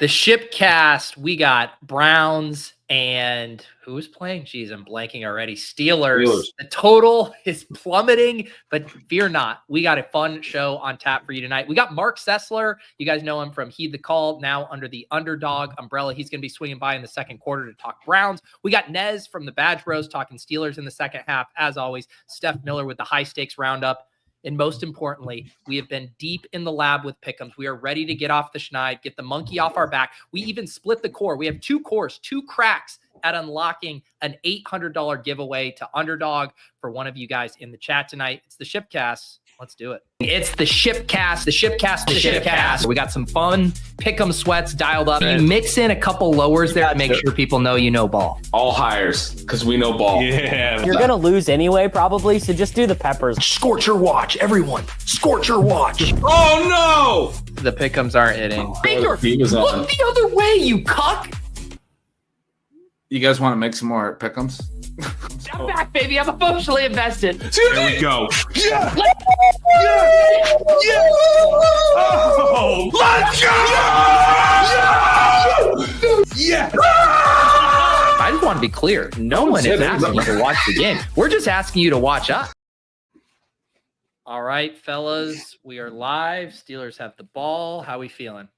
The ship cast, we got Browns and who is playing? Jeez, I'm blanking already. Steelers. The total is plummeting, but fear not. We got a fun show on tap for you tonight. We got Mark Sessler. You guys know him from Heed the Call, now under the Underdog umbrella. He's going to be swinging by in the second quarter to talk Browns. We got Nez from the Badge Bros talking Steelers in the second half. As always, Steph Miller with the high stakes roundup. And most importantly, we have been deep in the lab with pick'ems. We are ready to get off the schneid, get the monkey off our back. We even split the core. We have 2 cores, 2 cracks at unlocking an $800 giveaway to Underdog for one of you guys in the chat tonight. It's the Shipcast. Let's do it. It's the Shipcast, the Shipcast, the Shipcast. We got some fun pick'em sweats dialed up. You mix in a couple lowers there to make sure people know you know ball. All hires, because we know ball. Yeah. You're going to lose anyway, probably, so just do the peppers. Scorcher watch, everyone. Scorcher watch. Oh, no! The pick'ems aren't hitting. Baker, look on. the other way, you cuck. You guys want to make some more pick'ems? I'm back, baby. I'm emotionally invested. Here we go. Yeah! Oh, let's go! Yeah! I just want to be clear. No one is asking you to watch the game. We're just asking you to watch us. All right, fellas. We are live. Steelers have the ball. How we feeling?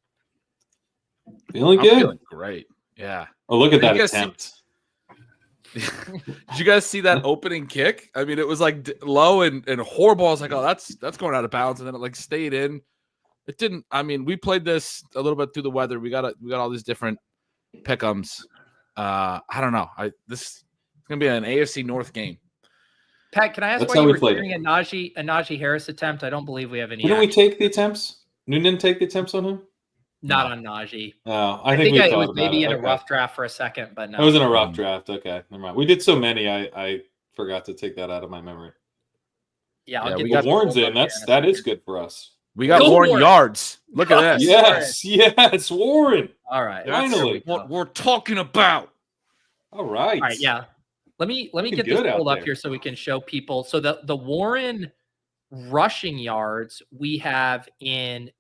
Feeling good? Feeling great. Yeah. Oh, look at that attempt. Did you guys see that opening kick? I mean, it was like low and horrible. I was like, oh, that's going out of bounds, and then it like stayed in. It didn't. I mean, we played this a little bit through the weather. We got all these different pick'ems. I don't know. This is gonna be an AFC North game. Pat, can I ask why you were doing a Najee Harris attempt? I don't believe we have any. Didn't we take the attempts? Noonan didn't take the attempts on him? Not on Najee. Oh, I think it was maybe in a rough draft for a second, but no. It was in a rough draft. Okay, never mind. We did so many, I forgot to take that out of my memory. Yeah, I'll we got Warren's in. That is good for us. We got Warren yards. Look at this. Yes, Warren. All right. Finally. What we're talking about. All right. All right, yeah. Let me get this pulled up here so we can show people. So the Warren rushing yards we have in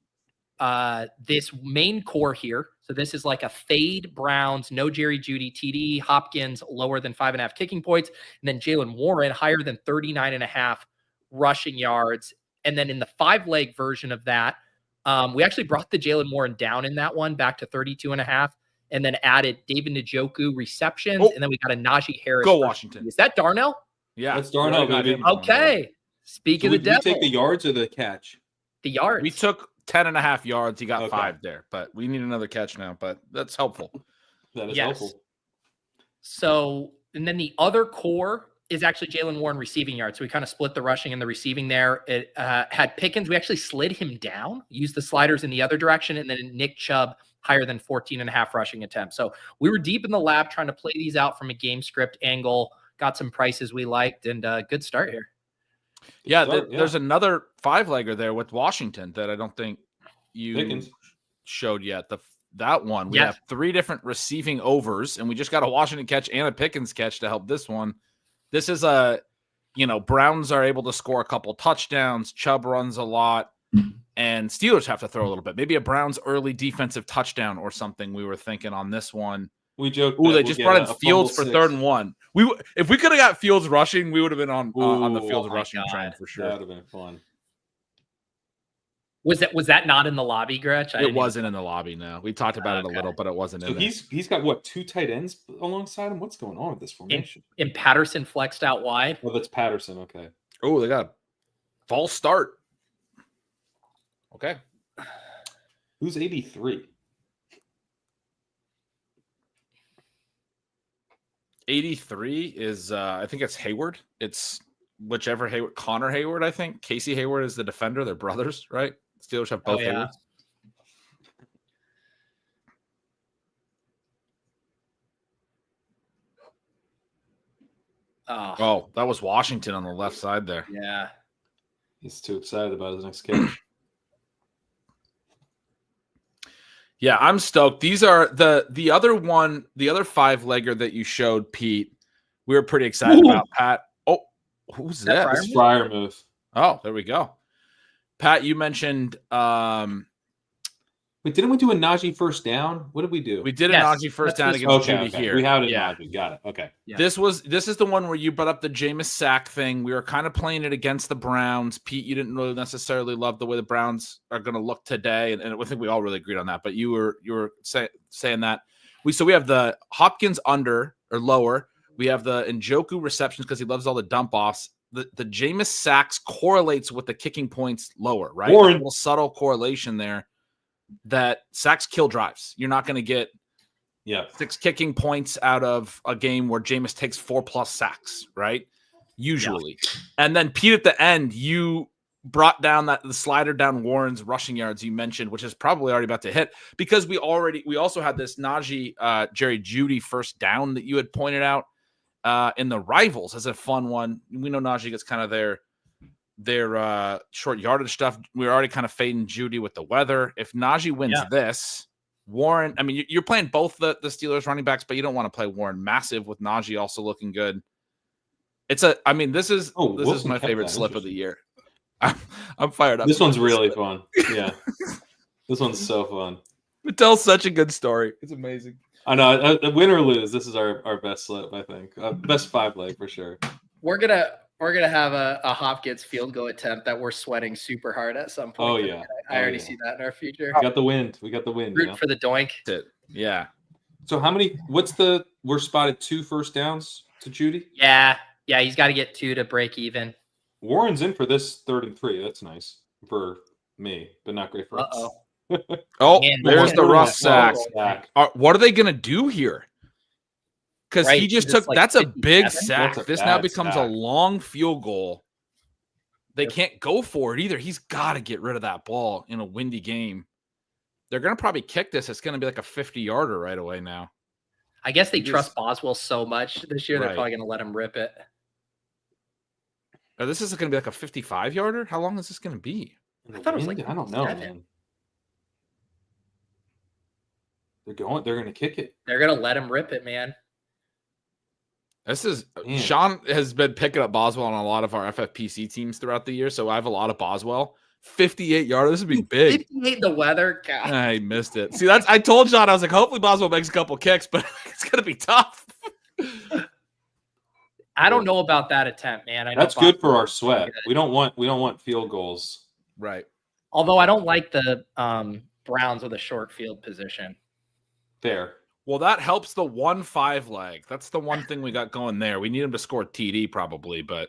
this main core here. So this is like a fade Browns, no Jerry Jeudy, TD Hopkins lower than 5.5 kicking points. And then Jalen Warren higher than 39.5 rushing yards. And then in the 5-leg version of that, we actually brought the Jalen Warren down in that one back to 32.5 and then added David Njoku receptions. And then we got a Najee Harris. Go Washington. Is that Darnell? Yeah. That's Darnell, baby. Okay. Speak of the devil. Did you take the yards or the catch? The yards. We took 10.5 yards. He got 5 there, but we need another catch now, but that's helpful. That is helpful. So, and then the other core is actually Jalen Warren receiving yards. So we kind of split the rushing and the receiving there. It had Pickens. We actually slid him down, used the sliders in the other direction, and then Nick Chubb higher than 14.5 rushing attempts. So we were deep in the lab trying to play these out from a game script angle, got some prices we liked, and good start here. There's another 5-legger there with Washington that I don't think you showed yet. That one. We have 3 different receiving overs, and we just got a Washington catch and a Pickens catch to help this one. This is Browns are able to score a couple touchdowns. Chubb runs a lot, and Steelers have to throw a little bit. Maybe a Browns early defensive touchdown or something we were thinking on this one. We joked. Oh, they just brought in Fields for 3rd and 1. If we could have got Fields rushing, we would have been on the Fields rushing train for sure. That would have been fun. Was that not in the lobby, Gretch? It wasn't in the lobby. No, we talked about it a little, but it wasn't in there. He's got what, 2 tight ends alongside him? What's going on with this formation? And Patterson flexed out wide. Oh, that's Patterson. Okay. Oh, they got a false start. Okay. Who's 83? 83 is I think it's Hayward. It's whichever Hayward, Connor Hayward, I think. Casey Hayward is the defender. They're brothers, right? Steelers have both Haywards. Oh, that was Washington on the left side there. Yeah. He's too excited about his next catch. Yeah, I'm stoked. These are the other 5-legger that you showed, Pete. We were pretty excited about, Pat. Oh, who's that? It's Freiermuth. Oh, there we go. Pat, you mentioned Wait, didn't we do a Najee first down? What did we do? We did a Najee first down against Judy here. We have it. Najee. Got it. Okay. Yeah. This is the one where you brought up the Jameis sack thing. We were kind of playing it against the Browns. Pete, you didn't really necessarily love the way the Browns are going to look today, and I think we all really agreed on that. But you were saying that we have the Hopkins under or lower. We have the Njoku receptions because he loves all the dump offs. The Jameis sacks correlates with the kicking points lower, right? Warren. A little subtle correlation there. That sacks kill drives. You're not going to get 6 kicking points out of a game where Jameis takes 4+ sacks, right? Usually. Yeah. And then Pete at the end, you brought down the slider down Warren's rushing yards you mentioned, which is probably already about to hit because we also had this Najee Jerry Jeudy first down that you had pointed out in the rivals as a fun one. We know Najee gets kind of their short yardage stuff. We're already kind of fading Jeudy with the weather. If Najee wins this, Warren, I mean, you're playing both the Steelers running backs, but you don't want to play Warren massive with Najee also looking good. This is my favorite slip of the year. I'm fired up. This one's really fun. Yeah. This one's so fun. It tells such a good story. It's amazing. I know. Win or lose, this is our best slip, I think. Best 5 leg for sure. We're gonna have a Hopkins field goal attempt that we're sweating super hard at some point. Oh yeah, I already see that in our future. We got the wind. Root for the doink. Yeah. So we're spotted 2 first downs to Jeudy? Yeah. He's got to get 2 to break even. Warren's in for this 3rd and 3. That's nice for me, but not great for us. There's the rough sack. What are they gonna do here? Because he just took that's a big sack. This now becomes a long field goal. They can't go for it either. He's got to get rid of that ball in a windy game. They're going to probably kick this. It's going to be like a 50-yarder right away now. I guess they trust Boswell so much this year, they're probably going to let him rip it. This is going to be like a 55-yarder? How long is this going to be? I thought it was like I don't know, man. They're going to kick it. They're going to let him rip it, man. Sean has been picking up Boswell on a lot of our FFPC teams throughout the year, so I have a lot of Boswell. 58-yarder, this would be big. 58 the weather. God. I missed it. See, I told Sean, I was like, hopefully Boswell makes a couple kicks, but it's gonna be tough. I don't know about that attempt, man. That's good for our sweat. We don't want field goals. Right. Although I don't like the Browns with a short field position. Fair. Well, that helps the 1-5 leg. That's the one thing we got going there. We need him to score TD probably, but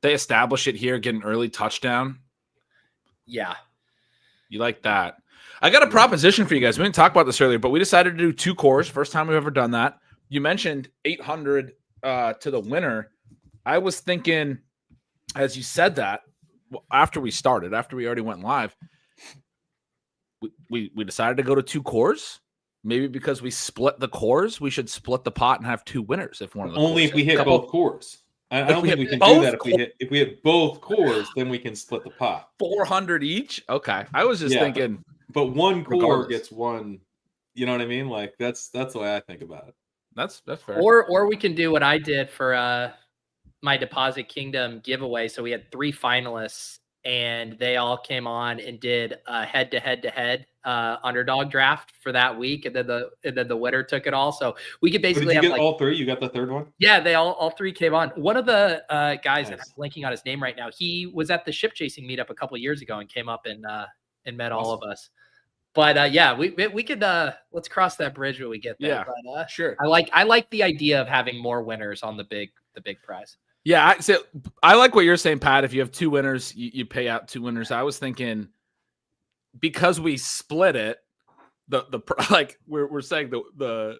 they establish it here, get an early touchdown. Yeah. You like that. I got a proposition for you guys. We didn't talk about this earlier, but we decided to do 2 cores. First time we've ever done that. You mentioned 800 to the winner. I was thinking, as you said that, after we already went live, we decided to go to 2 cores. Maybe because we split the cores, we should split the pot and have 2 winners. If one of the only if we hit both cores. I don't think we can do that if we hit both cores, then we can split the pot. 400 each. Okay, I was just thinking, but one core gets one. You know what I mean? Like that's the way I think about it. That's fair. Or we can do what I did for my Deposit Kingdom giveaway. So we had 3 finalists, and they all came on and did a head-to-head underdog draft for that week, and then the winner took it all. So we could basically have all 3. You got the 3rd one? Yeah, they all 3 came on. One of the guys, and I'm blanking on his name right now, he was at the ship chasing meetup a couple of years ago and came up and met all of us. But we could let's cross that bridge when we get there. Yeah, but, sure. I like the idea of having more winners on the big prize. Yeah, I like what you're saying, Pat. If you have 2 winners, you pay out 2 winners. I was thinking, because we split it, like we're saying the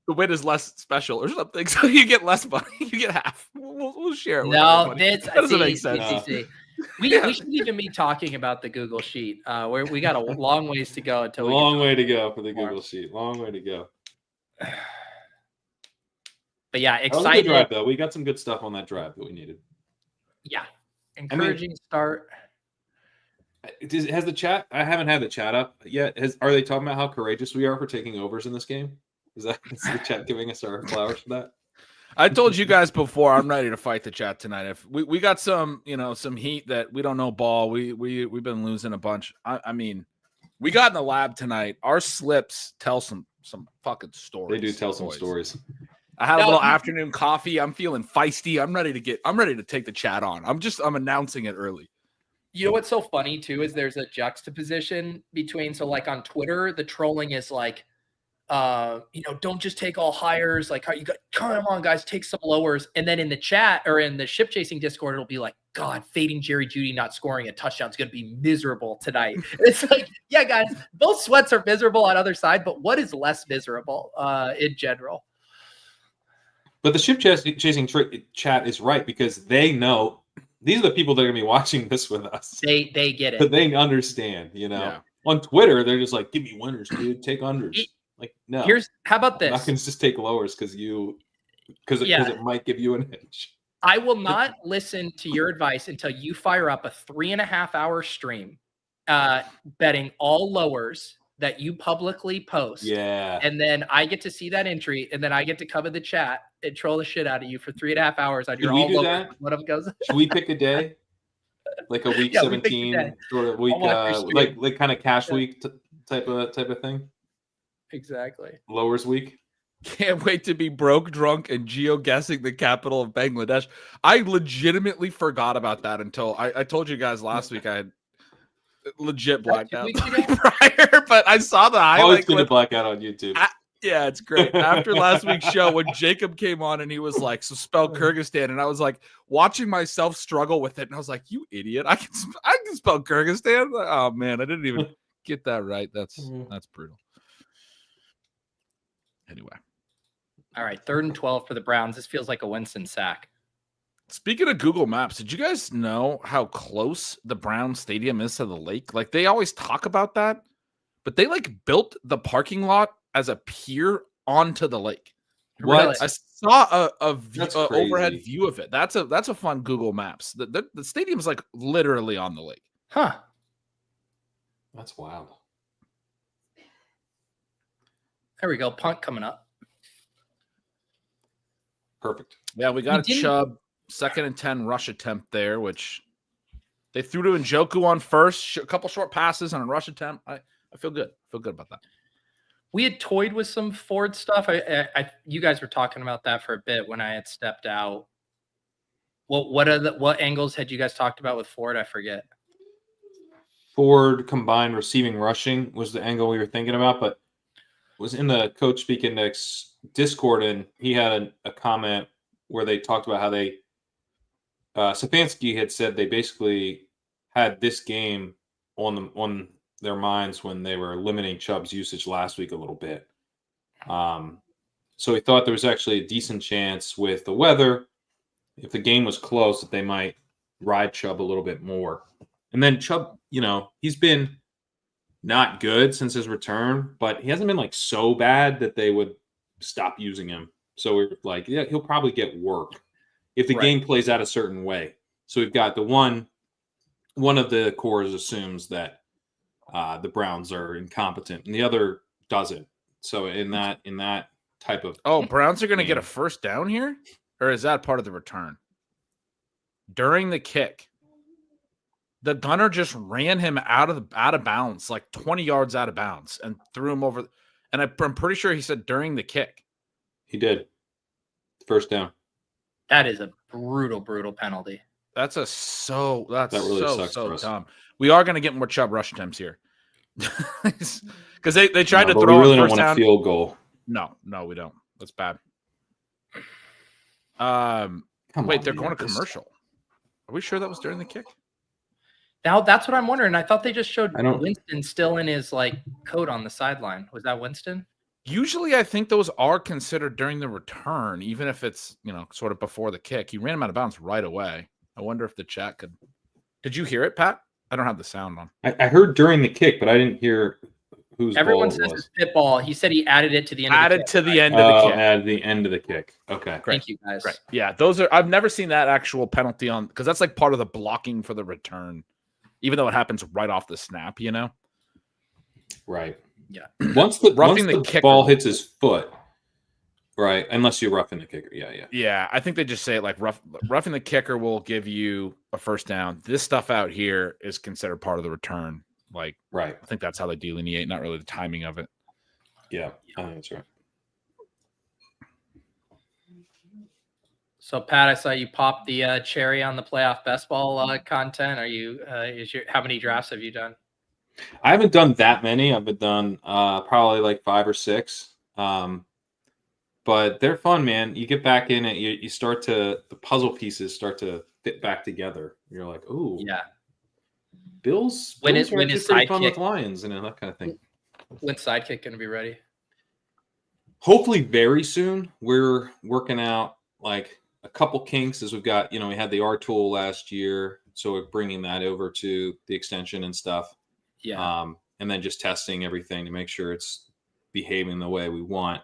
win is less special or something, so you get less money, you get half. We'll share it. No, that doesn't make sense. We shouldn't even be talking about the Google Sheet. We got a long ways to go until long way to go for the Google Sheet. Long way to go. But yeah, excited. That was a good drive, though. We got some good stuff on that drive that we needed. Yeah, encouraging start. Has the chat? I haven't had the chat up yet. Are they talking about how courageous we are for taking overs in this game? Is the chat giving us our flowers for that? I told you guys before, I'm ready to fight the chat tonight. If we got some heat that we don't know ball. We've been losing a bunch. I mean, We got in the lab tonight. Our slips tell some fucking stories. They do tell some stories. I had a little afternoon coffee. I'm feeling feisty. I'm ready to take the chat on. I'm announcing it early. You know what's so funny too is there's a juxtaposition between, so like on Twitter, the trolling is like, don't just take all hires. Like, how you got, come on, guys, take some lowers. And then in the chat or in the ship chasing Discord, it'll be like, God, fading Jerry Jeudy not scoring a touchdown is going to be miserable tonight. It's like, yeah, guys, both sweats are miserable on other side, but what is less miserable in general? But the ship chasing chat is right, because they know these are the people that are going to be watching this with us. They get it. But they understand, Yeah. On Twitter, they're just like, give me winners, dude. Take unders. Like, no. How about this? I'm not going to just take lowers because it might give you an edge. I will not listen to your advice until you fire up a 3.5-hour stream betting all lowers that you publicly post. Yeah. And then I get to see that entry, and then I get to cover the chat and troll the shit out of you for 3.5 hours on your all lowers. One of them goes. Should we pick a day? Like a week 17 sort of week, like kind of cash week type of thing? Exactly. Lowers week. Can't wait to be broke, drunk, and geo-guessing the capital of Bangladesh. I legitimately forgot about that until I told you guys last week I had legit blacked out prior, but I saw the highlight. Always good to black out on YouTube. Yeah, it's great. After last week's show, when Jacob came on and he was like, so spell Kyrgyzstan, and I was like watching myself struggle with it, and I was like, you idiot. I can spell Kyrgyzstan. Oh, man, I didn't even get that right. That's brutal. Anyway. All right, 3rd and 12 for the Browns. This feels like a Winston sack. Speaking of Google Maps, did you guys know how close the Browns Stadium is to the lake? Like, they always talk about that, but they like built the parking lot as a pier onto the lake. What? I saw a overhead view of it. That's a fun Google Maps. The stadium's like literally on the lake. Huh. That's wild. There we go. Punt coming up. Perfect. Yeah, we got a Chubb 2nd and 10 rush attempt there, which they threw to Njoku on first. A couple short passes and a rush attempt. I feel good. about that. We had toyed with some Ford stuff. You guys were talking about that for a bit when I had stepped out. What angles had you guys talked about with Ford? I forget. Ford combined receiving rushing was the angle we were thinking about, but was in the Coach Speak Index Discord, and he had a comment where they talked about how they Stefanski had said they basically had this game on their minds when they were limiting Chubb's usage last week a little bit. So he thought there was actually a decent chance with the weather, if the game was close, that they might ride Chubb a little bit more. And then Chubb, he's been not good since his return, but he hasn't been like so bad that they would stop using him. So we're like, yeah, he'll probably get work if the game plays out a certain way. So we've got the one of the cores assumes that the Browns are incompetent and the other doesn't. So in that type of Browns are going to get a first down here, or is that part of the return? During the kick, the gunner just ran him out of bounds, like 20 yards out of bounds, and threw him over. And I'm pretty sure he said during the kick. He did. First down. That is a brutal penalty. That really sucks for us. Dumb. We are going to get more Chubb rush attempts here. Because they tried to throw we really on don't first want down. A field goal. No, we don't. That's bad. They're going to commercial. Are we sure that was during the kick? Now that's what I'm wondering. I thought they just showed Winston still in his coat on the sideline. Was that Winston? Usually, I think those are considered during the return, even if it's sort of before the kick. He ran him out of bounds right away. I wonder if the chat could. Did you hear it, Pat? I don't have the sound on. I heard during the kick, but I didn't hear whose Everyone ball says it was. It's pit ball. He said he added it to the end. Added of the to the end of the kick. At the end of the kick. Okay. Thank you, guys. Right. Yeah, those are. I've never seen that actual penalty on because that's like part of the blocking for the return, even though it happens right off the snap. Right. Yeah. Once the ball hits his foot, right? Unless you're roughing the kicker. Yeah. Yeah, I think they just say it like roughing the kicker will give you a first down. This stuff out here is considered part of the return. Like, right. I think that's how they delineate, not really the timing of it. Yeah, I think that's right. So, Pat, I saw you pop the cherry on the playoff best ball content. Are you? How many drafts have you done? I haven't done that many. I've been done probably like 5 or 6. But they're fun, man. You get back in it. You start to the puzzle pieces start to fit back together. You're like, ooh, yeah. Bills When are is pretty fun with Lions, that kind of thing. When's Sidekick going to be ready? Hopefully very soon. We're working out like a couple kinks as we've got, we had the R tool last year. So we're bringing that over to the extension and stuff. Yeah. And then just testing everything to make sure it's behaving the way we want.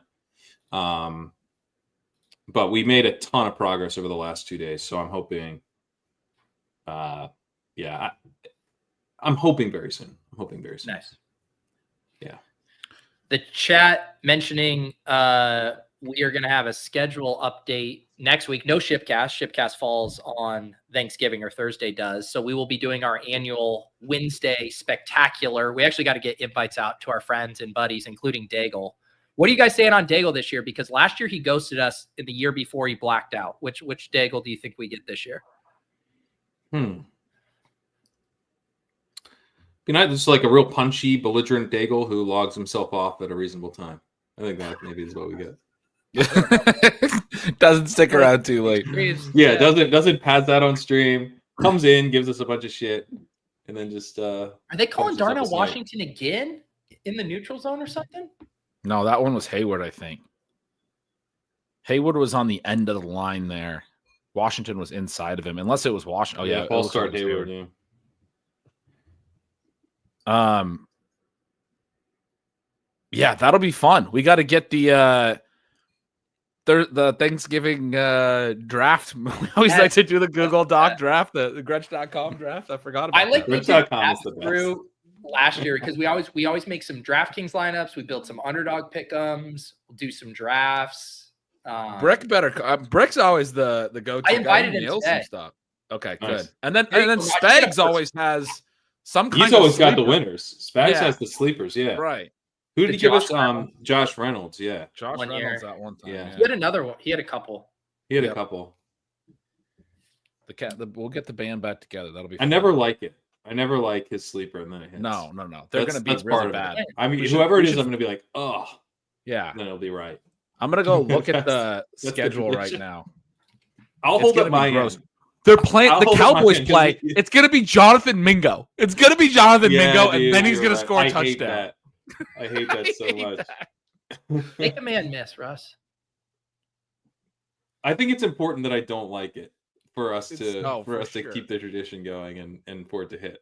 But we made a ton of progress over the last 2 days. So I'm hoping, I'm hoping very soon. Nice. Yeah. The chat mentioning we are going to have a schedule update next week. No Shipcast. Shipcast falls on Thanksgiving, or Thursday does. So we will be doing our annual Wednesday spectacular. We actually got to get invites out to our friends and buddies, including Daigle. What are you guys saying on Daigle this year? Because last year he ghosted us, in the year before he blacked out. Which Daigle do you think we get this year? This is like a real punchy, belligerent Daigle who logs himself off at a reasonable time. I think that maybe is what we get. Doesn't stick around too late. Yeah, doesn't pass that on stream. Comes in, gives us a bunch of shit, and then just are they calling Darnell Washington again in the neutral zone or something? No, that one was Hayward, I think. Hayward was on the end of the line there. Washington was inside of him, unless it was Washington. Oh yeah, false start Hayward. Yeah, that'll be fun. We got to get the Thanksgiving draft. We always like to do the Google Doc draft, the Gretsch.com draft. I forgot about that. Gretsch.com is the best. Through last year, because we always make some DraftKings lineups. We build some Underdog Pick Ems. We'll do some drafts. Brick's always the go-to. I invited him today. Some stuff. Okay, nice. Good. And then Spags always has some kind. He's always got the winners. Spags has the sleepers. Yeah, right. Who did he give us? Josh Reynolds. Yeah, Josh Reynolds that one time. Yeah. He had another one. He had a couple. A couple. We'll get the band back together. That'll be fun. I never like it. I never like his sleeper, and then it hits. No. They're going to be really bad. I mean, whoever it is, I'm going to be like, oh. Yeah. Then it'll be right. I'm going to go look at the schedule right now. I'll hold up my end. They're playing the Cowboys play. It's going to be Jonathan Mingo. It's going to be Jonathan Mingo, and then he's going to score a touchdown. I hate that so much. Make a man miss, Russ. I think it's important that I don't like it for us to keep the tradition going and for it to hit.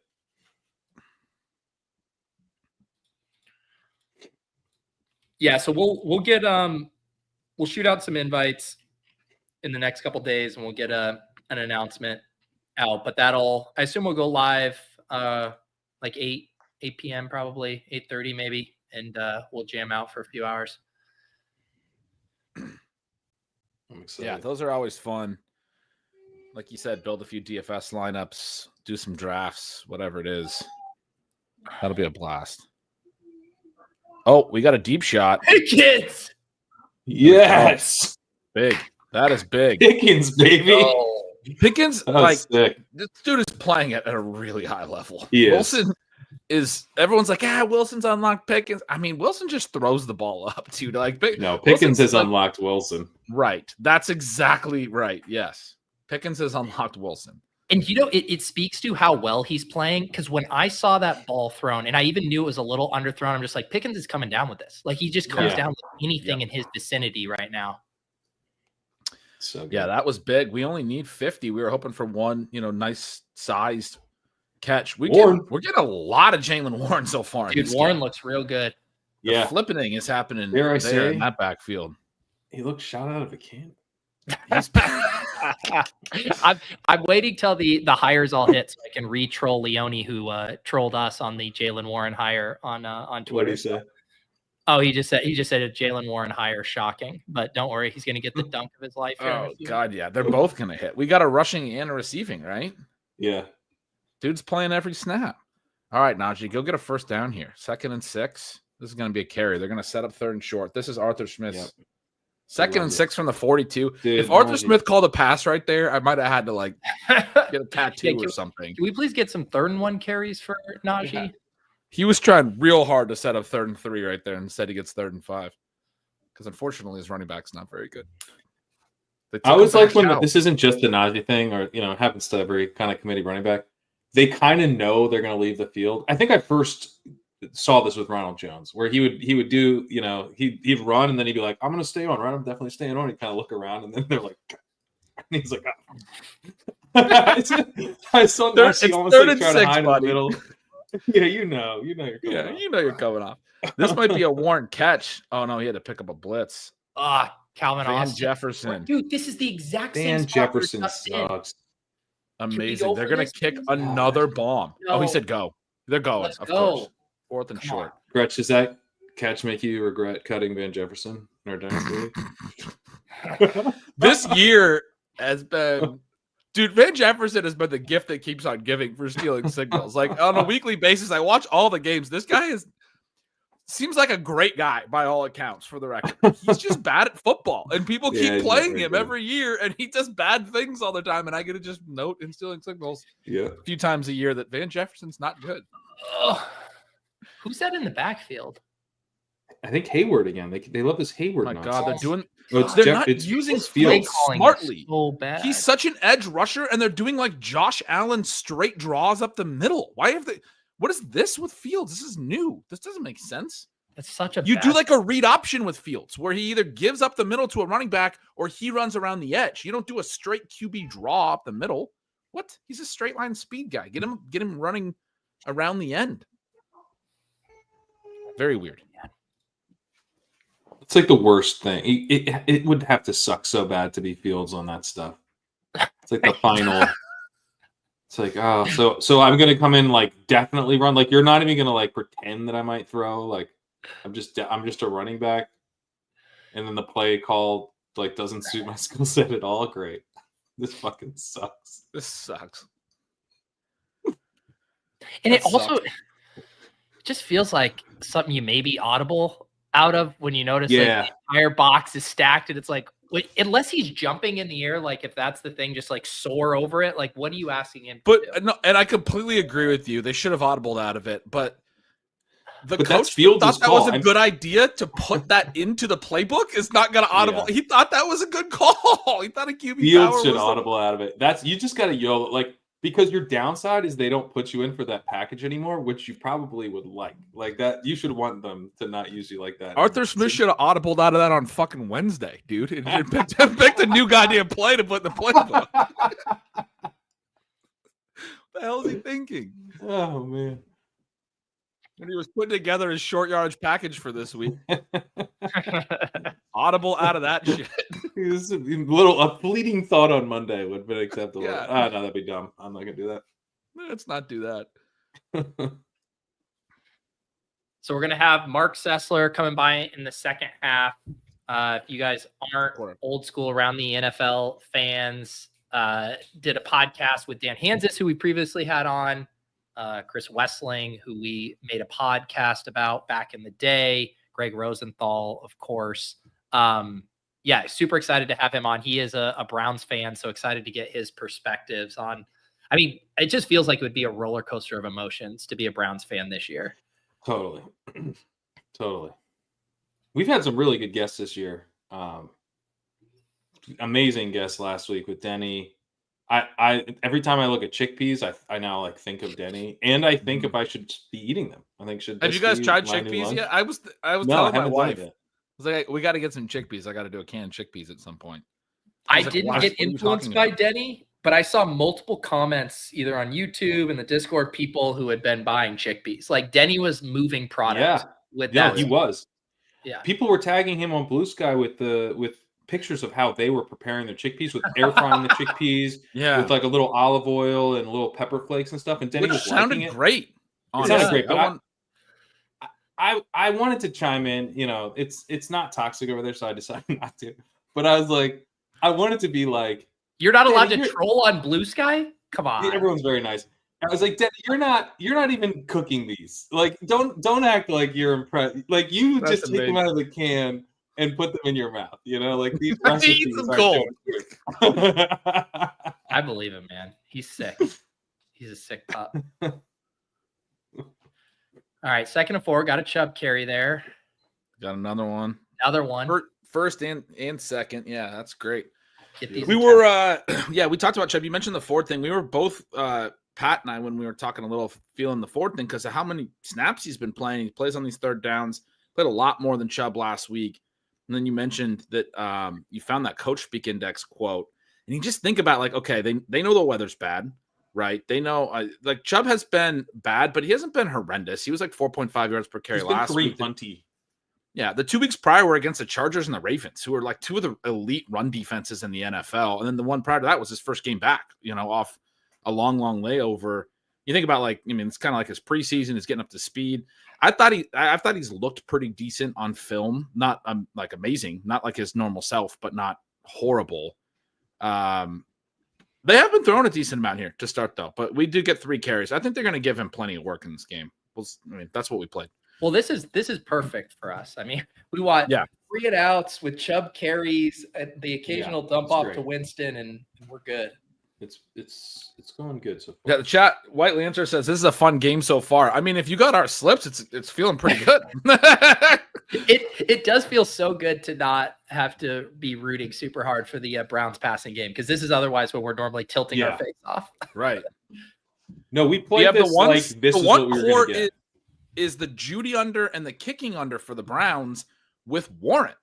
Yeah, so we'll get we'll shoot out some invites in the next couple days, and we'll get an announcement out. But I assume we'll go live like 8 p.m. probably, 8:30 maybe, and we'll jam out for a few hours. I'm excited. Yeah, those are always fun. Like you said, build a few DFS lineups, do some drafts, whatever it is. That'll be a blast. Oh, we got a deep shot. Hey, kids! Yes! Big. That is big. Pickens, baby. Oh. Pickens, sick. This dude is playing at a really high level. Wilson is everyone's like, Wilson's unlocked Pickens. I mean, Wilson just throws the ball up, dude. Pickens has unlocked Wilson. Right. That's exactly right. Yes. Pickens has unlocked Wilson. And it speaks to how well he's playing, because when I saw that ball thrown, and I even knew it was a little underthrown, I'm just like, Pickens is coming down with this. Like, he just comes down with anything in his vicinity right now. So good. Yeah, that was big. We only need 50. We were hoping for one, nice sized catch. We're getting a lot of Jaylen Warren so far. Dude, Warren looks real good. The flipping is happening there in that backfield. He looks shot out of a can. I'm waiting till the hires all hit so I can re-troll Leone, who trolled us on the Jaylen Warren hire on Twitter. What did he say? Oh, he just said a Jaylen Warren hire, shocking. But don't worry, he's going to get the dunk of his life. Oh God, yeah, they're both going to hit. We got a rushing and a receiving, right? Yeah, dude's playing every snap. All right, Najee, go get a first down here. 2nd and 6. This is going to be a carry. They're going to set up 3rd and short. This is Arthur Smith's 2nd and 6 from the 42. Dude, if Arthur Smith called a pass right there, I might have had to like get a tattoo or something. Can we please get some 3rd and 1 carries for Najee? Yeah. He was trying real hard to set up 3rd and 3 right there, and instead he gets 3rd and 5. Because unfortunately, his running back's not very good. I was like, when this isn't just a Najee thing, or it happens to every kind of committee running back. They kind of know they're going to leave the field. I think I first saw this with Ronald Jones, where he would do, he'd run and then he'd be like, "I'm going to stay on, right? I'm definitely staying on." He'd kind of look around and then they're like, and he's like, oh. I saw Najee almost like trying to hide in the middle. Yeah, you're coming off. You're coming off. This might be a Warren catch. Oh no, he had to pick up a blitz. Calvin Van Jefferson. Dude, this is the exact same Van Jefferson sucks. Amazing. They're going to kick another bomb. No. Oh, he said go. They're going. Let's go. Course. 4th and short. Gretch, does that catch make you regret cutting Van Jefferson in our dynasty? This year has been... Dude, Van Jefferson has been the gift that keeps on giving for stealing signals. Like, on a weekly basis, I watch all the games. This guy seems like a great guy by all accounts, for the record. He's just bad at football, and people keep playing him every year, and he does bad things all the time, and I get to just note in stealing signals a few times a year that Van Jefferson's not good. Who's that in the backfield? I think Hayward again. They love this Hayward. Oh my God, they're doing. They're not using Fields smartly. So bad. He's such an edge rusher, and they're doing like Josh Allen straight draws up the middle. Why have they? What is this with Fields? This is new. This doesn't make sense. That's such a. You do like a read option with Fields, where he either gives up the middle to a running back or he runs around the edge. You don't do a straight QB draw up the middle. What? He's a straight line speed guy. Get him running around the end. Very weird. It's like the worst thing. It would have to suck so bad to be Fields on that stuff. It's like the final. It's like, oh, so I'm gonna come in like definitely run. Like, you're not even gonna like pretend that I might throw. Like, I'm just a running back, and then the play call like doesn't suit my skill set at all. Great, this fucking sucks. This sucks. And it also just feels like something you may be audible out of when you notice like the entire box is stacked, and it's like, unless he's jumping in the air, like if that's the thing, just like soar over it. Like, what are you asking him? But no, and I completely agree with you. They should have audibled out of it, but coach thought that was a good idea to put that into the playbook. Is not going to audible. Yeah. He thought that was a good call. He thought a QB Fields should audible out of it. You just got to YOLO, like, because your downside is they don't put you in for that package anymore, which you probably would like that. You should want them to not use you like that. Arthur Smith should have audibled out of that on fucking Wednesday, dude. And picked a new goddamn play to put in the playbook. What the hell is he thinking? Oh man. When he was putting together his short yardage package for this week. Audible out of that shit. A fleeting thought on Monday would have been acceptable. Yeah. No, that'd be dumb. I'm not gonna do that. Let's not do that. So we're gonna have Mark Sessler coming by in the second half. If you guys aren't old school around the NFL fans, did a podcast with Dan Hansis, who we previously had on. Chris Wessling, who we made a podcast about back in the day, Greg Rosenthal, of course. Super excited to have him on. He is a Browns fan, so excited to get his perspectives on. I mean, it just feels like it would be a roller coaster of emotions to be a Browns fan this year. Totally. We've had some really good guests this year. Amazing guests last week with Denny. I every time I look at chickpeas, I now like think of Denny, and I think if I should be eating them. I think should. Have you guys tried chickpeas yet? I was telling my wife. I was like, we got to get some chickpeas. I got to do a can of chickpeas at some point. I didn't get influenced by Denny, but I saw multiple comments either on YouTube and the Discord, people who had been buying chickpeas. Like Denny was moving products with that. Yeah, he was. Yeah, people were tagging him on Blue Sky with pictures of how they were preparing their chickpeas, with air frying the chickpeas, with like a little olive oil and little pepper flakes and stuff. And Denny was liking it. Great. It sounded great, but I wanted to chime in. You know, it's not toxic over there, so I decided not to. But I was like, I wanted to be like, you're not allowed to troll on Blue Sky? Come on. Everyone's very nice. I was like, Dad, you're not even cooking these. Like, don't act like you're impressed. Like, you That's just take them amazing. out of the can and put them in your mouth. You know, like these recipes some are cold. I believe him, man. He's sick. He's a sick pup. All right, 2nd and 4. Got a Chubb carry there. Got another one. Another one. First and second. Yeah, that's great. We were, we talked about Chubb. You mentioned the Ford thing. We were both, Pat and I, when we were talking a little, feeling the Ford thing because of how many snaps he's been playing. He plays on these third downs. Played a lot more than Chubb last week. And then you mentioned that you found that Coach Speak Index quote. And you just think about, like, okay, they know the weather's bad, right? They know, like, Chubb has been bad, but he hasn't been horrendous. He was like 4.5 yards per carry last week. Yeah, the 2 weeks prior were against the Chargers and the Ravens, who are like 2 of the elite run defenses in the NFL. And then the one prior to that was his first game back, off a long layover. You think about, like, it's kind of like his preseason. He's getting up to speed. I thought he's looked pretty decent on film. Not like amazing, not like his normal self, but not horrible. They have been throwing a decent amount here to start, though. But we do get 3 carries. I think they're going to give him plenty of work in this game. That's what we played. Well, this is perfect for us. I mean, we want 3 and outs with Chubb carries, the occasional dump off to Winston, and we're good. It's going good so far. Yeah, the chat, White Lancer says this is a fun game so far. I mean, if you got our slips, it's feeling pretty good. It does feel so good to not have to be rooting super hard for the Browns passing game, because this is otherwise when we're normally tilting our face off. Right. No, we played this like this is what we were going to get. Is the Judy under and the kicking under for the Browns with Warren.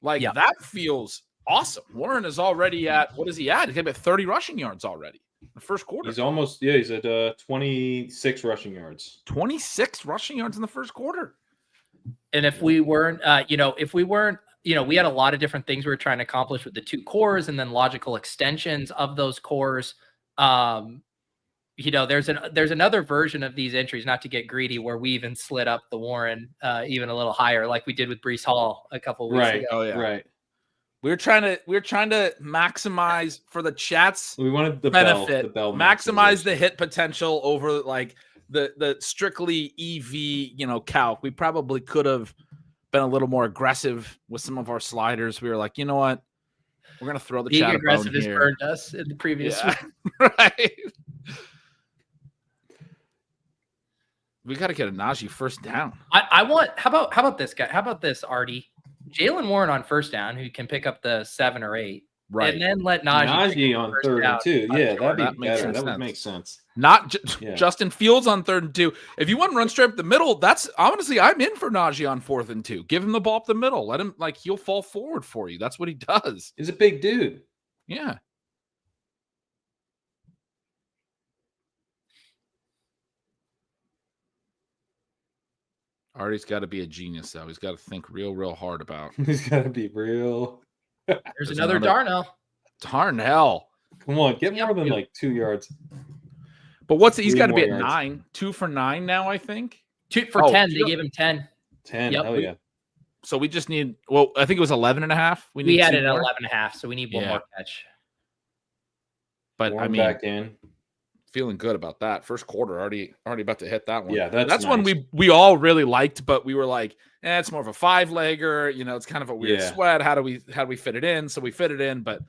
That feels awesome. Warren is already at, what is he at? He's got 30 rushing yards already in the first quarter. He's almost, he's at 26 rushing yards. 26 rushing yards in the first quarter. And if we weren't, we had a lot of different things we were trying to accomplish with the 2 cores and then logical extensions of those cores. There's another version of these entries, not to get greedy, where we even slid up the Warren even a little higher, like we did with Breece Hall a couple of weeks ago. Oh yeah, right. We were trying to maximize for the chat's we wanted the benefit, bell maximize the hit potential over like the strictly EV, calc. We probably could have been a little more aggressive with some of our sliders. We were like, you know what, we're gonna throw the being chat aggressive has here. burned us in the previous week. Right. We got to get a Najee first down. I want. How about this guy? How about this, Artie? Jalen Warren on first down, who can pick up the 7 or 8, right? And then let Najee on 3rd and 2. Yeah, that'd be better. That would make sense. Not Justin Fields on 3rd and 2. If you want to run straight up the middle, that's honestly, I'm in for Najee on 4th and 2. Give him the ball up the middle. Let him, he'll fall forward for you. That's what he does. He's a big dude. Yeah. Artie's got to be a genius, though. He's got to think real hard about. He's got to be real. There's another Darnell. Darnell. Come on, get more than 2 yards. But he's got to be at 9. 2 for 9 now, I think. 2 for 10. They gave him 10. 10. Yep. Hell yeah. So we just need, I think it was 11.5. We had it at 11.5, so we need one more catch. But Warren back in. Feeling good about that. First quarter, already about to hit that one. Yeah, that's nice. One we all really liked, but we were like, it's more of a 5-legger. It's kind of a weird sweat. How do we fit it in? So we fit it in, but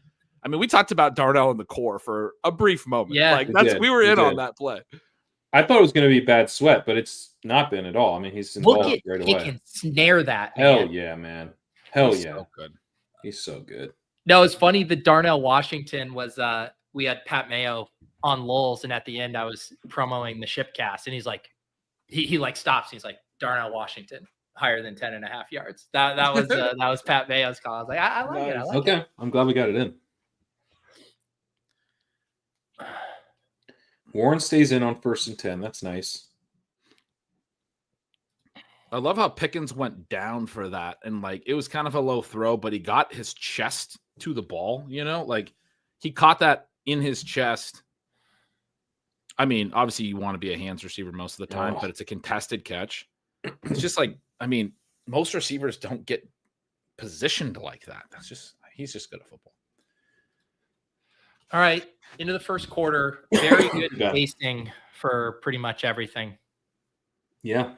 I mean, we talked about Darnell in the core for a brief moment. Yeah, we were in on that play. I thought it was going to be bad sweat, but it's not been at all. I mean, he's involved right away. He can snare that. Hell yeah, man. Hell he's yeah. So good. He's so good. No, it's funny. The Darnell Washington was we had Pat Mayo on Lulz, and at the end I was promoting the Shipcast, and he's like, he stops. He's like, Darnell Washington higher than 10.5 yards. That was Pat Mayo's call. I was like, I like it. I like it. I'm glad we got it in. Warren stays in on 1st and 10. That's nice. I love how Pickens went down for that, and it was kind of a low throw, but he got his chest to the ball. He caught that in his chest. I mean, obviously you want to be a hands receiver most of the time, but it's a contested catch. It's just most receivers don't get positioned like that. He's just good at football. All right. Into the first quarter. Very good pacing for pretty much everything. Yeah.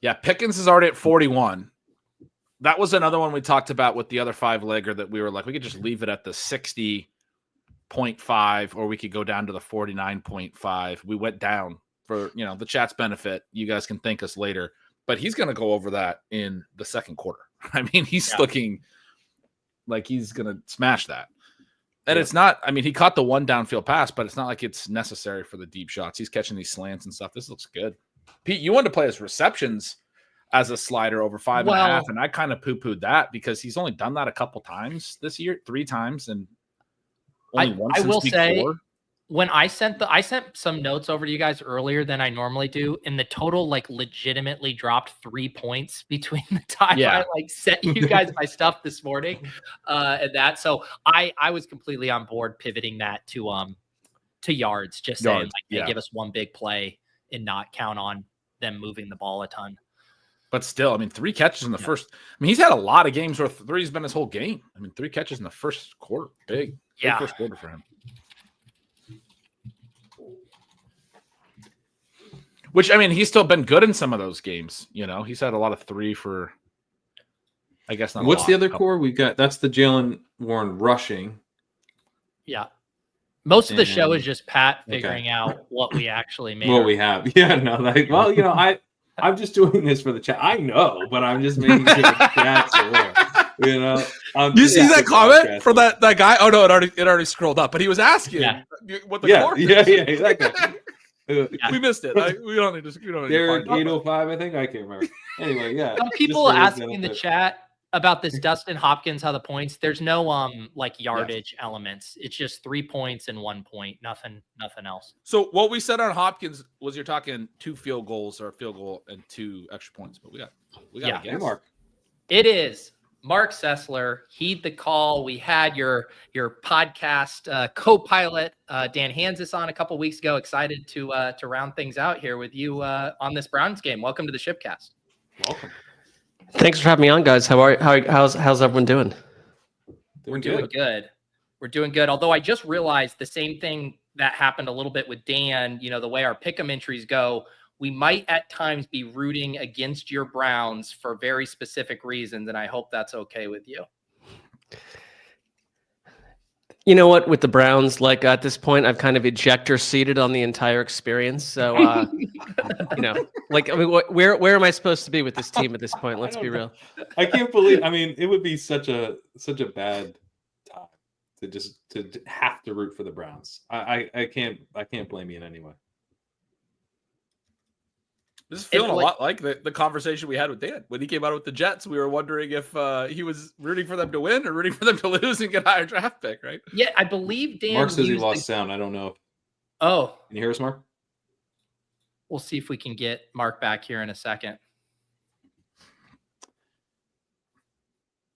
Yeah, Pickens is already at 41. That was another one we talked about with the other 5-legger that we were like, we could just leave it at the 60.5, or we could go down to the 49.5. We went down for, the chat's benefit. You guys can thank us later. But he's going to go over that in the second quarter. I mean, he's looking like he's going to smash that. And it's not, he caught the one downfield pass, but it's not like it's necessary for the deep shots. He's catching these slants and stuff. This looks good. Pete, you wanted to play his receptions as a slider over 5.5, and I kind of poo-pooed that because he's only done that a couple times this year, 3 times, and only once since week 4. When I sent some notes over to you guys earlier than I normally do, and the total legitimately dropped 3 points between the time I sent you guys my stuff this morning, and that. So I was completely on board pivoting that to yards, just saying hey, give us one big play and not count on them moving the ball a ton. But still, 3 catches in the first. He's had a lot of games where 3's been his whole game. 3 catches in the first quarter, big first quarter for him. Which, he's still been good in some of those games. He's had a lot of 3 for, I guess not. What's the other core we've got? That's the Jalen Warren rushing. Yeah. Most of the show is just Pat figuring out what we actually made. What we have. Yeah, no, I'm just doing this for the chat. I know, but I'm just making sure the chat's aware. You see that comment for that guy? Oh no, it already scrolled up, but he was asking what the core is. Exactly. We missed it. We don't need to. Derek 805, I think. I can't remember. Anyway, yeah. Some people asking in the chat about this Dustin Hopkins, how the points. There's no yardage elements. It's just 3 points and 1 point. Nothing else. So what we said on Hopkins was you're talking 2 field goals or a field goal and 2 extra points. But we got a guess. Mark. It is Mark Sessler. Heed the call. We had your podcast co-pilot Dan Hansis on a couple weeks ago. Excited to round things out here with you on this Browns game. Welcome to the Shipcast. Welcome. Thanks for having me on, guys. How's everyone doing? We're doing good. We're doing good. Although I just realized the same thing that happened a little bit with Dan. The way our pick'em entries go, we might at times be rooting against your Browns for very specific reasons, and I hope that's okay with you. You know what? With the Browns, at this point, I've kind of ejector seated on the entire experience. So, where am I supposed to be with this team at this point? Let's be real. I can't believe. It would be such a bad time to have to root for the Browns. I can't blame you in any way. This is feeling a lot like the conversation we had with Dan when he came out with the Jets. We were wondering if he was rooting for them to win or rooting for them to lose and get a higher draft pick, right? Yeah, I believe Dan. Mark says he lost sound. I don't know. Oh, can you hear us, Mark? We'll see if we can get Mark back here in a second.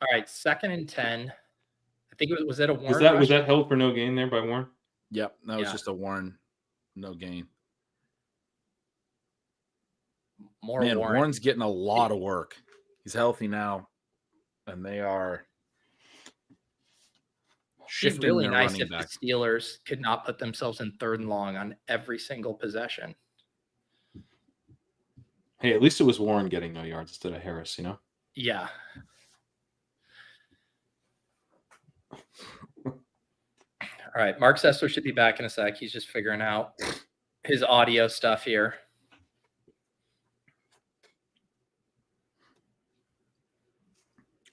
All right, 2nd and 10. I think was that a Warren? Was that held for no gain there by Warren? Yep, that was just a Warren no gain. Warren's getting a lot of work. He's healthy now, and they are shifting. It'd be really nice if back. The Steelers could not put themselves in 3rd and long on every single possession. Hey, at least it was Warren getting no yards instead of Harris, Yeah. All right, Mark Sessler should be back in a sec. He's just figuring out his audio stuff here.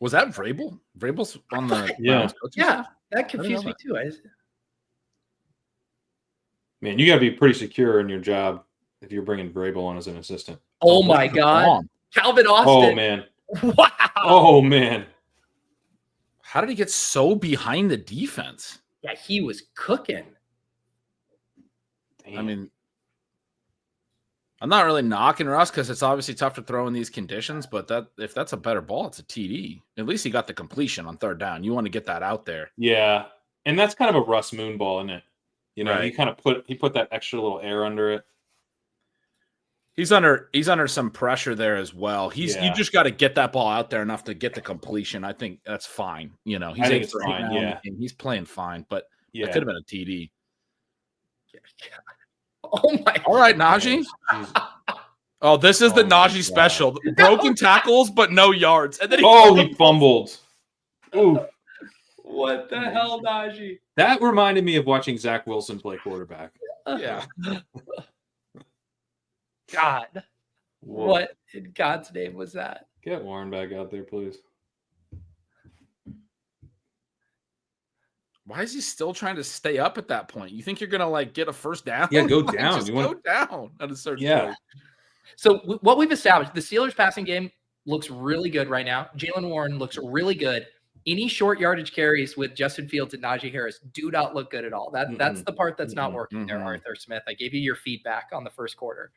Was that Vrabel? Vrabel's on the yeah. That confused me too. Man, you got to be pretty secure in your job if you're bringing Vrabel on as an assistant. Oh my God, Calvin Austin! Oh man, wow! Oh man, how did he get so behind the defense? Yeah, he was cooking. Damn. I'm not really knocking Russ because it's obviously tough to throw in these conditions, but if that's a better ball, it's a TD. At least he got the completion on 3rd down. You want to get that out there. Yeah, and that's kind of a Russ Moon ball, isn't it? Right. He kind of put that extra little air under it. He's under some pressure there as well. You just got to get that ball out there enough to get the completion. I think that's fine. He's I think it's fine. Yeah, he's playing fine, but it could have been a TD. Oh my! All right, Najee. Oh, this is the Najee special. Broken tackles, but no yards. And then he fumbled. Ooh. What the hell, Najee? That reminded me of watching Zach Wilson play quarterback. Yeah. God. What in God's name was that? Get Warren back out there, please. Why is he still trying to stay up at that point? You think you're gonna like get a first down? Yeah, go down. Just go down at a certain point. So what we've established, the Steelers passing game looks really good right now. Jaylen Warren looks really good. Any short yardage carries with Justin Fields and Najee Harris do not look good at all. That's the part that's not working there, Arthur Smith. I gave you your feedback on the first quarter.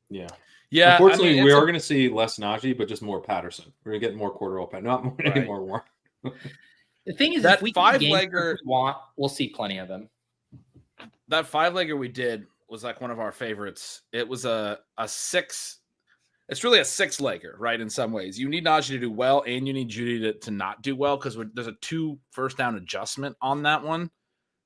Yeah. Unfortunately, we are going to see less Najee, but just more Patterson. We're going to get more Cordero, not more anymore Warren. The thing is, that if we five-legger want, we'll see plenty of them. That five-legger we did was like one of our favorites. It was a six. It's really a six-legger, right? In some ways, you need Najee to do well, and you need Judy to not do well because there's a 2 first down adjustment on that one.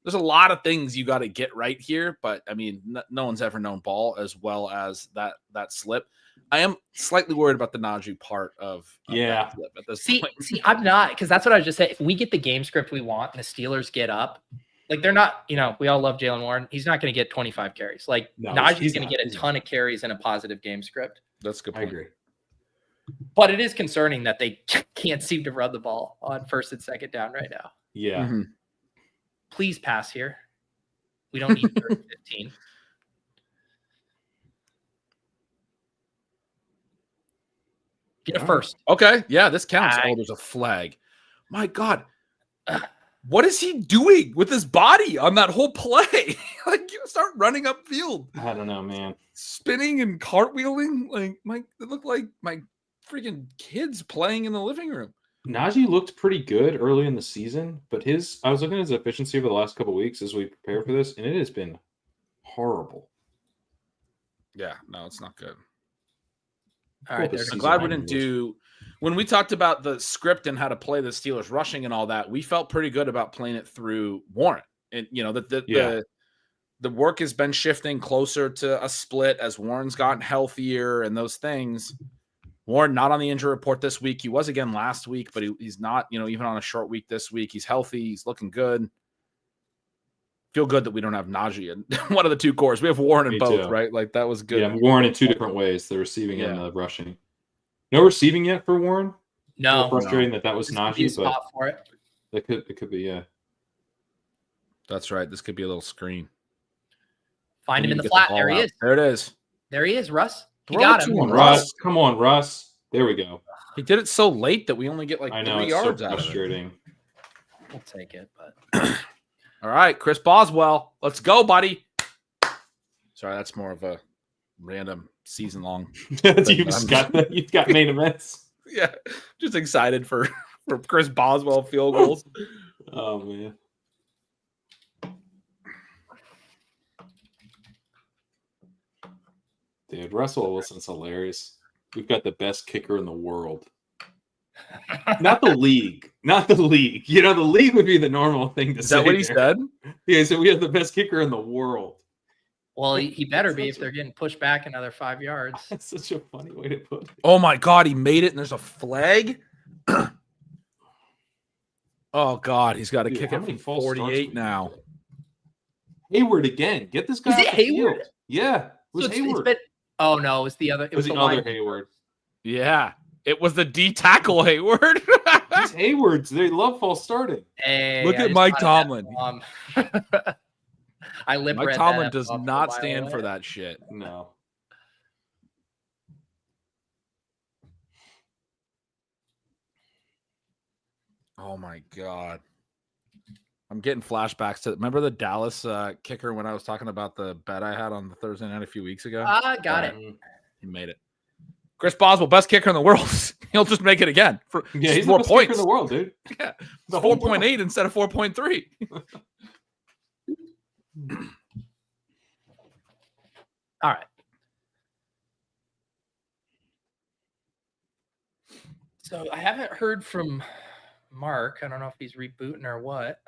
There's a lot of things you got to get right here, but I mean, no one's ever known ball as well as that slip. I am slightly worried about the Najee part of that slip at this point. See, I'm not, because that's what I was just saying. If we get the game script we want and the Steelers get up, like they're not, we all love Jaylen Warren. He's not going to get 25 carries. Like Najee's going to get a ton of carries in a positive game script. That's a good point. I agree. But it is concerning that they can't seem to run the ball on first and second down right now. Yeah. Mm-hmm. Please pass here. We don't need 3rd and 15. Get a first. Okay. Yeah, this counts. Oh, there's a flag. My God. What is he doing with his body on that whole play? Like, you start running upfield. I don't know, man. Spinning and cartwheeling. Like, it looked like my freaking kids playing in the living room. Najee looked pretty good early in the season, but I was looking at his efficiency over the last couple of weeks as we prepare for this, and it has been horrible. Yeah, no, it's not good. All right, I'm glad we didn't do when we talked about the script and how to play the Steelers rushing and all that. We felt pretty good about playing it through Warren, and the work has been shifting closer to a split as Warren's gotten healthier and those things. Warren not on the injury report this week. He was again last week, but he's not. Even on a short week this week, he's healthy. He's looking good. Feel good that we don't have Najee in one of the 2 cores. We have Warren in both, right? Like that was good. Yeah, Warren in 2 different ways: the receiving and the rushing. No receiving yet for Warren. No, frustrating that was Najee, but for it. It could be, yeah. That's right. This could be a little screen. Find him in the flat. There he is. There it is. There he is, Russ. You got him. Russ. Come on, Russ. There we go. He did it so late that we only get like 3 yards out of it. We'll take it, but all right, Chris Boswell. Let's go, buddy. Sorry, that's more of a random season-long. You've got main events. Yeah, just excited for Chris Boswell field goals. Oh, man. Dude, Russell Wilson's hilarious. We've got the best kicker in the world. Not the league. Not the league. The league would be the normal thing to say. Is that what he said? Yeah, so we have the best kicker in the world. Well, he better be if they're getting pushed back another 5 yards. That's such a funny way to put it. Oh, my God. He made it, and there's a flag? Oh, God. He's got to kick it from 48 now. Hayward again. Get this guy Is it Hayward? Field. Yeah. It was Hayward. Oh, no. It was the other. It was the other Hayward. Yeah. It was the D tackle Hayward. These Haywards, they love false starting. Hey, look at Mike Tomlin. Mike Tomlin does not stand for that shit. No. Oh my God. I'm getting flashbacks to remember the Dallas kicker when I was talking about the bet I had on the Thursday night a few weeks ago? Got it. He made it. Chris Boswell, best kicker in the world. He'll just make it again. He's more the best points kicker in the world, dude. Yeah. 4.8 instead of 4.3. All right. So I haven't heard from Mark. I don't know if he's rebooting or what.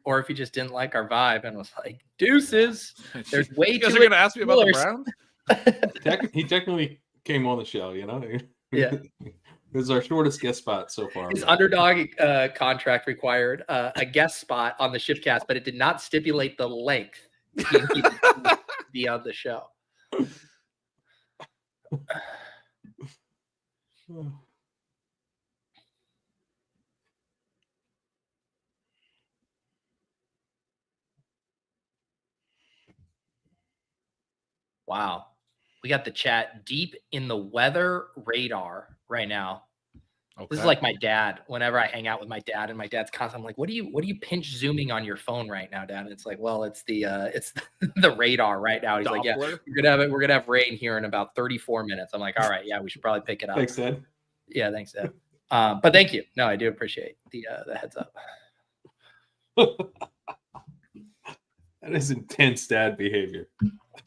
or if he just didn't like our vibe and was like, deuces. There's way you guys too are going to ask me about the Browns? He technically came on the show, you know? Yeah. This is our shortest guest spot so far. His Underdog contract required a guest spot on the Shipcast, but it did not stipulate the length he needed to be on the show. Wow. We got the chat deep in the weather radar right now. Okay. This is like my dad. Whenever I hang out with my dad, and my dad's constantly like, what are you pinch zooming on your phone right now, Dad? And it's like, well, it's the the radar right now. He's like, yeah, we're gonna have rain here in about 34 minutes. I'm like, all right, yeah, we should probably pick it up. Thanks, Ed. Yeah, thanks, Ed. But thank you. No, I do appreciate the heads up. That is intense dad behavior.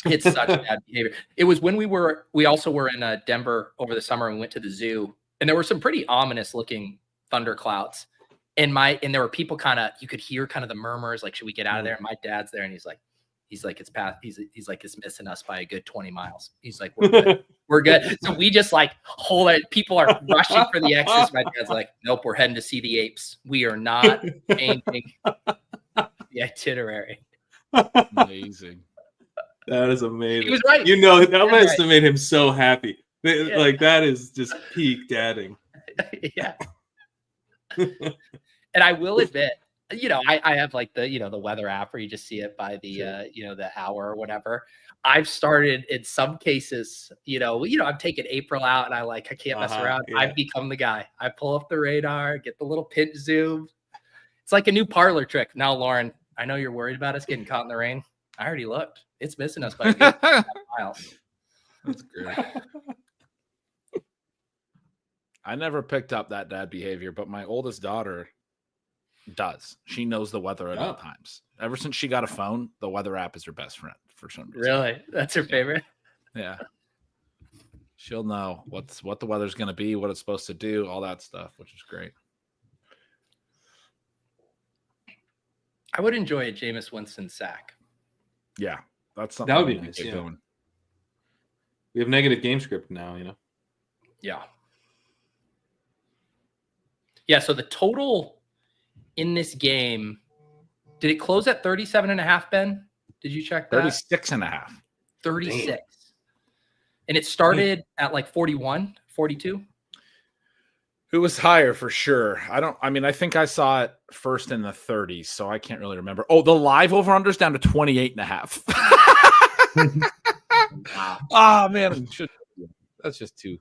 It's such bad behavior. It was when we also were in Denver over the summer and we went to the zoo, and there were some pretty ominous looking thunderclouds. And there were people you could hear kind of the murmurs, like, should we get out of there? And my dad's there, and he's like, it's past. He's like, it's missing us by a good 20 miles. He's like, we're good. We're good. So we just like hold it. People are rushing for the exits. My dad's like, nope, we're heading to see the apes. We are not changing the itinerary. Amazing. That is amazing. He was right. You know, that must have made him so happy. Yeah. Like, that is just peak dadding. Yeah. And I will admit, I have like the weather app where you just see it by the the hour or whatever. I've started in some cases, I'm taking April out and I can't mess around. Yeah. I've become the guy. I pull up the radar, get the little pinch zoom. It's like a new parlor trick. Now, Lauren, I know you're worried about us getting caught in the rain. I already looked. It's missing us by a good miles. That's great. I never picked up that dad behavior, but my oldest daughter does. She knows the weather at all times. Ever since she got a phone, the weather app is her best friend for some reason. Really? That's her favorite? Yeah. She'll know what the weather's going to be, what it's supposed to do, all that stuff, which is great. I would enjoy a Jameis Winston sack. Yeah, that's something that would be nice. Yeah. We have negative game script now, Yeah. Yeah, so the total in this game, did it close at 37.5, Ben? Did you check that? 36.5. 36. Damn. And it started at like 41, 42? It was higher for sure. I think I saw it first in the 30s, so I can't really remember. Oh, the live over-under's down to 28.5. Wow. Oh, man. That's just too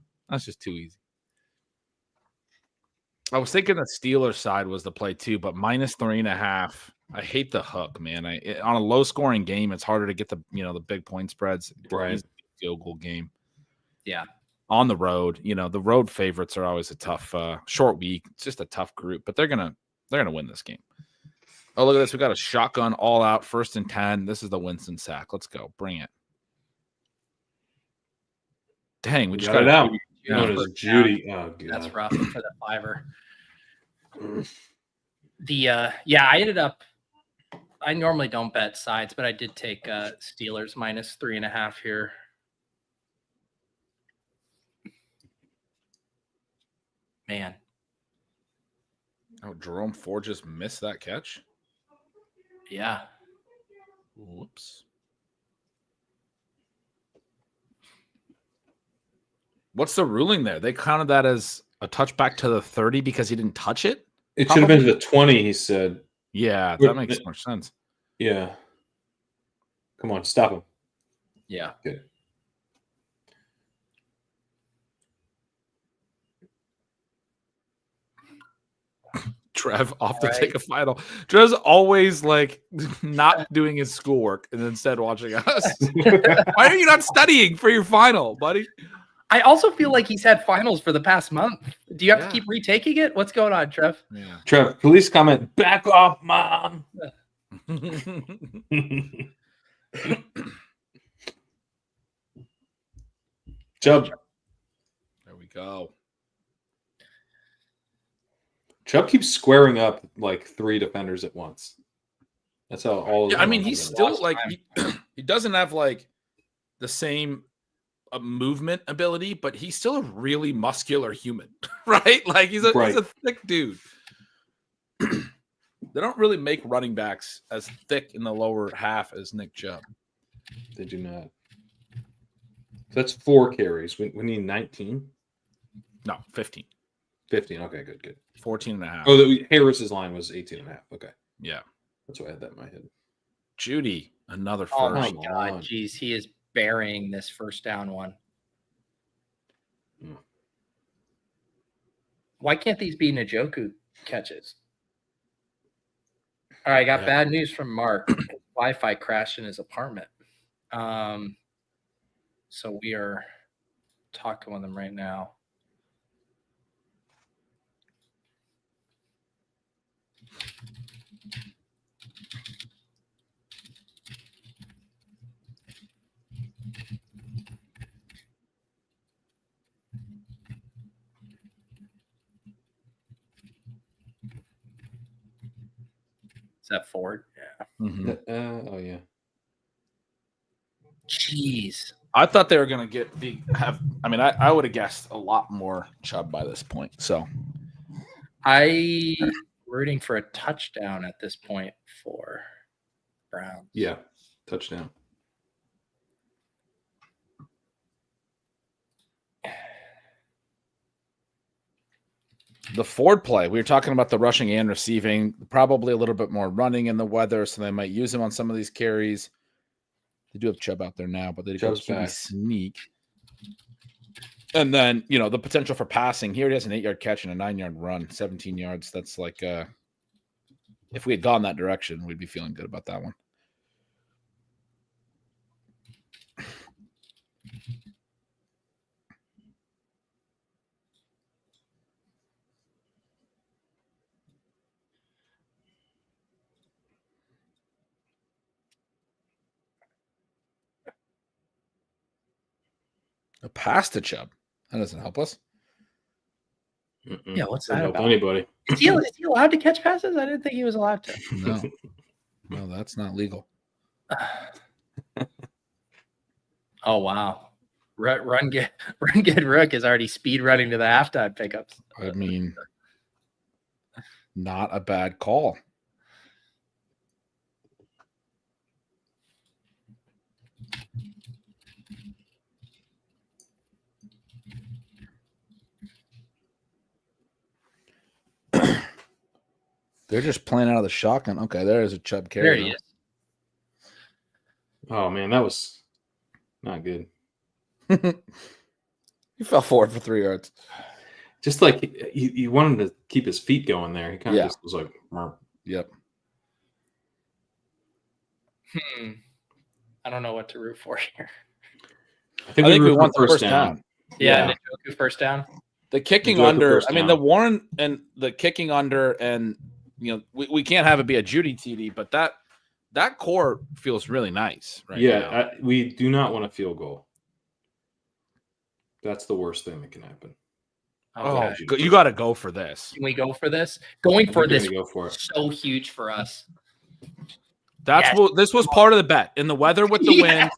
easy. I was thinking the Steelers side was the play too, but -3.5. I hate the hook, man. On a low-scoring game, it's harder to get the big point spreads. Right. Field goal game. Yeah. On the road, the road favorites are always a tough short week. It's just a tough group, but they're gonna win this game. Oh, look at this. We got a shotgun all out, 1st and 10. This is the Winston sack. Let's go. Bring it. Dang, we just got it out. Judy. Oh, God. That's rough for the fiver. I ended up. I normally don't bet sides, but I did take Steelers -3.5 here. Man. Oh, Jerome Ford just missed that catch? Yeah. Whoops. What's the ruling there? They counted that as a touchback to the 30 because he didn't touch it? It should have been to the 20, he said. Yeah, that makes more sense. Yeah. Come on, stop him. Yeah. Good. Trev off to take a final. Trev's always not doing his schoolwork and instead watching us. Why are you not studying for your final, buddy? I also feel like he's had finals for the past month. Do you have to keep retaking it? What's going on, Trev? Yeah. Trev, police comment, back off, Mom. Chubb. There we go. Chubb keeps squaring up like 3 defenders at once. That's how all. Yeah, I mean, he's still like he doesn't have like the same movement ability, but he's still a really muscular human, right? Like he's a thick dude. They don't really make running backs as thick in the lower half as Nick Chubb. They do not. That's 4 carries. We need 19. No, 15. 15. Okay, good. 14 and a half. Oh, Harris's line was 18 and a half. Okay. Yeah. That's why I had that in my head. Judy, another first. Oh my God. Jeez, he is burying this first down one. Why can't these be Njoku catches? All right, I got bad news from Mark. Wi-Fi crashed in his apartment. So we are talking with him right now. Is that Ford? Yeah. Mm-hmm. Oh yeah. Jeez. I thought they were going to I would have guessed a lot more Chubb by this point. So I rooting for a touchdown at this point for Browns. Yeah, touchdown. The Ford play, we were talking about the rushing and receiving, probably a little bit more running in the weather, so they might use him on some of these carries. They do have Chubb out there now, but they do sneak. And then, the potential for passing. Here he has an 8-yard catch and a 9-yard run, 17 yards. That's like, if we had gone that direction, we'd be feeling good about that one. A pass to Chubb. That doesn't help us. Yeah, what's that about? Anybody? Is he allowed to catch passes? I didn't think he was allowed to. No, that's not legal. Oh wow, run get Rook is already speed running to the halftime pickups. I mean, not a bad call. They're just playing out of the shotgun. Okay, there's a Chubb carry. There he is. Oh man, that was not good. He fell forward for 3 yards. Just like he wanted to keep his feet going there. He kind of just was like, Yep. I don't know what to root for here. I think we want the first down. Yeah. Njoku first down. The kicking under. I mean, the Warren and the kicking under, and we can't have it be a Judy TD, but that core feels really nice right now. We do not want a field goal. That's the worst thing that can happen. Oh, you got to go for this. Can we go for this? Going for this go for it. So huge for us. This was part of the bet in the weather with the wind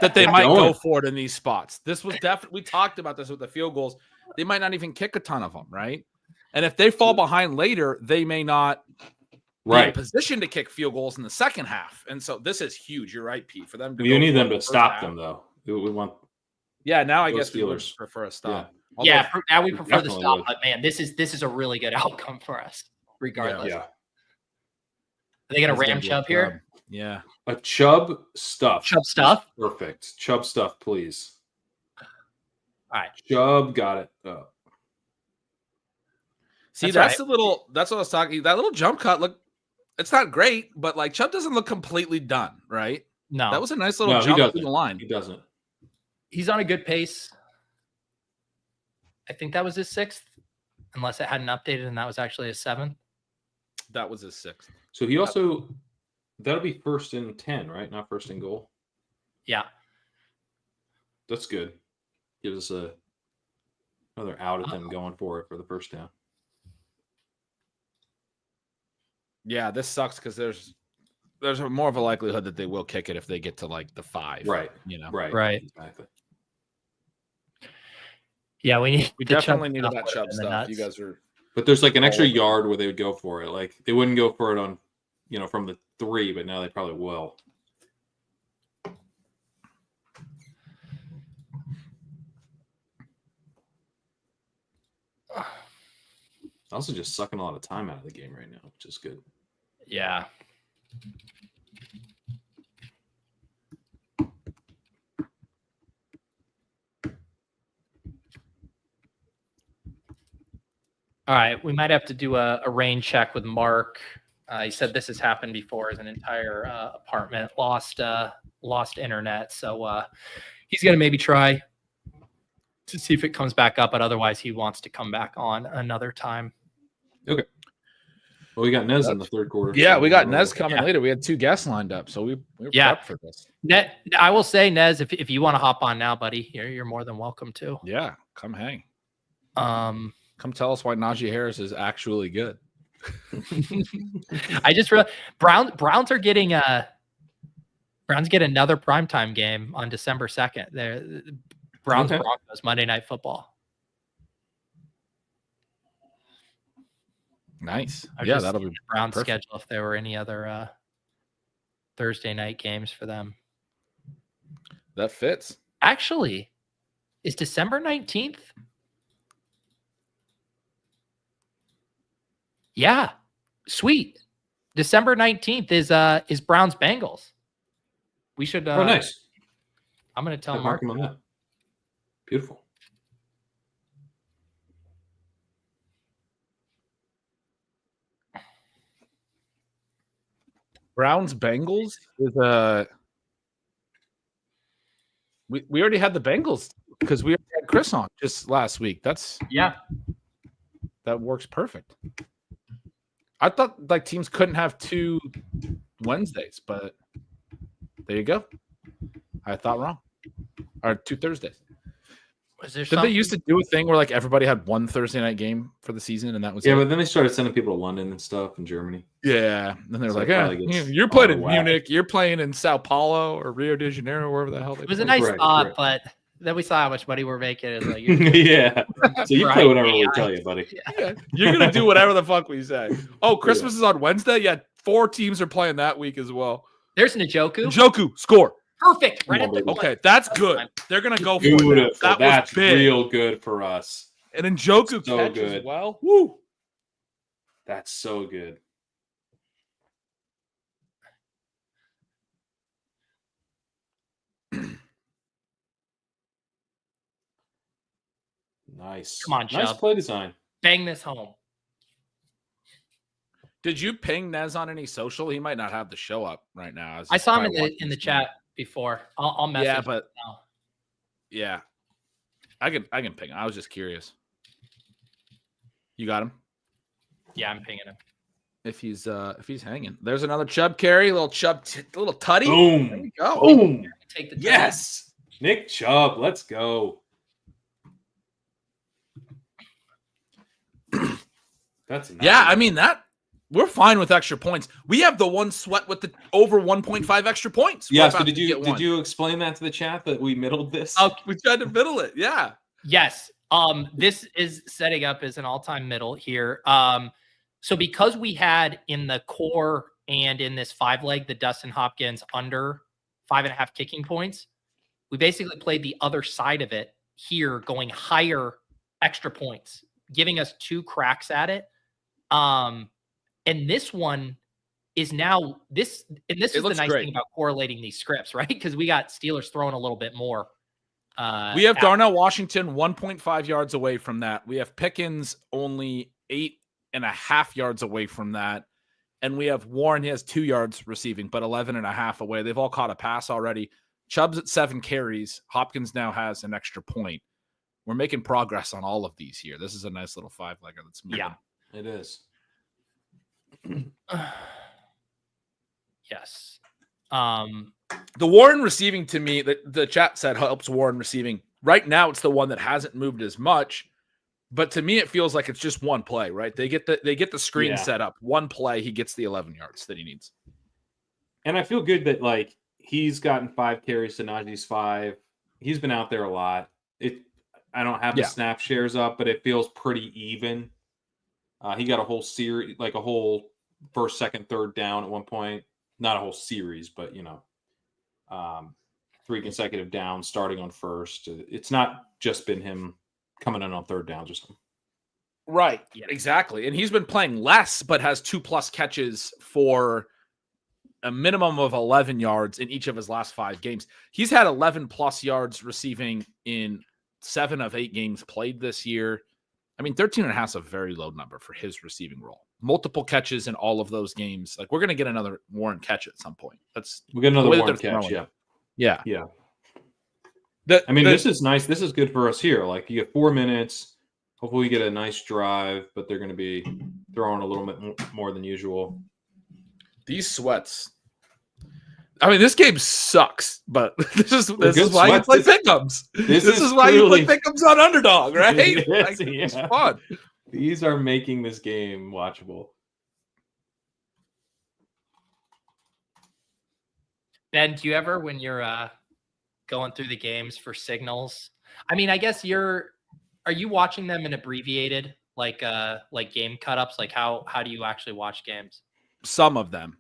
that they might go for it in these spots. This was definitely, we talked about this with the field goals. They might not even kick a ton of them, right? And if they fall behind later, they may not be in position to kick field goals in the second half. And so this is huge. You're right, Pete. For them to you need them to stop them, though. We want. Yeah, now I guess we would prefer a stop. Yeah, now we prefer the stop. But man, this is a really good outcome for us, regardless. Yeah. Are they gonna ram Chubb here? Yeah. A Chubb stuff. Chubb stuff. Perfect. Chubb stuff, please. All right. Chubb got it. See, that's what I was talking. That little jump cut, look, it's not great, but like Chubb doesn't look completely done, right? No. That was a nice little jump through the line. He doesn't. He's on a good pace. I think that was his 6th, unless it hadn't updated and that was actually his 7th. That was his 6th. So he also, that'll be 1st and 10, right? Not 1st and goal. Yeah. That's good. Gives us another out of them going for it for the first down. Yeah, this sucks because there's there's more of a likelihood that they will kick it if they get to like the 5. Right. Right. Exactly. Yeah, we definitely needed that Chubb stuff. You guys are, but there's like an extra yard where they would go for it. Like they wouldn't go for it on, from the 3, but now they probably will. Also just sucking a lot of time out of the game right now, which is good. Yeah. All right, we might have to do a rain check with Mark. He said this has happened before. His entire apartment lost internet, so he's gonna maybe try to see if it comes back up, but otherwise he wants to come back on another time. Okay. Well, we got Nez in the third quarter. Yeah, we got Nez coming later. We had 2 guests lined up, so we were prepped for this. I will say, Nez, if you want to hop on now, buddy, you're more than welcome to. Yeah, come hang. Come tell us why Najee Harris is actually good. I just realized Browns are getting Browns get another primetime game on December 2nd. They're Browns Broncos Monday Night Football. Nice. Yeah, that'll be Browns schedule if there were any other Thursday night games for them. That fits. Actually, is December 19th? Yeah. Sweet. December 19th is Browns Bengals. We should nice. I'm going to tell Mark on that. Beautiful. Browns Bengals is we already had the Bengals because we had Chris on just last week. That works perfect. I thought like teams couldn't have 2 Wednesdays, but there you go. I thought wrong. Or 2 Thursdays. Did they used to do a thing where like everybody had 1 Thursday night game for the season and that was but then they started sending people to London and stuff in Germany. Yeah. And they were like, you're playing in Munich, you're playing in Sao Paulo or Rio de Janeiro, wherever the hell they It was a nice thought, but then we saw how much money we're making. It's like, so you play whatever we tell you, buddy. Yeah. You're gonna do whatever the fuck we say. Oh, Christmas is on Wednesday? Yeah, 4 teams are playing that week as well. There's Njoku. Njoku, score. Perfect. Right okay, that's good. They're gonna go for it. That's big. Real good for us. And Njoku catch as well. Woo! That's so good. Nice. Come on, nice Chubb. play design. Bang this home. Did you ping Nez on any social? He might not have the show up right now. I saw him in the chat before. I'll message him now. Yeah. I can ping him. I was just curious. You got him? Yeah, I'm pinging him. If he's hanging. There's another Chubb carry, little tutty. Boom. There you go. Boom. Take the yes. Nick Chubb, let's go. That's nice. Yeah, I mean that we're fine with extra points. We have the one sweat with the over 1.5 extra points. Yeah, so did you explain that to the chat that we middled this? Oh, we tried to middle it. Yeah. Yes. This is setting up as an all-time middle here. So because we had in the core and in this 5-leg the Dustin Hopkins under 5.5 kicking points, we basically played the other side of it here, going higher extra points, giving us 2 cracks at it. And this one is now this is the nice thing about correlating these scripts, right? Because we got Steelers throwing a little bit more. We have Darnell Washington 1.5 yards away from that. We have Pickens only 8.5 yards away from that. And we have Warren, he has 2 yards receiving, but 11.5 away. They've all caught a pass already. Chubb's at 7 carries. Hopkins now has an extra point. We're making progress on all of these here. This is a nice little 5-legger that's moving. Yeah, it is. Yes. The Warren receiving to me, the chat said helps Warren receiving. Right now, it's the one that hasn't moved as much, but to me, it feels like it's just one play, right? They get the screen set up. One play, he gets the 11 yards that he needs. And I feel good that like he's gotten 5 carries to Najee's 5. He's been out there a lot. I don't have the snap shares up, but it feels pretty even. He got a whole series, like a whole first, second, third down at one point. Not a whole series, but 3 consecutive downs starting on first. It's not just been him coming in on third downs or something. Right. Yeah. Exactly. And he's been playing less, but has 2+ catches for a minimum of 11 yards in each of his last 5 games. He's had 11+ yards receiving in 7 of 8 games played this year. I mean, 13.5 is a very low number for his receiving role. Multiple catches in all of those games. Like, we're going to get another Warren catch at some point. We'll get another Warren catch. Yeah. This is nice. This is good for us here. Like, you get 4 minutes. Hopefully we get a nice drive, but they're going to be throwing a little bit more than usual. These sweats. I mean, this game sucks, but this is why you play pick'ems. This is why you play pick'ems on Underdog, right? It's fun. These are making this game watchable. Ben, do you ever, when you're going through the games for signals? I mean, I guess are you watching them in abbreviated, like game cut-ups? Like how do you actually watch games? Some of them.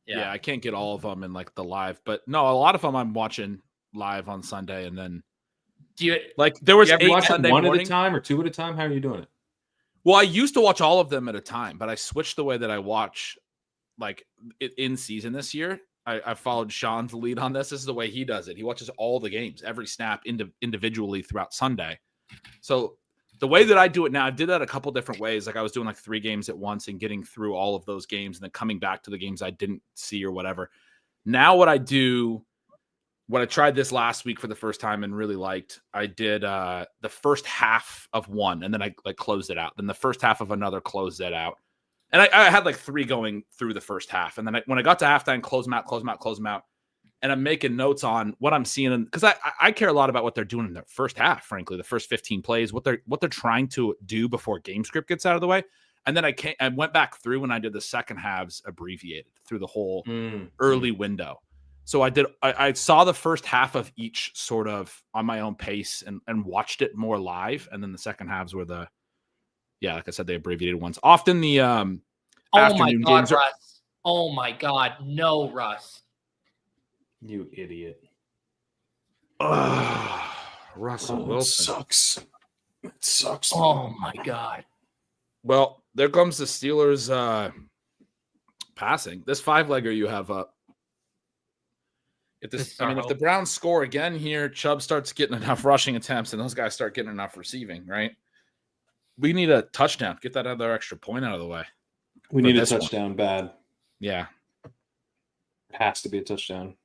Yeah, I can't get all of them in like the live, but no, a lot of them I'm watching live on Sunday, and then do you like there was 8 Sunday one morning? At a time or 2 at a time? How are you doing it? Well, I used to watch all of them at a time, but I switched the way that I watch like in season this year. I followed Sean's lead on this. This is the way he does it. He watches all the games, every snap individually throughout Sunday. So the way that I do it now, I did that a couple different ways. Like I was doing like 3 games at once and getting through all of those games and then coming back to the games I didn't see or whatever. Now what I do, what I tried this last week for the first time and really liked, I did the first half of one and then I like closed it out. Then the first half of another, closed it out. And I had like 3 going through the first half. And then when I got to halftime, close them out. And I'm making notes on what I'm seeing because I care a lot about what they're doing in the first half, frankly, the first 15 plays, what they're trying to do before game script gets out of the way. And then I went back through when I did the second halves abbreviated through the whole early window. So I saw the first half of each sort of on my own pace and watched it more live. And then the second halves were like I said, the abbreviated ones. Often the afternoon games are. Russ. Oh my God. No, Russ. You idiot. Russell Wilson. Sucks. It sucks. Oh my God. Well, there comes the Steelers passing. This 5-legger you have up. If the Browns score again here, Chubb starts getting enough rushing attempts and those guys start getting enough receiving, right? We need a touchdown. Get that other extra point out of the way. We need a touchdown bad. Yeah. It has to be a touchdown.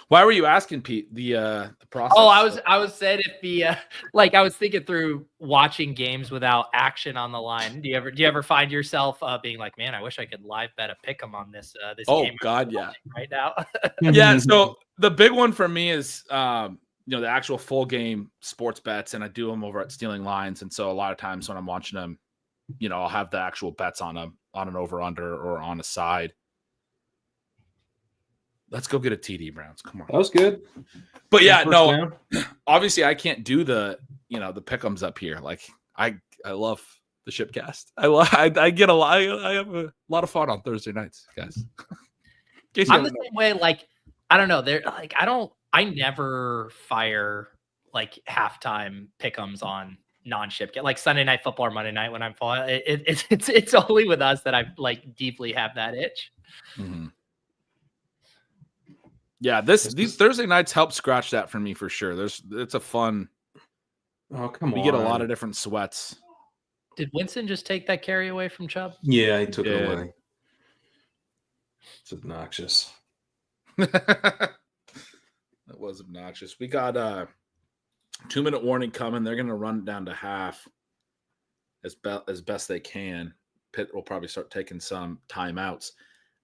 Why were you asking, Pete, the process? Oh, I was saying if the I was thinking through watching games without action on the line. Do you ever find yourself being like, man, I wish I could live bet a pick 'em on this game? Oh God, yeah. Right now. Yeah. So the big one for me is the actual full game sports bets, and I do them over at Stealing Lines. And so a lot of times when I'm watching them, I'll have the actual bets on them on an over under or on a side. Let's go get a TD, Browns. Come on. That was good. But yeah, no, obviously I can't do the pick'ems up here. Like I love the Shipcast. I get a lot. I have a lot of fun on Thursday nights, guys. I'm the same way. Like, I don't know. I never fire like halftime pick'ems on non-ship. Like Sunday Night Football or Monday night when I'm falling. It's only with us that I like deeply have that itch. Mm-hmm. Yeah, these Thursday nights help scratch that for me for sure. It's a fun. Oh, come on. We get a lot of different sweats. Did Winston just take that carry away from Chubb? Yeah, he took it away. It's obnoxious. That was obnoxious. We got a 2-minute warning coming. They're going to run it down to half as best they can. Pitt will probably start taking some timeouts.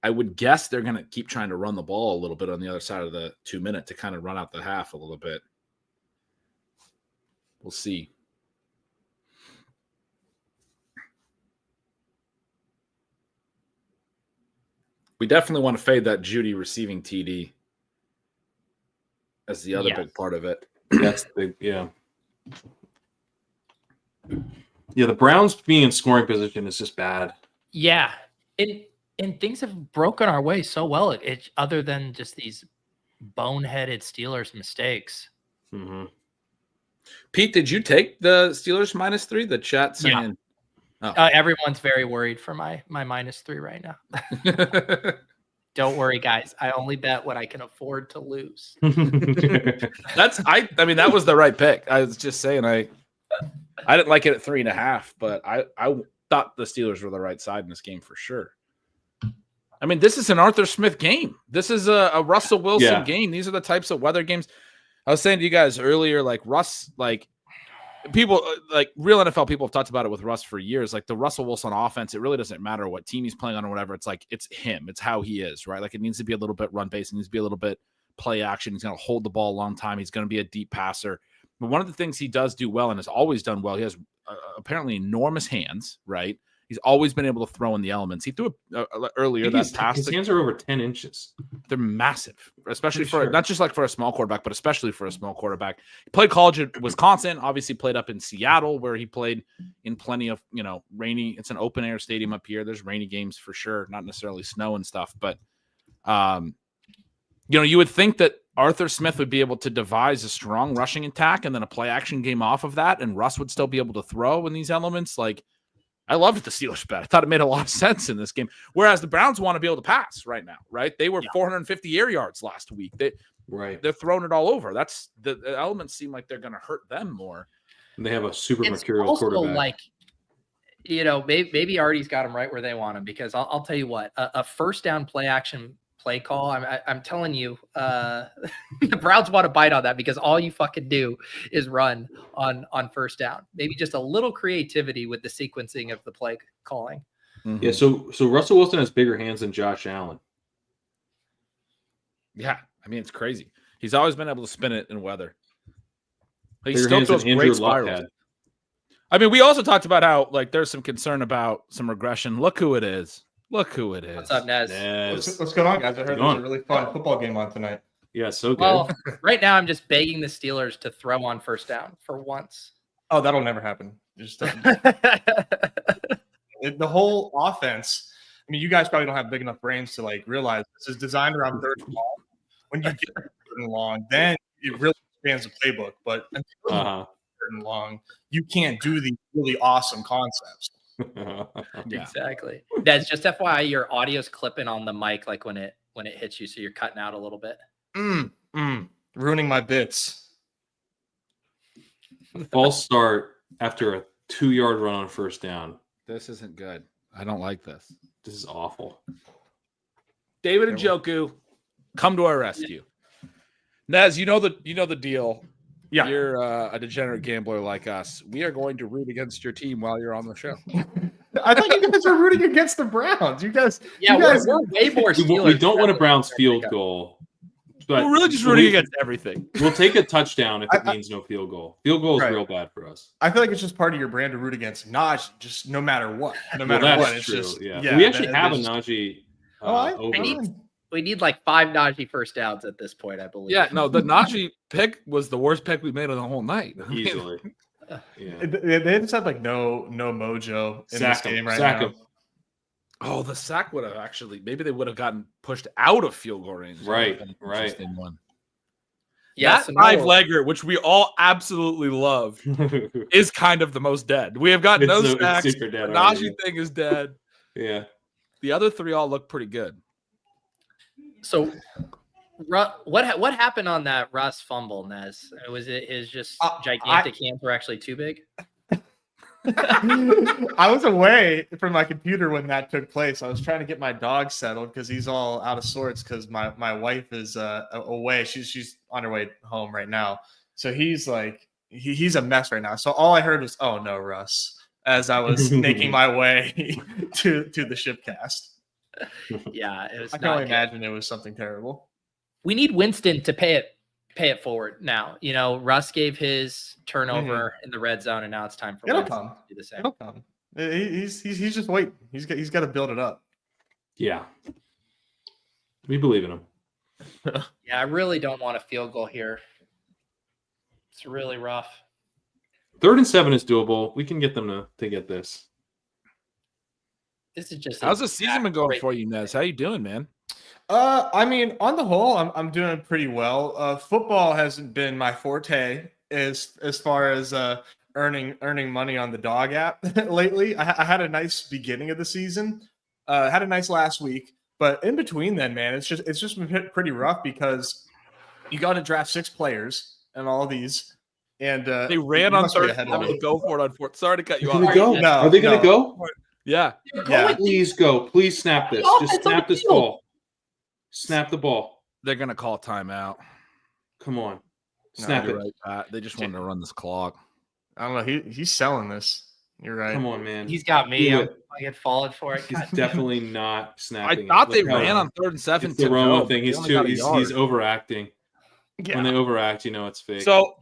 I would guess they're going to keep trying to run the ball a little bit on the other side of the 2-minute to kind of run out the half a little bit. We'll see. We definitely want to fade that Judy receiving TD as the other big part of it. That's the big, yeah. Yeah, the Browns being in scoring position is just bad. Yeah. And things have broken our way so well, other than just these boneheaded Steelers mistakes. Mm-hmm. Pete, did you take the Steelers -3? The chat saying, everyone's very worried for my -3 right now. Don't worry, guys. I only bet what I can afford to lose. I mean, that was the right pick. I was just saying, I didn't like it at 3.5, but I thought the Steelers were the right side in this game for sure. I mean, this is an Arthur Smith game. This is a Russell Wilson game. These are the types of weather games. I was saying to you guys earlier, like Russ, like people, like real NFL people have talked about it with Russ for years. Like the Russell Wilson offense, it really doesn't matter what team he's playing on or whatever. It's like, it's him. It's how he is, right? Like it needs to be a little bit run based. It needs to be a little bit play action. He's going to hold the ball a long time. He's going to be a deep passer. But one of the things he does do well and has always done well, he has apparently enormous hands, right? He's always been able to throw in the elements. He threw earlier that pass. His hands are over 10 inches. They're massive, especially not just like for a small quarterback, but especially for a small quarterback. He played college at Wisconsin, obviously played up in Seattle where he played in plenty of, rainy. It's an open air stadium up here. There's rainy games for sure, not necessarily snow and stuff. But, you would think that Arthur Smith would be able to devise a strong rushing attack and then a play action game off of that. And Russ would still be able to throw in these elements. Like, I loved the Steelers bet. I thought it made a lot of sense in this game. Whereas the Browns want to be able to pass right now, right? They were 450 air yards last week. They're throwing it all over. That's the elements seem like they're going to hurt them more. And they have a super mercurial quarterback. Like, maybe Artie's got them right where they want them, because I'll tell you what, a first down play action play call. I'm telling you, the Browns want to bite on that, because all you fucking do is run on first down. Maybe just a little creativity with the sequencing of the play calling. Mm-hmm. Yeah. So Russell Wilson has bigger hands than Josh Allen. Yeah. I mean, it's crazy. He's always been able to spin it in weather. He bigger still throws great spirals. I mean, we also talked about how there's some concern about some regression. Look who it is. What's up, Nez? What's going on, guys? I heard there's a really fun football game on tonight. Yeah, so good. Well, right now I'm just begging the Steelers to throw on first down for once. Oh, that'll never happen. Just the whole offense. I mean, you guys probably don't have big enough brains to realize this is designed around third and long. When you get third and long, then it really expands the playbook. But until third and long, you can't do these really awesome concepts. Exactly. That's just FYI, your audio's clipping on the mic when it hits you, so you're cutting out a little bit. Ruining my bits. False start after a 2-yard run on first down. This isn't good. I don't like this. This is awful. David Njoku, come to our rescue. Nez, you know the deal. Yeah, you're a degenerate gambler like us. We are going to root against your team while you're on the show. I thought you guys were rooting against the Browns. We're way more Steelers. We don't want a Browns field goal. But we're really just rooting against everything. We'll take a touchdown if it means no field goal. Field goal is real bad for us. I feel like it's just part of your brand to root against Najee, just no matter what. No matter what. It's true. Just we actually have a Najee over. We need 5 Najee first downs at this point, I believe. Yeah, no, the Najee pick was the worst pick we made on the whole night. Easily. Yeah. They just have no mojo in this game right now. Oh, the sack would have maybe they would have gotten pushed out of field goal range. Right. One. Yeah, that 5-legger, which we all absolutely love, is kind of the most dead. We have got no sacks. The Najee thing is dead. Yeah. The other 3 all look pretty good. So, what happened on that Russ fumble, Nez? Was it his just gigantic hands were actually too big? I was away from my computer when that took place. I was trying to get my dog settled because he's all out of sorts because my wife is away. She's on her way home right now. So he's he's a mess right now. So all I heard was, "Oh no, Russ," as I was making my way to the shipcast. Yeah, it was. I can only imagine it was something terrible. We need Winston to pay it forward now. Russ gave his turnover in the red zone, and now it's time for Winston to do the same. It'll come. He's just waiting. He's got to build it up. Yeah. We believe in him. Yeah, I really don't want a field goal here. It's really rough. 3rd and 7 is doable. We can get them to get this. This is just how's the season been going for you, Nez? How you doing, man? I mean, on the whole, I'm doing pretty well. Football hasn't been my forte as far as earning money on the dog app lately. I had a nice beginning of the season, had a nice last week, but in between then, man, it's just been pretty rough because you got to draft 6 players and all of these, and they ran on 3rd. Go for it on 4th. Sorry to cut you off. Are they gonna go? Yeah. Please go. Please snap this. Just snap this ball. Snap the ball. They're gonna call timeout. Come on. Snap it. Right, Pat. They just wanted to run this clock. I don't know. He's selling this. You're right. Come on, man. He's got me. I get followed for it. He's definitely not snapping. I thought they ran on 3rd and 7. It's the Romo thing. He's overacting. Yeah. When they overact, you know it's fake. So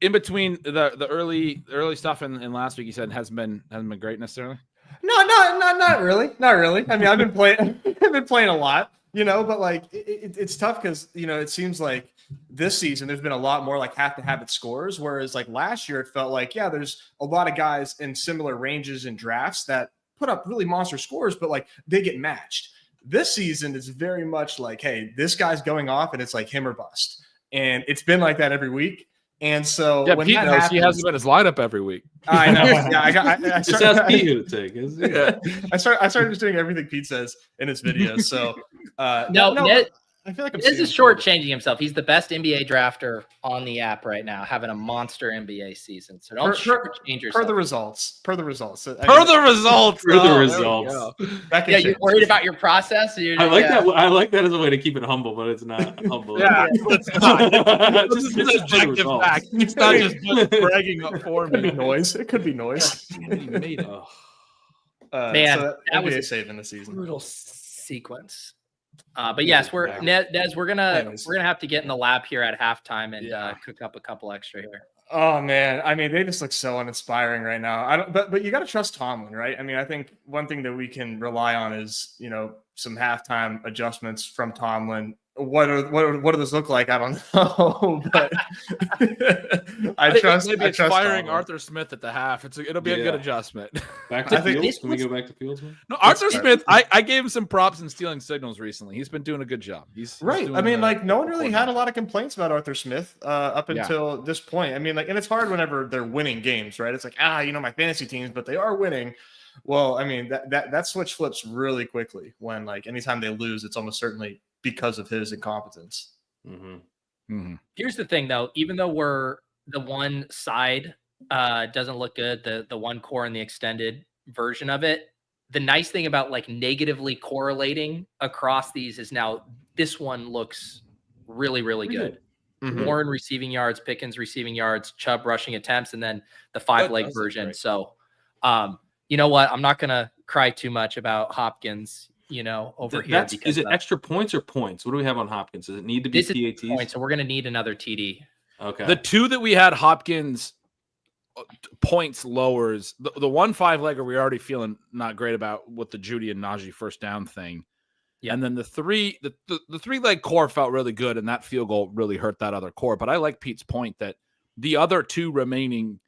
in between the early stuff and last week, you said hasn't been great necessarily. No, not really. Not really. I mean, I've been playing a lot, but like it's tough because it seems like this season there's been a lot more like have to have it scores, whereas like last year it felt like there's a lot of guys in similar ranges in drafts that put up really monster scores, but like they get matched. This season is very much like, hey, this guy's going off and it's like him or bust, and it's been like that every week. And so when Pete knows he hasn't been his lineup every week. I know. Yeah, I started, Pete who to take. Yeah. I started just doing everything Pete says in his videos. So Ned, I feel like Ned is shortchanging himself. He's the best NBA drafter on the app right now, having a monster NBA season. So don't shortchange yourself. Per the results. Per the results. Yeah, you're worried about your process. I like that. I like that as a way to keep it humble, but it's not humble. Yeah, it's not. This is an objective fact. It's not just bragging up for me. Noise. It could be noise. Man, so that was a save in the season. Brutal sequence. But yes, Nez, we're gonna have to get in the lab here at halftime and cook up a couple extra here. Oh man, I mean, they just look so uninspiring right now. But you got to trust Tomlin, right? I mean, I think one thing that we can rely on is some halftime adjustments from Tomlin. What do those look like? I don't know, but I trust. Maybe it's firing Arthur Smith at the half. It'll be a good adjustment. Back to Fields. Can we go back to Fields? No, Arthur Smith. I gave him some props in stealing signals recently. He's been doing a good job. He's right. I mean, like no one really had a lot of complaints about Arthur Smith up until this point. I mean, like, and it's hard whenever they're winning games, right? It's like my fantasy teams, but they are winning. Well, I mean that switch flips really quickly when like anytime they lose, it's almost certainly because of his incompetence. Mm-hmm. Mm-hmm. Here's the thing, though. Even though we're the one side doesn't look good, the one core and the extended version of it, the nice thing about like negatively correlating across these is now this one looks really, really good. Mm-hmm. Warren receiving yards, Pickens receiving yards, Chubb rushing attempts, and then the 5-leg version. So, you know what? I'm not going to cry too much about Hopkins. Over here. Is it extra points or points? What do we have on Hopkins? Does it need to be PATs? Points, so we're going to need another TD. Okay. The two that we had Hopkins points lowers. The 1-5-legger we already feeling not great about with the Judy and Najee first down thing. Yeah. And then the 3-leg core felt really good, and that field goal really hurt that other core. But I like Pete's point that the other two remaining,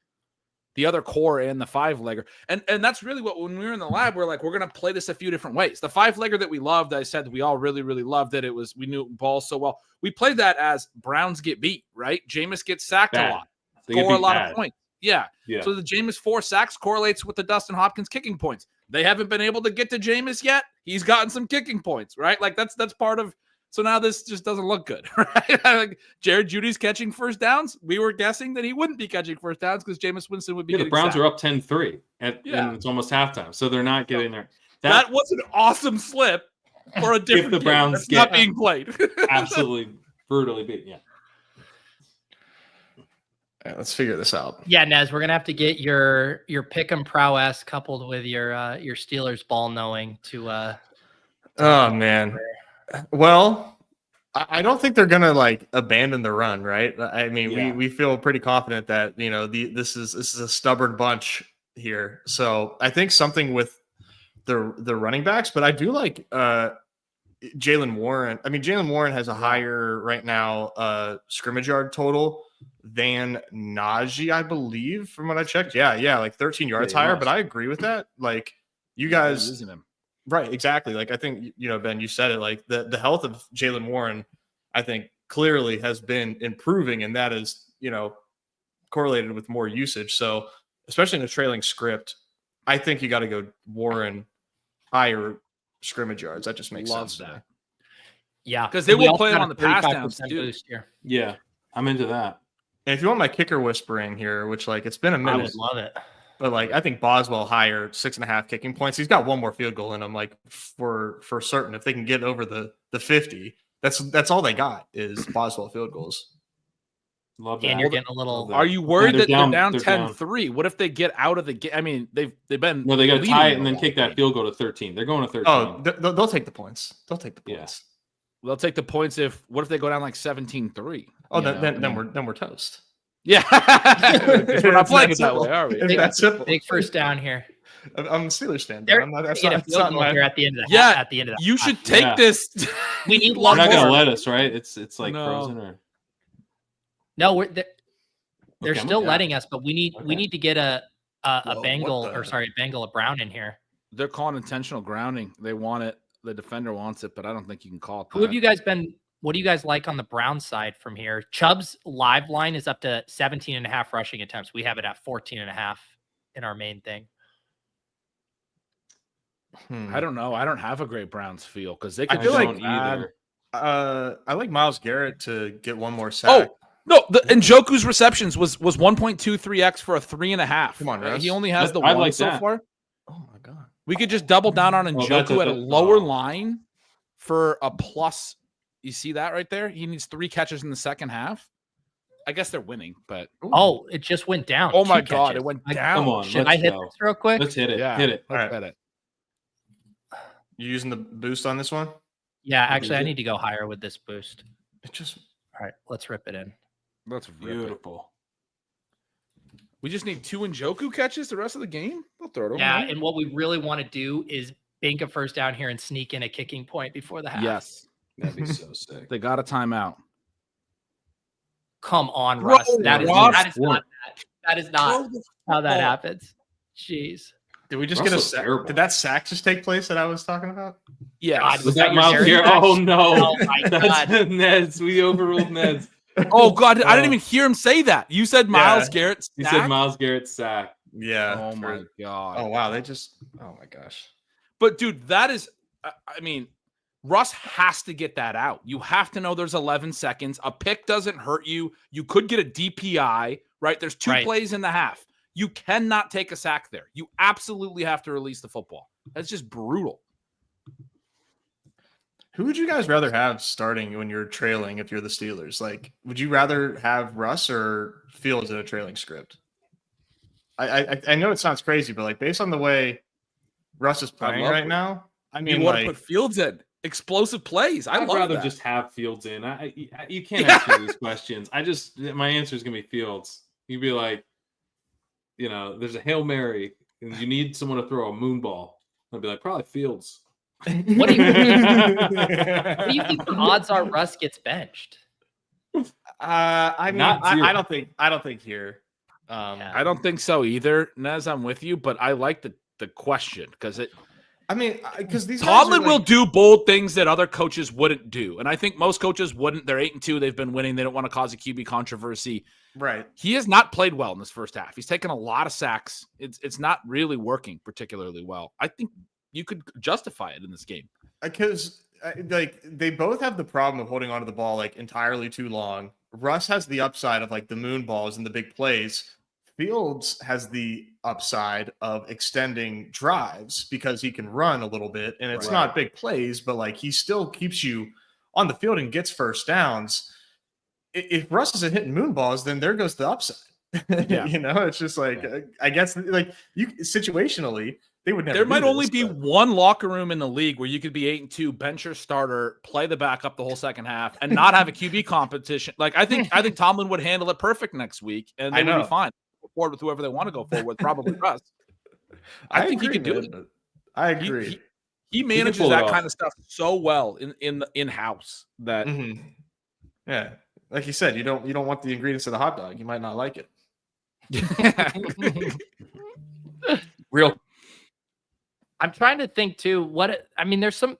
the other core and the 5-legger. And that's really what, when we were in the lab, we're like, we're going to play this a few different ways. The 5-legger that we loved, I said we all really, really loved it. We knew ball so well. We played that as Browns get beat, right? Jameis gets sacked a lot. Score a lot of points. Yeah. So the Jameis 4 sacks correlates with the Dustin Hopkins kicking points. They haven't been able to get to Jameis yet. He's gotten some kicking points, right? Like that's part of. So now this just doesn't look good, right? Like Jared Judy's catching first downs. We were guessing that he wouldn't be catching first downs because Jameis Winston would be. Yeah, the Browns are up 10-3 and it's almost halftime, so they're not getting there. That was an awesome slip for a different. If the Browns not being played, absolutely brutally beat. Yeah. All right, let's figure this out. Yeah, Nez, we're gonna have to get your pick 'em prowess coupled with your Steelers ball knowing to. Oh man. Well, I don't think they're gonna like abandon the run, right? I mean, we feel pretty confident that this is a stubborn bunch here. So I think something with the running backs, but I do like Jaylen Warren. I mean, Jaylen Warren has a higher right now scrimmage yard total than Najee, I believe, from what I checked. Yeah, like 13 yards higher. But I agree with that. Like you guys using him. Right, exactly. Like I think Ben, you said it. Like the health of Jaylen Warren, I think clearly has been improving, and that is correlated with more usage. So especially in a trailing script, I think you got to go Warren higher scrimmage yards. That just makes sense. That. Yeah, because they will play him on the pass downs too. Yeah, I'm into that. And if you want my kicker whispering here, which like it's been a minute, I would love it. But like I think Boswell higher 6.5 kicking points. He's got one more field goal in him, like for certain. If they can get over the 50, that's all they got is Boswell field goals. Love that. And you're getting a little. Are you worried that they're down 10-3? What if they get out of the game? I mean, they've been. No, they got to tie it and then kick that field goal to 13. They're going to 13. Oh, they'll take the points. They'll take the points. Yeah. They'll take the points what if they go down like 17-3? Oh, then we're toast. Yeah, we're not playing it that way, are we? That's simple. Big first down here. I'm a Steelers fan. That's not here at the end of the at the end of the you should take this. We need. They're not gonna let us, right? It's like frozen or. No, they're still letting us, but we need to get a Brown in here. They're calling intentional grounding. They want it. The defender wants it, but I don't think you can call it. Who have you guys been? What do you guys like on the Brown side from here? Chubb's live line is up to 17.5 rushing attempts. We have it at 14.5 in our main thing. I don't know. I don't have a great Browns feel because they could. I feel like either. I like Myles Garrett to get one more sack. Oh no, the Njoku's receptions was 1.23x for a 3.5. Come on, Russ. He only has one like so that. far. Oh my god. We could just double down on Njoku at a lower line for a plus. You see that right there? He needs 3 catches in the second half. I guess they're winning, but it just went down. Oh my god, it went down. Come on, should I hit this real quick? Let's hit it. Yeah, hit it. Let's bet it. You using the boost on this one? Yeah, actually, I need to go higher with this boost. All right. Let's rip it in. That's beautiful. We just need 2 Njoku catches the rest of the game. They'll throw it over. Yeah, and what we really want to do is bank a first down here and sneak in a kicking point before the half. Yes. That'd be so sick. They got a timeout. Come on, Russ. That is not how that happens. Jeez. Did we just get a sack? Did that sack just take place that I was talking about? Yeah. Was that Myles Garrett? Oh no. Oh my God. That's Neds. We overruled Neds. Oh god, I didn't even hear him say that. You said Myles Garrett sack? You said Myles Garrett sack. Yeah. Oh my god. Oh wow, oh my gosh. But dude, that is I mean, Russ has to get that out. You have to know there's 11 seconds. A pick doesn't hurt you. You could get a DPI, right? There's 2 plays in the half. You cannot take a sack there. You absolutely have to release the football. That's just brutal. Who would you guys rather have starting when you're trailing if you're the Steelers? Like, would you rather have Russ or Fields in a trailing script? I know it sounds crazy, but like based on the way Russ is playing right now, I mean, you want to put Fields in explosive plays. I'd rather just have Fields in. You can't ask me these questions. My answer is gonna be Fields. You'd be like, there's a Hail Mary and you need someone to throw a moon ball. I'd be like, probably Fields. What do you think the odds are Russ gets benched? I mean, I don't think here. I don't think so either. Nez, I'm with you, but I like the question because these Tomlin will do bold things that other coaches wouldn't do, and I think most coaches wouldn't. They're 8-2. They've been winning. They don't want to cause a QB controversy. Right. He has not played well in this first half. He's taken a lot of sacks. It's not really working particularly well. I think you could justify it in this game because they both have the problem of holding onto the ball like entirely too long. Russ has the upside of like the moon balls and the big plays. Fields has the upside of extending drives because he can run a little bit and it's not big plays, but like he still keeps you on the field and gets first downs. If Russ isn't hitting moon balls, then there goes the upside. Yeah. It's just like, I guess like you situationally, they would never. There might only be one locker room in the league where you could be 8-2, bench your starter, play the backup the whole second half, and not have a QB competition. Like I think Tomlin would handle it perfect next week, and they would be fine. Go forward with whoever they want to go forward with, probably Russ. I think he could do it. I agree. He manages that kind of stuff so well in house that yeah, like you said, you don't want the ingredients of the hot dog. You might not like it. Real. I'm trying to think too.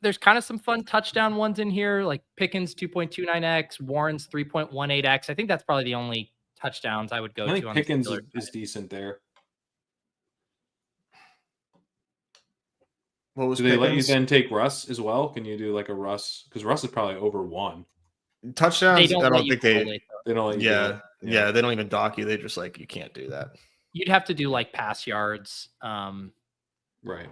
There's kind of some fun touchdown ones in here, like Pickens 2.29x, Warren's 3.18x. I think that's probably the only touchdowns I would go to. I think Pickens is decent there. What was do they let you then take Russ as well? Can you do like a Russ? Because Russ is probably over 1 touchdowns. I don't think they don't. Let you yeah, they don't even dock you. They just like, you can't do that. You'd have to do like pass yards. Right.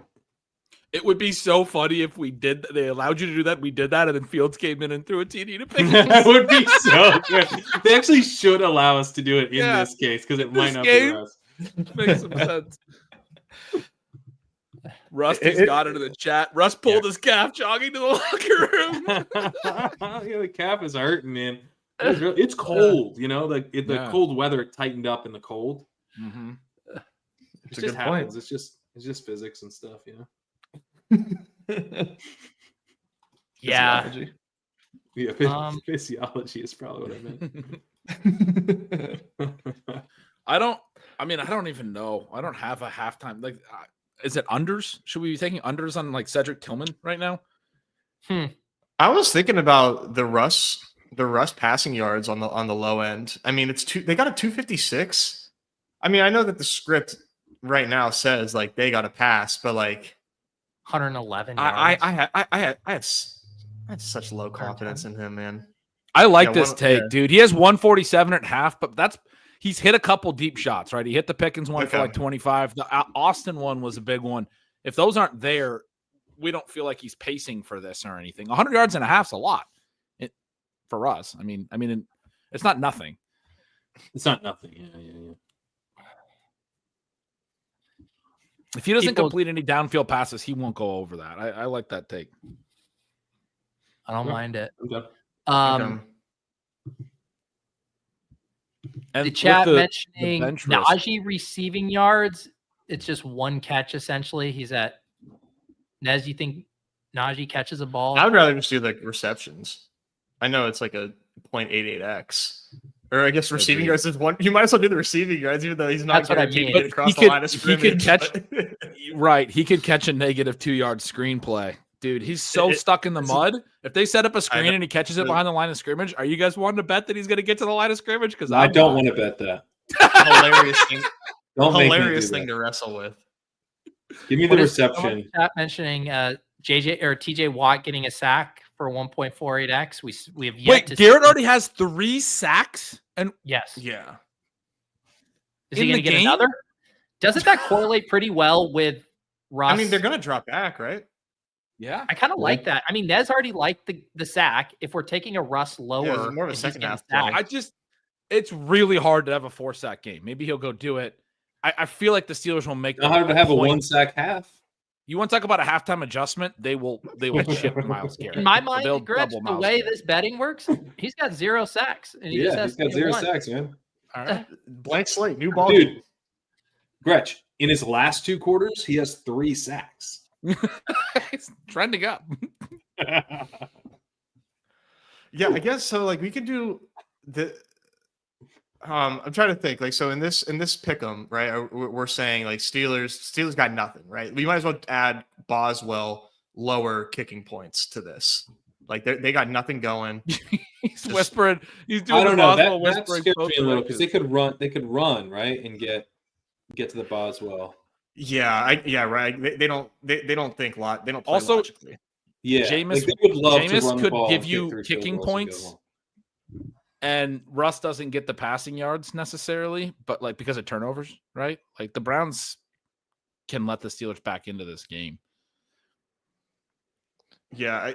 It would be so funny if they allowed you to do that. We did that, and then Fields came in and threw a TD to Pickens. That would be so good. They actually should allow us to do it in this case because it might not be Russ. Makes some sense. Rusty's got it in the chat. Russ pulled his calf jogging to the locker room. Yeah, the calf is hurting, man. It's cold, the cold weather tightened up in the cold. Mm-hmm. It just happens. Point. It's just physics and stuff, Yeah. Physiology. Yeah, physiology is probably what I meant. I don't even know. I don't have a halftime. Like, is it unders? Should we be taking unders on like Cedric Tillman right now? I was thinking about the Russ passing yards on the low end. I mean, they got a 256. I mean, I know that the script right now says like they got to pass, but like 111 yards. I had such low confidence in him, man. I like this take, dude. He has 147 at half, but he's hit a couple deep shots, right? He hit the Pickens one for like 25. The Austin one was a big one. If those aren't there, we don't feel like he's pacing for this or anything. 100 yards and a half's a lot for us. I mean, it's not nothing. It's not nothing. Yeah. If he doesn't complete any downfield passes, he won't go over that. I like that take. I don't mind it. Okay. And the chat mentioning Najee receiving yards. It's just one catch essentially. He's at Nez. You think Najee catches a ball? I would rather just do like receptions. I know it's like a 0.88x. Or I guess receiving yards is one. You might as well do the receiving yards, even though he's not guaranteed to get across the line of scrimmage. He could catch, right? He could catch a negative 2-yard screenplay, dude. He's so stuck in the mud. If they set up a screen and he catches it behind the line of scrimmage, are you guys wanting to bet that he's going to get to the line of scrimmage? Because I don't want to bet that. Hilarious thing. Hilarious thing to wrestle with. Give me the reception. Chat mentioning JJ or TJ Watt getting a sack for 1.48x. We have yet to Garrett already has 3 sacks, and yes, yeah. Is he going to get another? Doesn't that correlate pretty well with Russ? I mean, they're going to drop back, right? Yeah, I kind of like that. I mean, Nez already liked the sack. If we're taking a Russ lower, more of a second half. It's really hard to have a 4-sack game. Maybe he'll go do it. I feel like the Steelers will make. Hard to have a 1-sack half. You want to talk about a halftime adjustment? They will chip Myles Garrett. In my mind, Gretch, the way this betting works, he's got 0 sacks. And he's got 0 sacks, man. All right. Blank slate, new ball. Dude, Gretch, in his last 2 quarters, he has 3 sacks. It's trending up. Yeah, I guess so. Like we could do the. I'm trying to think. Like so, in this pick 'em, right? We're saying like Steelers got nothing, right? We might as well add Boswell lower kicking points to this. Like they got nothing going. He's whispering. He's doing. I don't know. Boswell that scares me a little because they could run right and get to the Boswell. Yeah, right. They don't think lot. They don't play also logically. Yeah, Jameis could give you kicking points. And Russ doesn't get the passing yards necessarily, but like because of turnovers, right? Like the Browns can let the Steelers back into this game. Yeah,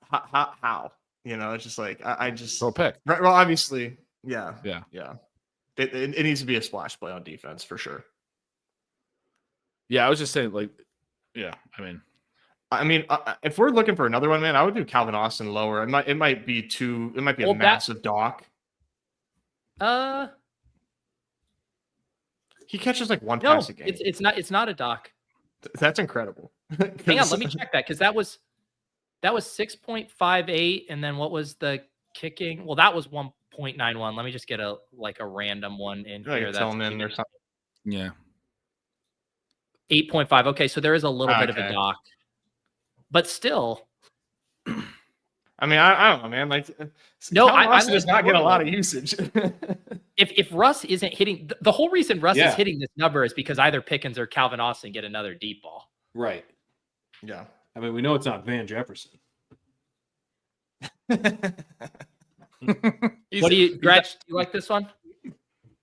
how? It's just like I just throw a pick. Right. Well, obviously, yeah. It needs to be a splash play on defense for sure. Yeah, I was just saying, like, yeah. I mean, if we're looking for another one, man, I would do Calvin Austin lower. It might be a massive dock. He catches like one pass a game. It's not a dock. That's incredible. Hang on, let me check that because that was 6.58, and then what was the kicking? Well, that was 1.91. Let me just get a random one in here. That's in or something. Yeah. 8.5. Okay, so there is a little bit of a dock, but still. I mean, I don't know, man. Like, no, I does not get a lot of usage. if Russ isn't hitting, the whole reason Russ is hitting this number is because either Pickens or Calvin Austin get another deep ball. Right. Yeah. I mean, we know it's not Van Jefferson. What do you, Gretch? Do you like this one?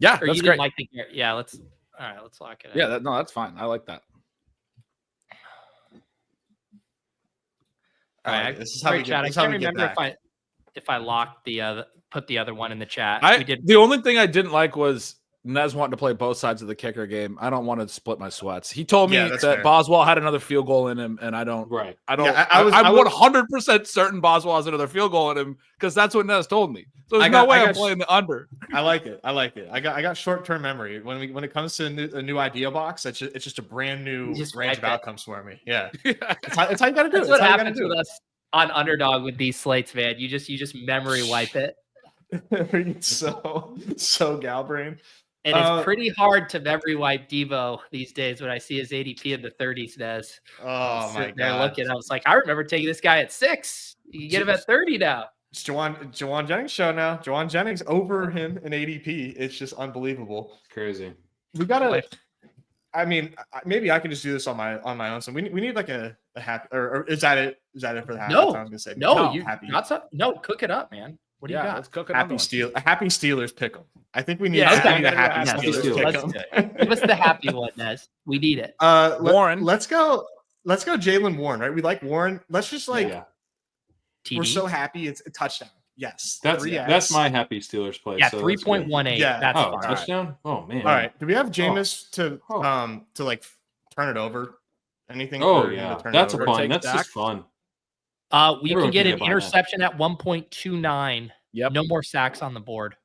Yeah, or that's you great. Didn't like the, yeah, let's lock it. Yeah, that's fine. I like that. All right, this is how we get. I can't remember if I locked put the other one in the chat. We did. The only thing I didn't like was Nez wanting to play both sides of the kicker game. I don't want to split my sweats. He told me that fair. Boswell had another field goal in him, and I don't. Right. I don't. Yeah, I'm 100% certain Boswell has another field goal in him because that's what Nez told me. So there's no way I'm playing the under. I like it. I got short-term memory when it comes to a new idea box. It's just a brand new range of outcomes for me. Yeah. It's how you got to do it. That's what happens with us on Underdog with these slates, man. You just memory wipe it. so gal brain. And it's pretty hard to memory wipe Devo these days when I see his ADP in the 30s, Nez. Oh, my God. Looking, I was like, I remember taking this guy at 6. You get him at 30 now. It's Jawan Jennings show now. Jawan Jennings over him in ADP. It's just unbelievable. It's crazy. We got to – I mean, maybe I can just do this on my own. So we need like a happy – or is that it? Is that it for the happy? No. I was gonna say, happy. No, cook it up, man. What do you got? Let's cook it up. A happy Steelers pick 'em. I think we need a happy Steelers pick 'em. Give us the happy one, Nez. We need it. Warren. Let's go Jaylen Warren, right? We like Warren. Let's just we're so happy it's a touchdown. Yes. That's my happy Steelers play. Yeah, so 3.18. Yeah, that's fine. Touchdown? Oh man. All right. Do we have Jameis to like turn it over? Anything? Oh yeah. That's a fun. That's just fun. We can get an interception at 1.29. Yep. No more sacks on the board.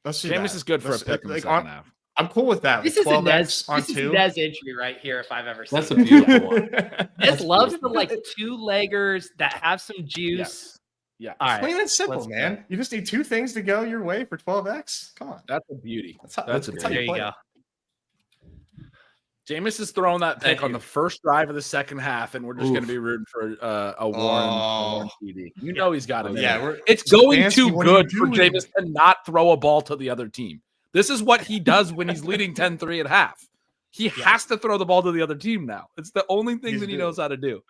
Jameis is good for a pick in the second half. I'm cool with that. This is a Nez entry right here if I've ever seen it. That's a beautiful one. Nez loves the two-leggers that have some juice. Yeah. All right. Plain and simple, man. You just need two things to go your way for 12x. Come on. That's a beauty. That's there you go. Jameis is throwing that pick on the first drive of the second half, and we're just going to be rooting for a Warren TD. You know he's got it. Yeah, it's going too good for Jameis to not throw a ball to the other team. This is what he does when he's leading 10-3 at half. He has to throw the ball to the other team now. It's the only thing that he knows how to do.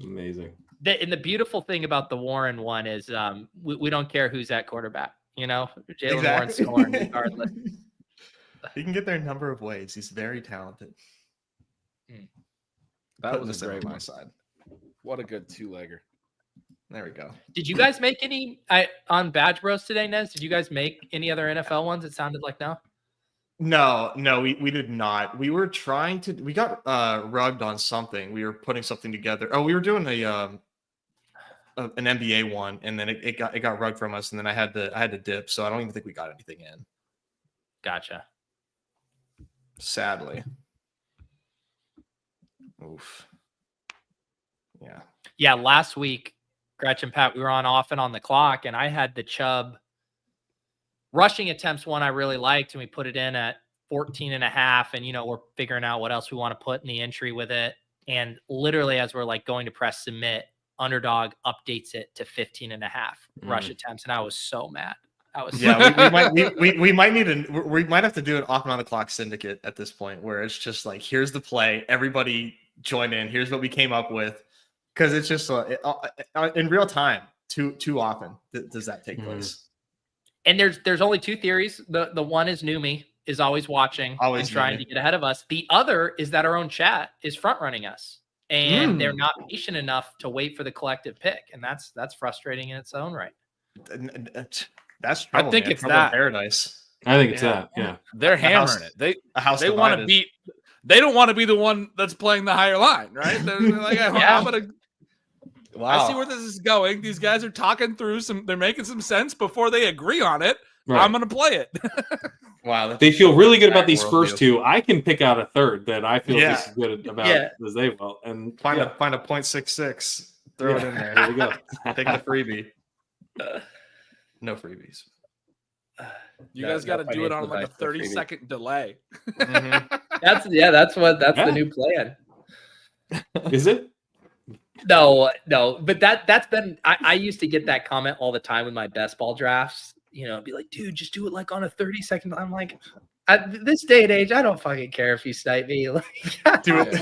Amazing. And the beautiful thing about the Warren one is we don't care who's at quarterback. You know, Jaylen Warren scoring regardless. He can get there a number of ways. He's very talented. That was a great one. Side. What a good two-legger. There we go. Did you guys make any on Badge Bros today, Nez? Did you guys make any other NFL ones? It sounded like no. No, we did not. We were trying to. We got rugged on something. We were putting something together. Oh, we were doing an NBA one, and then it got rugged from us, and then I had to dip. So I don't even think we got anything in. Gotcha. Sadly. Oof. Yeah. Yeah. Last week, Gretchen, Pat, we were off and on the clock, and I had the Chubb rushing attempts one I really liked, and we put it in at 14.5. And, we're figuring out what else we want to put in the entry with it. And literally, as we're going to press submit, Underdog updates it to 15.5 rush attempts. And I was so mad. We might have to do an off and on the clock syndicate at this point where it's just here's the play, everybody join in, here's what we came up with, because it's just in real time too often does that take place. And there's only two theories. The one is Numi is always watching and trying to get ahead of us. The other is that our own chat is front running us and they're not patient enough to wait for the collective pick, and that's frustrating in its own right. That's trouble, I think man. It's that paradise. I think it's that. Yeah, they're hammering it. They want to beat. They don't want to be the one that's playing the higher line, right? They're like, I'm gonna. Wow. I see where this is going. These guys are talking through they're making some sense before they agree on it. Right. I'm gonna play it. Wow, they feel really good about these first two. I can pick out a third that I feel just as good about as they will. And find a 0.66. Throw it in there. Here we go. Take the freebie. No freebies. You guys got to do it on like a 30-second delay. Mm-hmm. That's the new plan. Is it? No, but that's been. I used to get that comment all the time with my best ball drafts. Be like, dude, just do it like on a 30-second. I'm like, at this day and age, I don't fucking care if you snipe me. Like, do it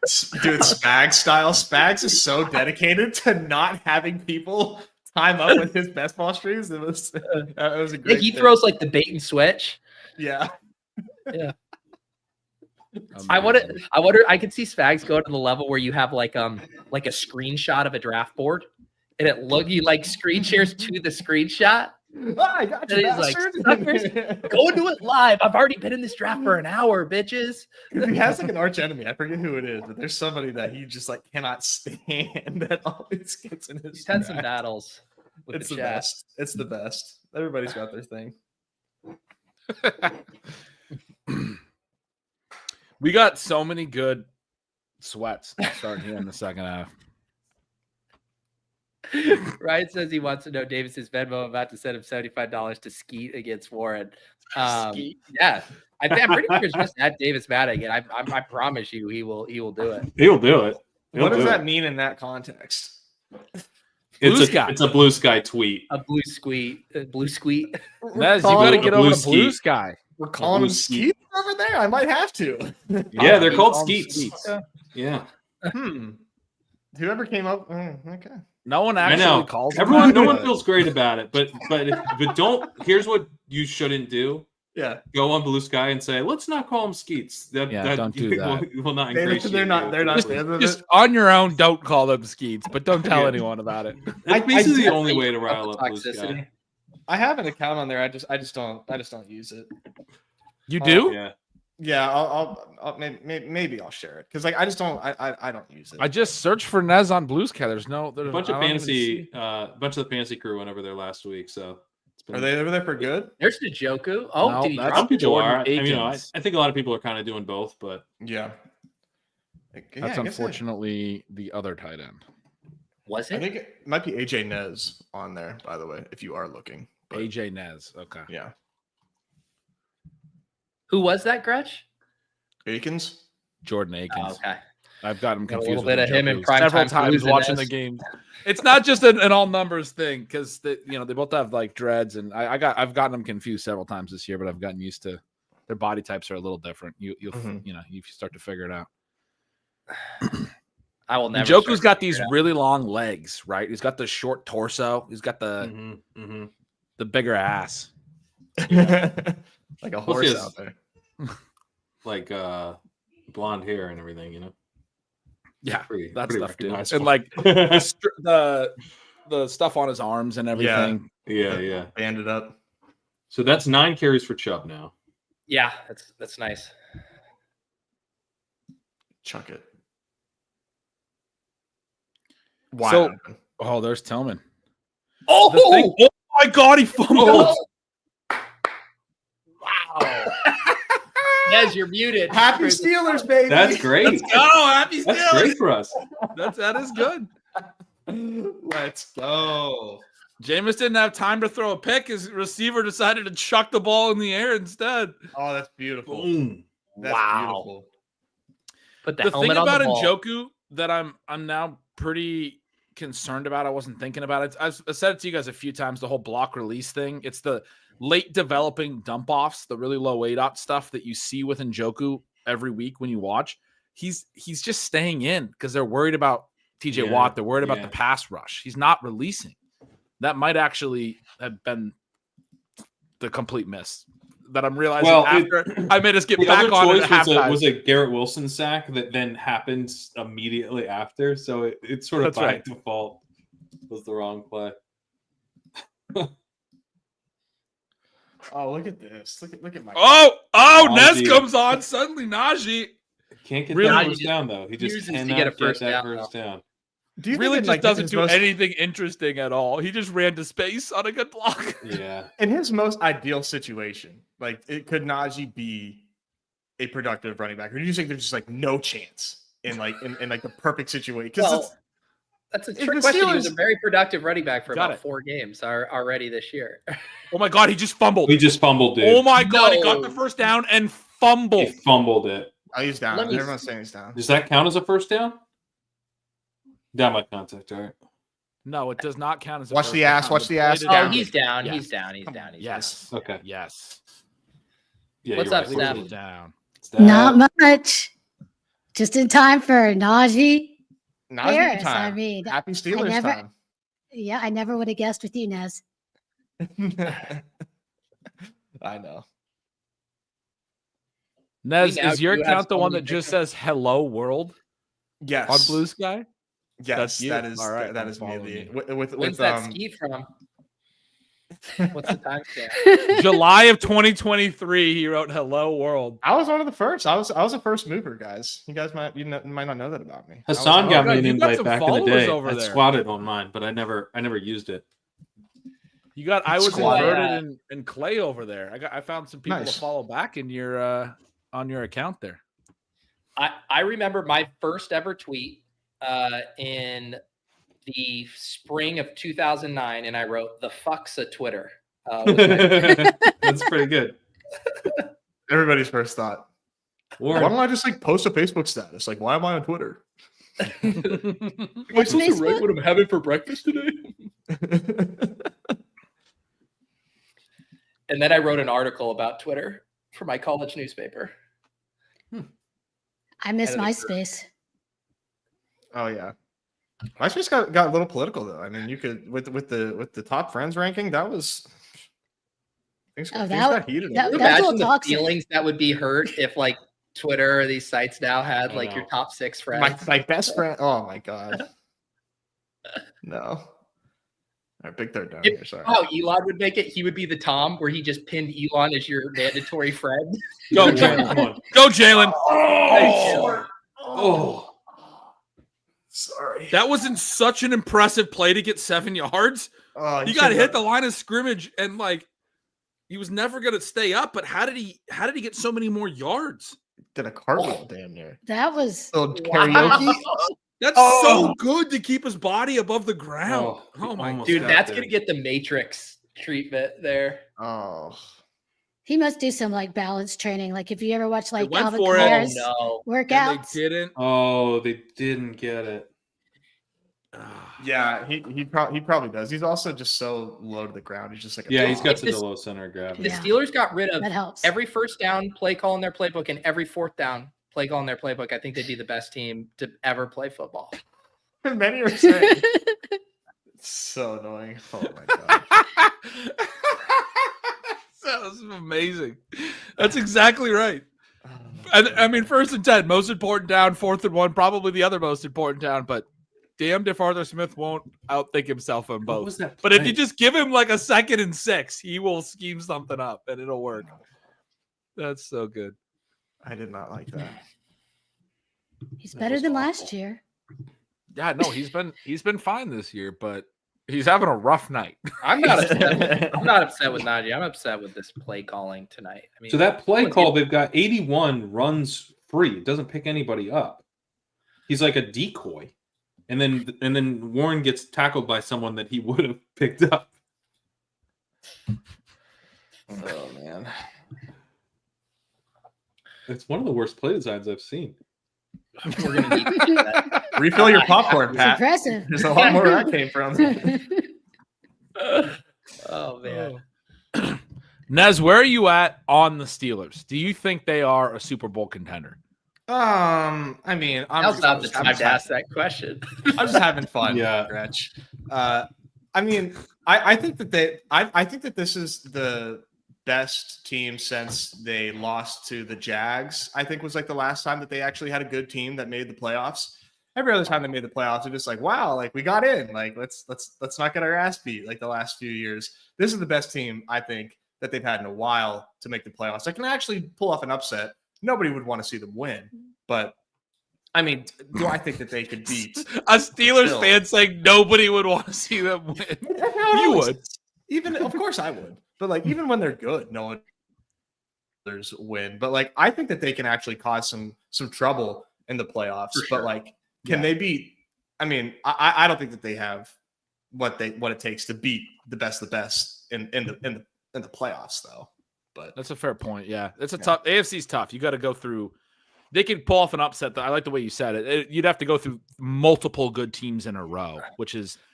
Spags style. Spags is so dedicated to not having people time up with his best ball streams. It was a great. He throws like the bait and switch. Yeah. I wonder. I could see Spags go to the level where you have like a screenshot of a draft board, and you like screen shares to the screenshot. Oh, I got you, like, go into it live. I've already been in this draft for an hour, bitches. He has like an arch enemy. I forget who it is, but there's somebody that he just like cannot stand that always gets in his. He's had some battles. It's the best. It's the best. Everybody's got their thing. We got so many good sweats starting here in the second half. Ryan says he wants to know Davis's Venmo. I'm about to send him $75 to Skeet against Warren. Skeet? Yeah, I'm pretty sure it's just at Davis Maddox, and I promise you he will do it. He'll do it. What does that mean in that context? It's a blue sky tweet. A blue squeet. You got to get over to blue sky. We're calling them Skeet over there. I might have to. Yeah, they're called Skeets. Yeah. Whoever came up. Okay. No one actually calls them. Everyone. No one feels great about it, but don't. Here's what you shouldn't do. Yeah. Go on Blue Sky and say, let's not call them Skeets. Don't do that. Will not ingratiate. They're not. Just on your own. Don't call them Skeets, but don't tell anyone about it. That's basically the only way to rile up Blue Sky. I have an account on there. I just don't use it. You do? Yeah. I'll maybe I'll share it because like I just don't. I don't use it. I just searched for Nez on Blue Sky. There's a bunch of fantasy. Bunch of the fantasy crew went over there last week. So are they over there for good? There's Njoku. Oh, no, did he that's drop? People are. I think a lot of people are kind of doing both, but yeah. That's unfortunately the other tight end. Was it? I think it might be AJ Nez on there, by the way, if you are looking. But AJ Nez. Okay. Yeah. Who was that, Gretch? Akins? Jordan Akins. Oh, okay. I've got him confused. A little bit of him in prime several time times watching the game. It's not just an all numbers thing because they both have like dreads, and I've gotten them confused several times this year, but I've gotten used to their body types are a little different. You start to figure it out. I will never. Njoku's got these really long legs, right? He's got the short torso. He's got the bigger ass. Like a horse out there. Like blonde hair and everything, Yeah, that stuff too. And like the stuff on his arms and everything. Yeah. Banded up. So that's 9 carries for Chubb now. Yeah, that's nice. Chuck it. Wow. So, there's Tillman. Oh my God, he fumbled. Oh. Wow. Yes, you're muted. Happy Steelers, baby. That's great. Let's go. Happy Steelers. That's great for us. That is good. Let's go. Jameis didn't have time to throw a pick. His receiver decided to chuck the ball in the air instead. Oh, that's beautiful. Boom. That's beautiful. Put the thing about Njoku that I'm now pretty concerned about. I wasn't thinking about it. I've said it to you guys a few times. The whole block release thing. It's the late developing dump offs, the really low ADOT stuff that you see with Njoku every week when you watch. He's just staying in because they're worried about TJ Watt. They're worried about the pass rush. He's not releasing. That might actually have been the complete miss that I'm realizing after I made us get back on it at halftime. Was a Garrett Wilson sack that then happens immediately after. So it sort of by default was the wrong play. Oh, look at this. Look at my Nez comes on suddenly. Najee can't get that first down though. He just cannot get that first down. Do you really think just doesn't do anything interesting at all. He just ran to space on a good block. Yeah. In his most ideal situation, like could Najee be a productive running back, or do you think there's just like no chance in like the perfect situation? Because that's a trick question. He was a very productive running back for about 4 games already this year. Oh my God, he just fumbled. He just fumbled, dude. Oh my God, he got the first down and fumbled. He fumbled it. Oh, he's down. Everyone's saying he's down. Does that count as a first down? Down by contact, all right. No, it does not count as a Watch the ass. Watch the ass. Oh, he's down. Yes. He's down. He's down. Yes. Okay. Yes. Yeah, what's up, Steph? Down. Not much. Just in time for Najee Harris. Time. I mean, happy Steelers time. Yeah, I never would have guessed with you, Nez. I know. Nez, is your account the one that just says "Hello World"? Yes. On Blue Sky. Yes, that is all right. That is me. When's that ski from? What's the timestamp? July of 2023. He wrote "Hello World." I was one of the first. I was a first mover, guys. You guys might not know that about me. Hassan got me an invite back in the day. I squatted on mine, but I never used it. You got. I was inverted and Clay over there. I found some people to follow back in your on your account there. I remember my first ever tweet in the spring of 2009, and I wrote "the fuck's a Twitter." That's pretty good. Everybody's first thought. Why don't I just like post a Facebook status? Like, why am I on Twitter? Am I supposed to write what I'm having for breakfast today? And then I wrote an article about Twitter for my college newspaper. I miss MySpace. Oh yeah, MySpace got a little political though. I mean, you could with the top friends ranking. That was things got heated. Can you imagine the feelings that would be hurt if like Twitter or these sites now had like your top 6 friends? My best friend. Oh my God. No. All right, big third down here. Sorry. Oh, Elon would make it. He would be the Tom where he just pinned Elon as your mandatory friend. Go, Jalen. Come on. Go, Jalen. Oh. Sorry. That wasn't such an impressive play to get 7 yards. He got hit the line of scrimmage and like he was never going to stay up. But how did he get so many more yards? Did a cartwheel damn near. That was karaoke. That's so good to keep his body above the ground. Oh my God. Dude, that's going to get the Matrix treatment there. Oh. He must do some like balance training. Like if you ever watch like Calvin Harris And workouts. they didn't. Oh, they didn't get it. Yeah, he probably does. He's also just so low to the ground. He's just like he's got such a low center of gravity. The Steelers got rid of that helps. Every first down play call in their playbook and every fourth down play call in their playbook. I think they'd be the best team to ever play football. Many are saying. It's so annoying. Oh my God. That was amazing. That's exactly right. I mean, 1st and 10, most important down, 4th and 1, probably the other most important down, but damned if Arthur Smith won't outthink himself on both. But if you just give him like a 2nd and 6, he will scheme something up and it'll work. That's so good. I did not like that. He's better than last year. Yeah, no, he's been fine this year, but he's having a rough night. I'm not upset with Najee. I'm upset with this play calling tonight. I mean, so that play call, they've got 81 runs free. It doesn't pick anybody up. He's like a decoy. And then Warren gets tackled by someone that he would have picked up. Oh man. It's one of the worst play designs I've seen. We're gonna need that. Refill your popcorn, Pat. Impressive. There's a lot more where that came from. Oh man. Nez, where are you at on the Steelers? Do you think they are a Super Bowl contender? I mean, I'm not the time to ask that question. I'm just having fun. Yeah, Gretch. I mean, I think that I think that this is the best team since they lost to the Jags. I think was like the last time that they actually had a good team that made the playoffs. Every other time they made the playoffs, they're just like, wow, like we got in. Like let's not get our ass beat like the last few years. This is the best team I think that they've had in a while to make the playoffs. I can actually pull off an upset. Nobody would want to see them win, but I mean, do I think that they could beat a Steelers fan saying nobody would want to see them win? You would. Even, of course I would. But like, even when they're good, no one win. But like, I think that they can actually cause some trouble in the playoffs. But like, can they beat? I mean, I don't think that they have what it takes to beat the best in the playoffs, though. But that's a fair point. Yeah, it's a tough. AFC's tough. You got to go through. They could pull off an upset. I like the way you said it. You'd have to go through multiple good teams in a row,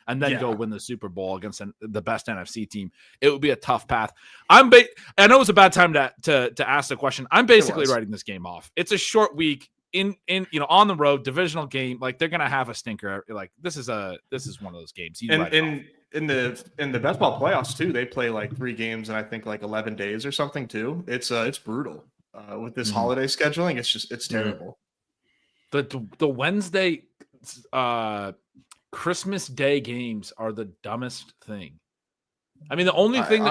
and then go win the Super Bowl against the best NFC team. It would be a tough path. I know it's a bad time to ask the question. I'm basically writing this game off. It's a short week in on the road, divisional game. Like they're gonna have a stinker. Like this is one of those games. In the best ball playoffs too, they play like 3 games in I think like 11 days or something too. It's brutal. With this holiday scheduling, it's terrible. The Wednesday Christmas Day games are the dumbest thing. I mean, the only thing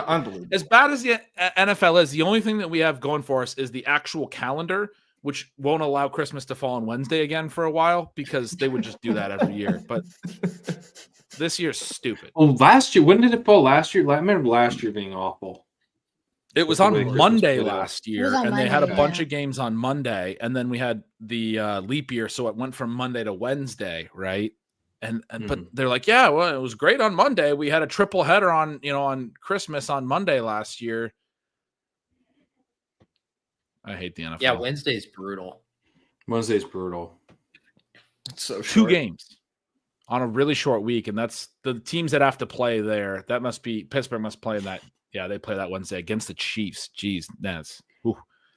as bad as the NFL is, the only thing that we have going for us is the actual calendar, which won't allow Christmas to fall on Wednesday again for a while because they would just do that every year. But this year's stupid. Well, last year, when did it fall last year? I remember last year being awful. It was on Monday last year, and they had a bunch of games on Monday, and then we had the leap year, so it went from Monday to Wednesday, right? And but they're like, yeah, well, it was great on Monday. We had a triple header on Christmas on Monday last year. I hate the NFL. Yeah, Wednesday's brutal. Wednesday's brutal. It's so short. 2 games on a really short week, and that's the teams that have to play there. That must be Pittsburgh must play in that. Yeah, they play that Wednesday against the Chiefs. Jeez, that's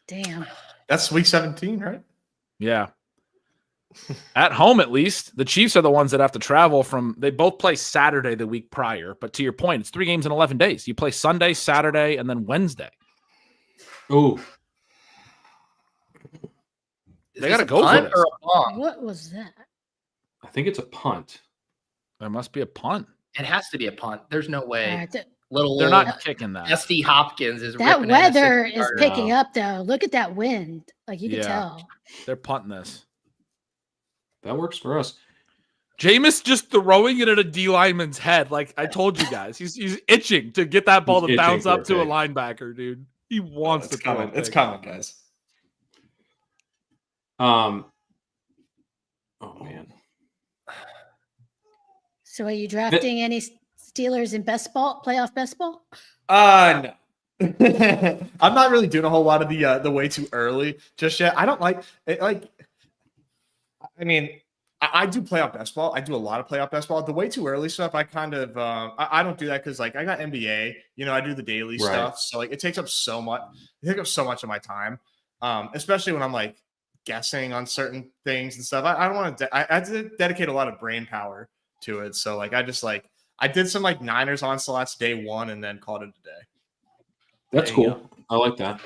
damn. That's week 17, right? Yeah. At home, at least. The Chiefs are the ones that have to travel from. They both play Saturday the week prior. But to your point, it's 3 games in 11 days. You play Sunday, Saturday, and then Wednesday. Ooh. They got to go for this. What was that? I think it's a punt. There must be a punt. It has to be a punt. There's no way. They're not kicking that. SD Hopkins is that weather is picking up though. Look at that wind. Like you can tell. They're punting this. That works for us. Jameis just throwing it at a D lineman's head. Like I told you guys, he's itching to get that ball to bounce up to a linebacker, dude. He wants to come. It's coming, guys. Oh man. So are you drafting any Steelers in playoff best ball? No. I'm not really doing a whole lot of the way too early just yet. I don't like it. I mean, I do playoff best ball. I do a lot of playoff best ball. The way too early stuff, I kind of I don't do that because like I got NBA. I do the daily stuff, so like it takes up so much. It takes up so much of my time, especially when I'm like guessing on certain things and stuff. I don't want to. I have to dedicate a lot of brain power to it. So like I did some like Niners onslaughts day 1 and then called it a day. That's cool. I like that.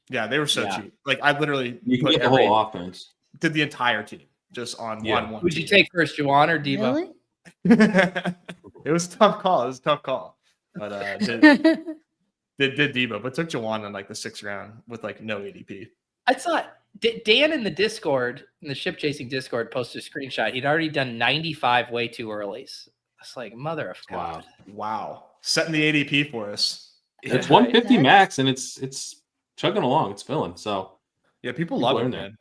Yeah, they were so cheap. Like I literally you can get the whole offense. Did the entire team just on one. Would you take first, Juwan or Debo? Really? It was a tough call. But did Debo, but took Juwan in like the 6th round with like no ADP. I thought Dan in the Discord, in the ship chasing Discord, posted a screenshot. He'd already done 95 way too earlys. It's like mother of God. Wow. Setting the ADP for us. It's 150 max and it's chugging along. It's filling. So yeah, people love it, man.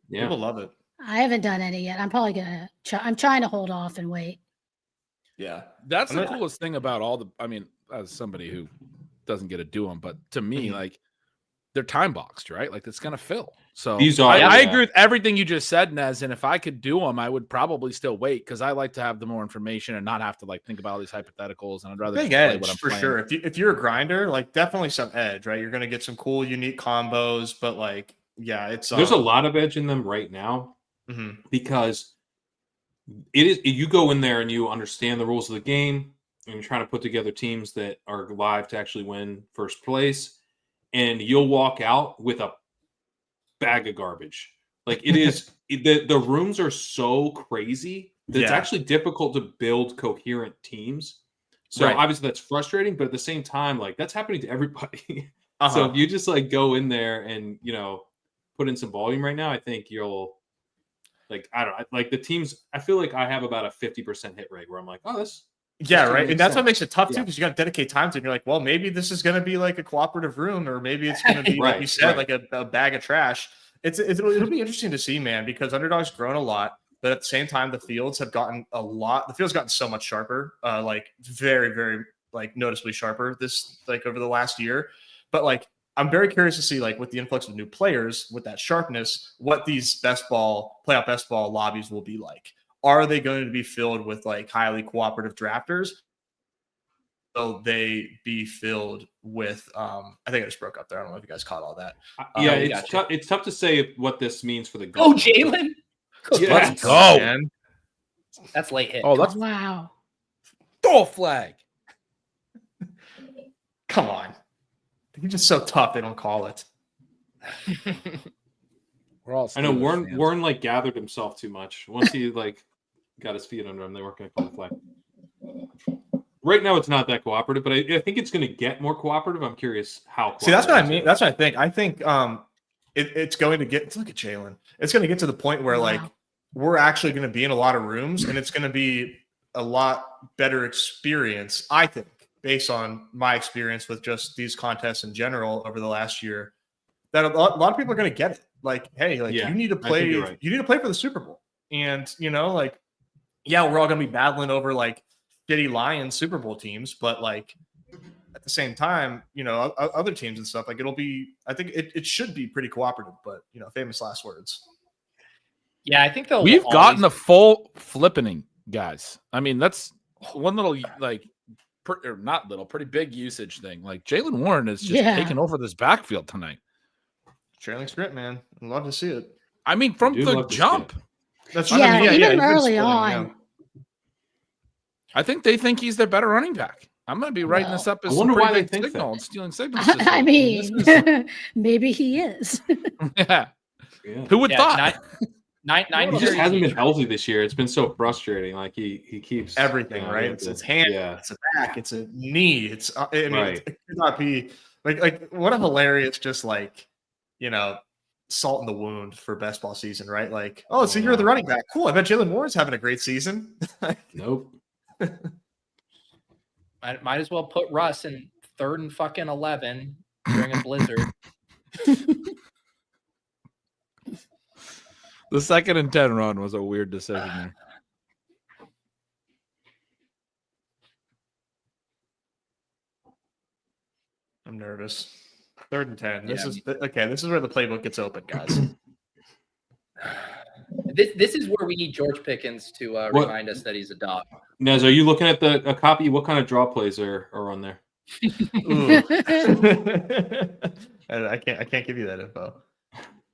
Yeah. People love it. I haven't done any yet. I'm probably gonna I'm trying to hold off and wait. Yeah. That's the coolest thing about as somebody who doesn't get to do them, but to me, like they're time boxed, right? Like it's gonna fill. So I agree with everything you just said, Nez. And if I could do them, I would probably still wait because I like to have the more information and not have to like think about all these hypotheticals. And I'd rather big edge what I'm for playing. Sure. If you're a grinder, like definitely some edge, right? You're gonna get some cool, unique combos, but like it's there's a lot of edge in them right now because it is. You go in there and you understand the rules of the game, and you're trying to put together teams that are live to actually win first place, and you'll walk out with a bag of garbage. Like it is the rooms are so crazy that it's actually difficult to build coherent teams. So obviously that's frustrating, but at the same time, like that's happening to everybody. So if you just like go in there and put in some volume right now, I think you'll Like, I don't know. Like the teams, I feel like I have about a 50% hit rate where I'm like, oh, this. Yeah, right. And that's what makes it tough too, because you got to dedicate time to it. You're like, well, maybe this is going to be like a cooperative room, or maybe it's going to be, like you said, like a bag of trash. It'll be interesting to see, man, because Underdog's grown a lot, but at the same time, the fields have gotten the field's gotten so much sharper, like very, very like noticeably sharper this like over the last year. But like, I'm very curious to see, like, with the influx of new players, with that sharpness, what these playoff best ball lobbies will be like. Are they going to be filled with like highly cooperative drafters? Will they be filled with? I think I just broke up there. I don't know if you guys caught all that. It's tough to say what this means for the. Oh, Jalen! Let's go, man. That's late hit. Oh, that's Wow. goal flag. Come on. He's just so tough they don't call it. We're all. I know Warren like gathered himself too much. Once he like got his feet under him, they weren't going to call the flag. Right now, it's not that cooperative, but I think it's going to get more cooperative. I'm curious how. See, that's what I mean. That's what I think. I think it's going to get. Look at Jalen. It's going to get to the point where like we're actually going to be in a lot of rooms, and it's going to be a lot better experience. I think, based on my experience with just these contests in general over the last year, that a lot of people are going to get it. Like, hey, like you need to play. Right. You need to play for the Super Bowl, and like, yeah, we're all going to be battling over like shitty Lions Super Bowl teams, but like at the same time, other teams and stuff, like it'll be. I think it should be pretty cooperative, but famous last words. Yeah, I think we've gotten the full flippening, guys. I mean, that's one little like. Or not little, pretty big usage thing. Like Jalen Warren is just taking over this backfield tonight. Trailing script, man. I'd love to see it. I mean, from the jump. That's even early on. I think they think he's their better running back. I'm going to be writing this up as some pretty pretty big signal and stealing signals. I mean, maybe he is. Yeah. Who would thought? He just hasn't been healthy this year. It's been so frustrating. Like he keeps everything right. It's hand, it's a back, it's a knee. It's it could not be like what a hilarious just like salt in the wound for best ball season, right? Like, so you're the running back. Cool. I bet Jalen Warren's having a great season. Nope. Might as well put Russ in 3rd and fucking 11 during a blizzard. The 2nd and 10 run was a weird decision there. I'm nervous. 3rd and 10. This is where the playbook gets open, guys. This is where we need George Pickens to remind us that he's a dog. Nez, are you looking at a copy? What kind of draw plays are on there? I can't give you that info.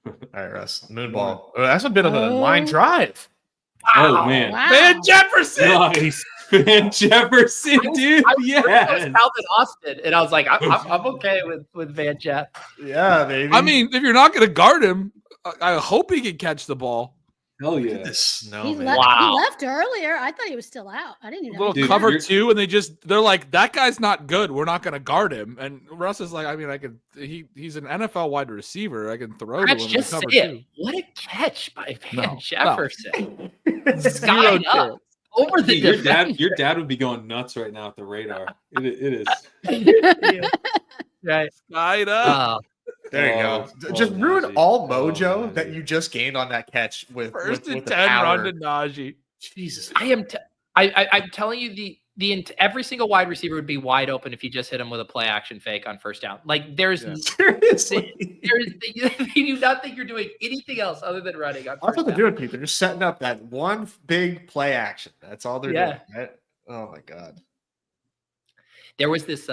All right, Russ. Moonball. That's a bit of a line drive. Oh, man. Wow. Van Jefferson. Nice. Van Jefferson, dude. Yeah. Calvin Austin, and I was like, I'm okay with Van Jeff. Yeah, baby. I mean, if you're not going to guard him, I hope he can catch the ball. Hell yeah. He left earlier. I thought he was still out. I didn't even know. Little cover 2, and they're like, that guy's not good. We're not going to guard him. And Russ is like, I mean, he's an NFL wide receiver. I can throw to him. Just say it. What a catch by Van Jefferson. Skying up over the your dad would be going nuts right now at the radar. It is. Right. Skied up. There you go. Just ruin all mojo that you just gained on that catch with 1st and 10 run to Najee. Jesus, I'm telling you, every single wide receiver would be wide open if you just hit him with a play action fake on 1st down. Like seriously, they do not think you're doing anything else other than running on 1st down. That's what they're doing, Pete. They're just setting up that one big play action. That's all they're doing. Right? Oh my god. There was this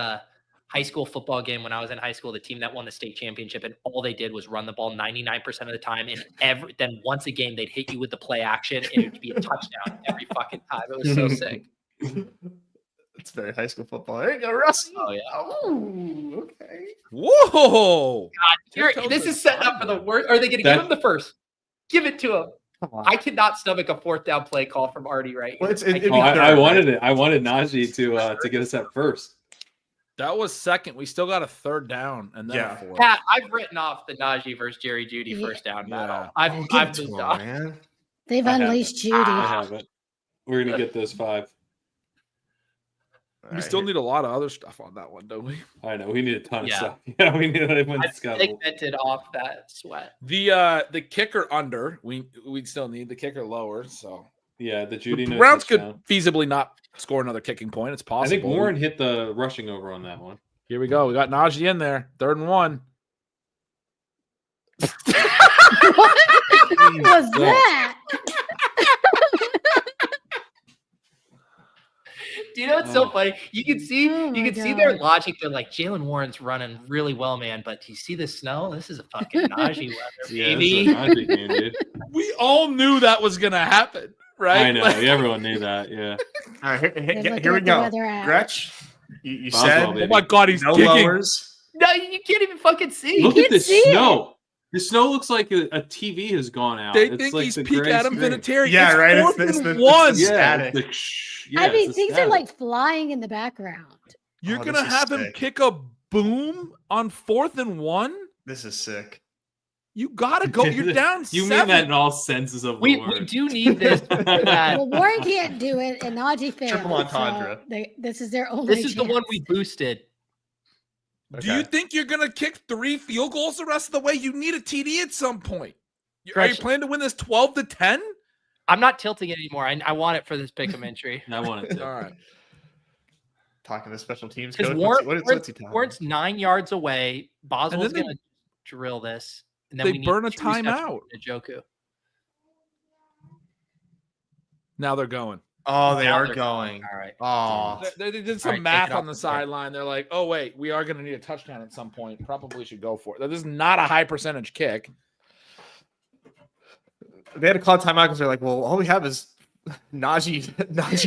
high school football game when I was in high school, the team that won the state championship, and all they did was run the ball 99% of the time. And then once a game, they'd hit you with the play action, and it would be a touchdown every fucking time. It was so sick. It's very high school football. There you go, Russ. Oh, yeah. Oh, okay. Whoa. God, this is setting up for the worst. Are they going to give him the first? Give it to him. Come on. I cannot stomach a 4th down play call from Artie right here. Well, I wanted it. I wanted Najee to get us at first. That was 2nd. We still got a 3rd down, and then a 4th. Pat, I've written off the Najee versus Jerry Jeudy 1st down battle. I've moved on. Man. They've unleashed Judy. I haven't. We're gonna get those 5. We still need a lot of other stuff on that one, don't we? I know we need a ton of stuff. Yeah, we need a I segmented off that sweat. The kicker under, we still need the kicker lower. So yeah, the Judy. The Browns could feasibly not score another kicking point. It's possible. I think Warren hit the rushing over on that one. Here we go. We got Najee in there. 3rd and 1. What was that? Do you know what's so funny? You can see see their logic. They're like, Jalen Warren's running really well, man. But do you see the snow? This is a fucking Najee weather, baby. Najee game, dude. We all knew that was gonna happen, right? I know. Everyone knew that. Yeah. All right, here we go. Gretch, you said, "Oh my God, he's kicking." Lowers. No, you can't even fucking see. Look at this snow. The snow looks like a TV has gone out. They think he's peak Adam Vinatieri. Yeah, right. It's 4th and 1. I mean, things are like flying in the background. You're gonna have him kick a boom on 4th and 1. This is sick. You gotta go. You're down. You 7. mean that in all senses of the word. We do need this. Well, Warren can't do it, and Najee failed. Triple entendre. So this is their only. This is the one we boosted. Okay. Do you think you're going to kick 3 field goals the rest of the way? You need a TD at some point. Are you planning to win this 12-10? I'm not tilting it anymore. I want it for this pick 'em entry. I want it to. All right. Talking to special teams coach. Warren's 9 yards away. Boswell's going to drill this. And then they burn a timeout. Njoku. Now they're going. Oh, they are going. All right. Oh, they did some math on the sideline. They're like, oh, wait, we are going to need a touchdown at some point. Probably should go for it. This is not a high percentage kick. They had to call timeout because they're like, well, all we have is Najee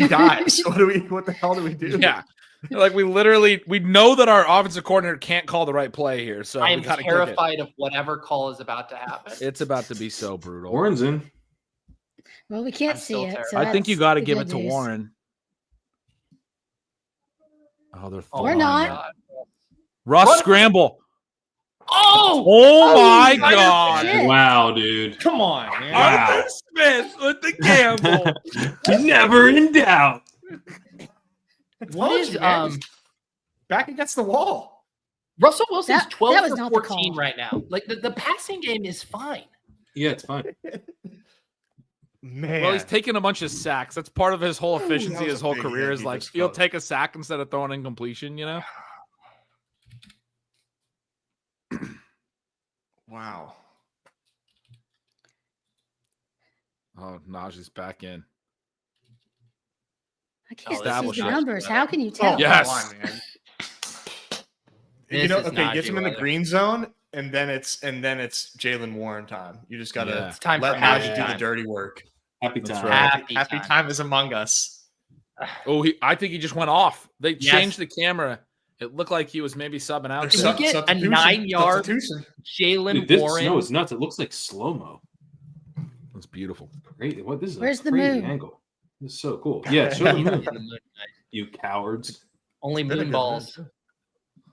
dies. What the hell do we do? Yeah. Like we know that our offensive coordinator can't call the right play here. So I am terrified of whatever call is about to happen. It's about to be so brutal. Warren's in. Well, we can't see it. So I think you got to give it to Warren. Oh, they're we're not. Russ scramble. Oh my God. Shit. Wow, dude. Come on, man. Arthur Smith with the gamble. Never in doubt. What is back against the wall? Russell Wilson's 12 for 14 call. right now. Like the passing game is fine. Yeah, it's fine. Man. Well, he's taking a bunch of sacks. That's part of his whole efficiency, his whole career is like he'll take a sack instead of throwing incompletion, you know? Wow. Oh, Najee's back in. I can't see the numbers. How can you tell? Yes. You know, okay, get him in the green zone, and then it's Jalen Warren time. You just gotta it's time let for Najee do the dirty work. Happy time. Right. Happy time is among us. Oh, I think he just went off. They changed the camera. It looked like he was maybe subbing out. Did we get a 9-yard Jalen Warren? No, it's nuts. It looks like slow-mo. That's beautiful. Great. What this is Where's a the crazy moon? angle. This is so cool. Yeah, show the moon. You cowards. Only moon balls.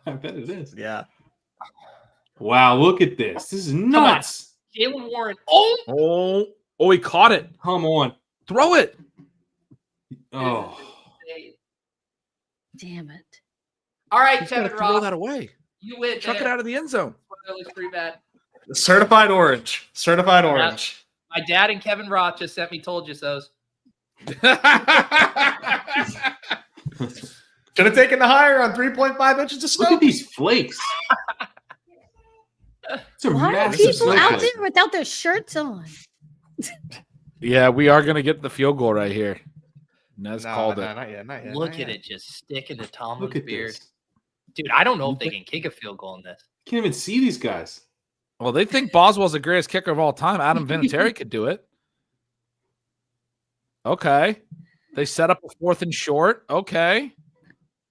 I bet it is. Yeah. Wow, look at this. This is nuts. Jalen Warren. Oh, he caught it. Come on. Throw it. Oh. Damn it. All right, He's Kevin throw Ross. that away. You win. Chuck it out of the end zone. That looks pretty bad. Certified orange. Certified orange. My dad and Kevin Roth just sent me told you so's. Should have taken the higher on 3.5 inches of snow. Look at these flakes. It's a Why are massive people out snowflake. there without their shirts on? Yeah, we are going to get the field goal right here. Nez called it. Not yet. Look at it just sticking to Tomlin's Look at beard. this. Dude, I don't know if they can kick a field goal in this. Can't even see these guys. Well, they think Boswell's the greatest kicker of all time. Adam Vinatieri could do it. Okay. They set up a 4th and short. Okay.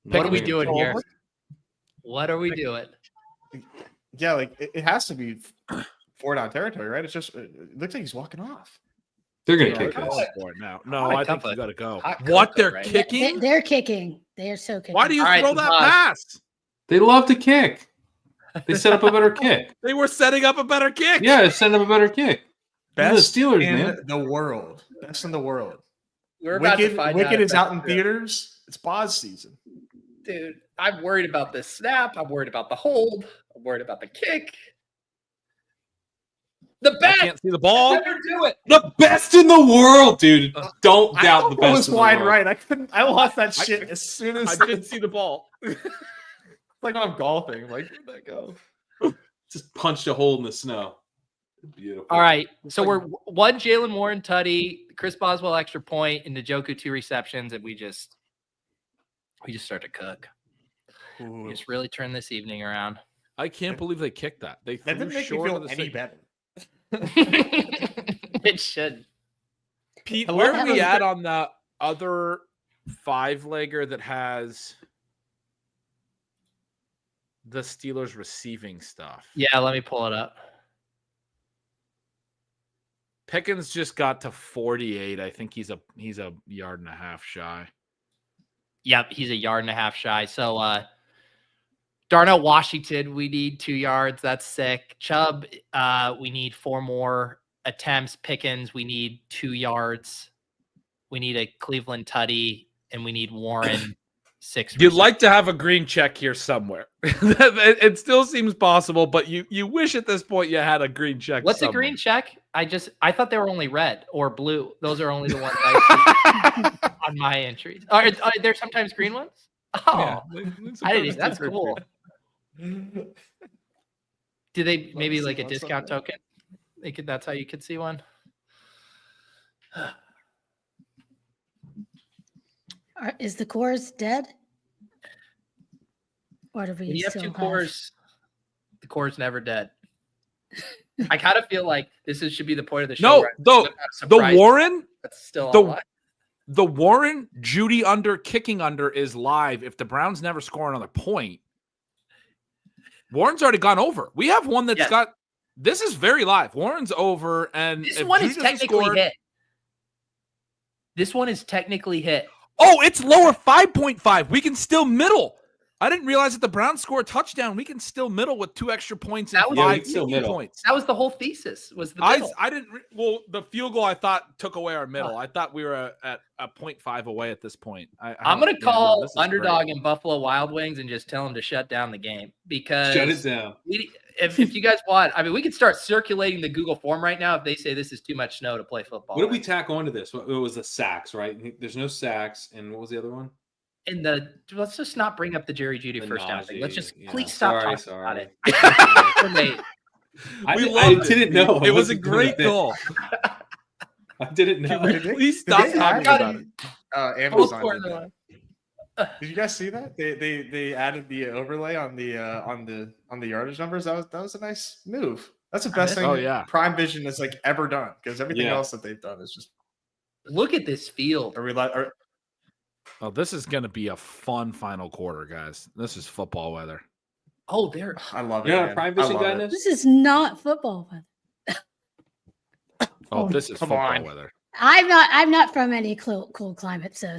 What are we doing here? What are we doing? Yeah, like it has to be 4-down territory, right? It's just it looks like he's walking off. They're going to kick this. Now. No, I think you got to go. What? They're kicking? They're kicking. They are so kicking. Why do you throw that pass? They love to kick. They set up a better kick. They were setting up a better kick. Yeah, set up a better kick. Best the Steelers, in man. the world. Best in the world. We're about to find Wicked out is out in theaters. It's pause season. Dude, I'm worried about this snap. I'm worried about the hold. I'm worried about the kick. The best. I can't see the ball. Never do it. The best in the world, dude. Don't doubt the best. I was in the wide world. right. I lost that shit as soon as I didn't see the ball. like when I'm golfing. I'm like, where'd that go? Just punched a hole in the snow. Beautiful. All right. So we're one Jalen Warren tutty, Chris Boswell extra point, and Njoku 2 receptions, and we just start to cook. We just really turn this evening around. I can't believe they kicked that. That didn't make me feel any better. It should. Pete, where are we at on the other 5-legger that has the Steelers receiving stuff? Yeah, let me pull it up. Pickens just got to 48. I think he's a yard and a half shy. Yep, he's a yard and a half shy. So Darnell Washington, we need 2 yards. That's sick. Chubb, we need 4 more attempts. Pickens, we need 2 yards. We need a Cleveland tutty, and we need Warren 6. You'd like to have a green check here somewhere. It still seems possible, but you wish at this point you had a green check. What's somewhere. a green check? I thought they were only red or blue. Those are only the ones I see on my entries. Are there sometimes green ones? Oh, yeah, I didn't. That's cool. Do they maybe like a discount token? That's how you could see one. Is the cores dead? Or do we When you have still 2 have... cores, the core's never dead. I kind of feel like should be the point of the show. No, the Warren, that's still alive. The Warren Judy under kicking under is live. If the Browns never score another point, Warren's already gone over. We have one that's got. This is very live. Warren's over, and this one is technically hit. This one is technically hit. Oh, it's lower 5.5. We can still middle. I didn't realize that the Browns score a touchdown. We can still middle with 2 extra points and 5 points. That was the whole thesis. Was the middle. I didn't. Well, the field goal I thought took away our middle. I thought we were at a 0.5 away at this point. I'm gonna call Underdog and Buffalo Wild Wings and just tell them to shut down the game because shut it down. If you guys want, I mean, we could start circulating the Google form right now if they say this is too much snow to play football. What did we tack onto this? It was the sacks, right? There's no sacks, and what was the other one? And let's just not bring up the Jerry Judy first down thing. Let's just please stop talking about it. I didn't know. It was a great goal. I didn't know. Please stop talking about it. Amazon. Did you guys see that? They added the overlay on the yardage numbers. That was a nice move. That's the best thing Prime Vision has like ever done because everything else that they've done is just. Look at this field. Oh, this is going to be a fun final quarter, guys. This is football weather. Oh, I love it. Yeah, Prime Vision guy. This is not football weather. Oh, this is football weather. I'm not from any cool climate, so.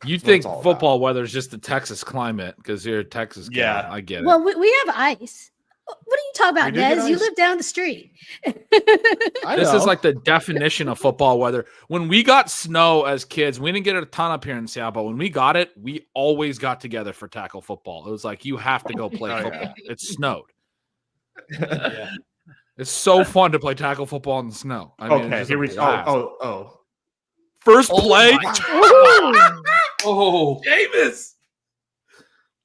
You think football weather is just the Texas climate because you're a Texas guy. Yeah, I get it. Well, we have ice. What are you talking about, Nez? You live down the street. This is like the definition of football weather. When we got snow as kids, we didn't get a ton up here in Seattle, but when we got it, we always got together for tackle football. It was like, you have to go play football. It snowed. It's so fun to play tackle football in the snow. I mean, here we go. First play. Oh, Davis.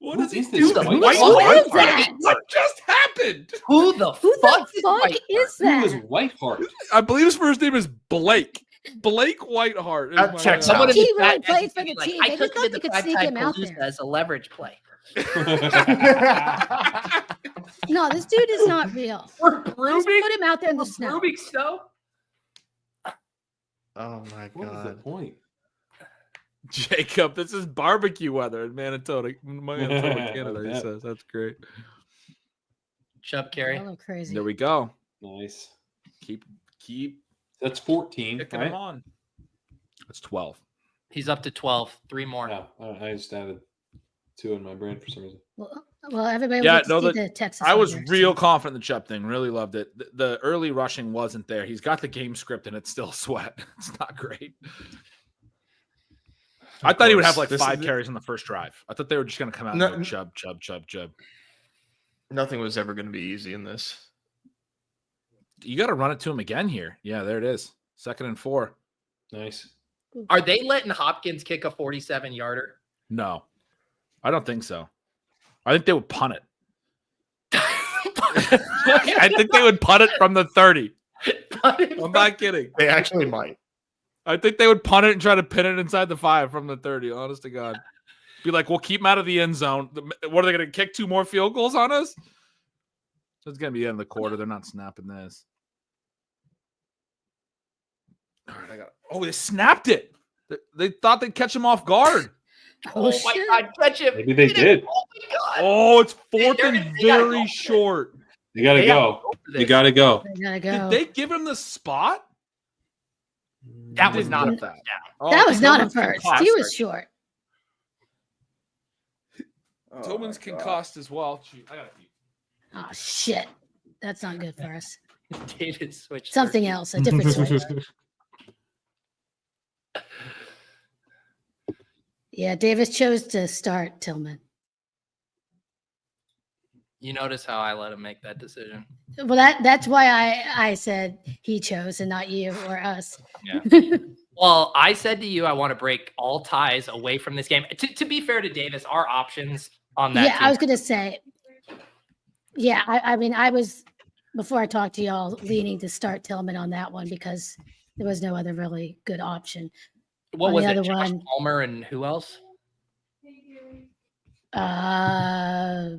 What is he doing? What just happened? Who the fuck is that? Who is Whiteheart? I believe his first name is Blake. Blake Whiteheart. Someone he really played for the team. I just thought you could sneak him out there as a leverage play. No, this dude is not real. We're just put him out there in the snow. Snow. Oh my god! What was the point? Jacob, this is barbecue weather in Manitoba, Canada. He says that's great. Chubb carry. Crazy. There we go. Nice. Keep. That's 14. Picking him on. That's 12. He's up to 12. 3 more. No, I just added 2 in my brain for some reason. Well, Well, everybody Yeah, wants to no, see the Texas. I was Rangers, real so. confident in the Chubb thing. Really loved it. The early rushing wasn't there. He's got the game script and it's still sweat. It's not great. I thought he would have like 5 carries in the first drive. I thought they were just going to come out and go Chubb. Nothing was ever going to be easy in this. You got to run it to him again here. Yeah, there it is. 2nd and 4. Nice. Are they letting Hopkins kick a 47-yarder? No, I don't think so. I think they would punt it. I think they would punt it from the 30. I'm not kidding. They actually might. I think they would punt it and try to pin it inside the 5 from the 30. Honest to God. Be like, we'll keep him out of the end zone. What are they going to kick 2 more field goals on us? So it's going to be the end of the quarter. They're not snapping this. All right, Oh, they snapped it. They thought they'd catch him off guard. Oh my God, catch him. Maybe they did. Oh my God. Oh, it's 4th and very short. You got to go. You got to go. They gotta go. Did they give him the spot? That was not a that. first down. Oh, That was not a Tillman's first. He was concussed. short. Tillman's concussed as well. I gotta pee. Oh shit. That's not good for us. David switched. Something else, a different switch. Yeah, Davis chose to start Tillman. You notice how I let him make that decision. Well, that's why I said he chose and not you or us. Yeah. Well, I said to you, I want to break all ties away from this game. To be fair to Davis, our options on that. Yeah, team. I was going to say. Yeah, I mean, I was, before I talked to y'all, leaning to start Tillman on that one because there was no other really good option. What on was the it? other Josh one. Palmer and who else? I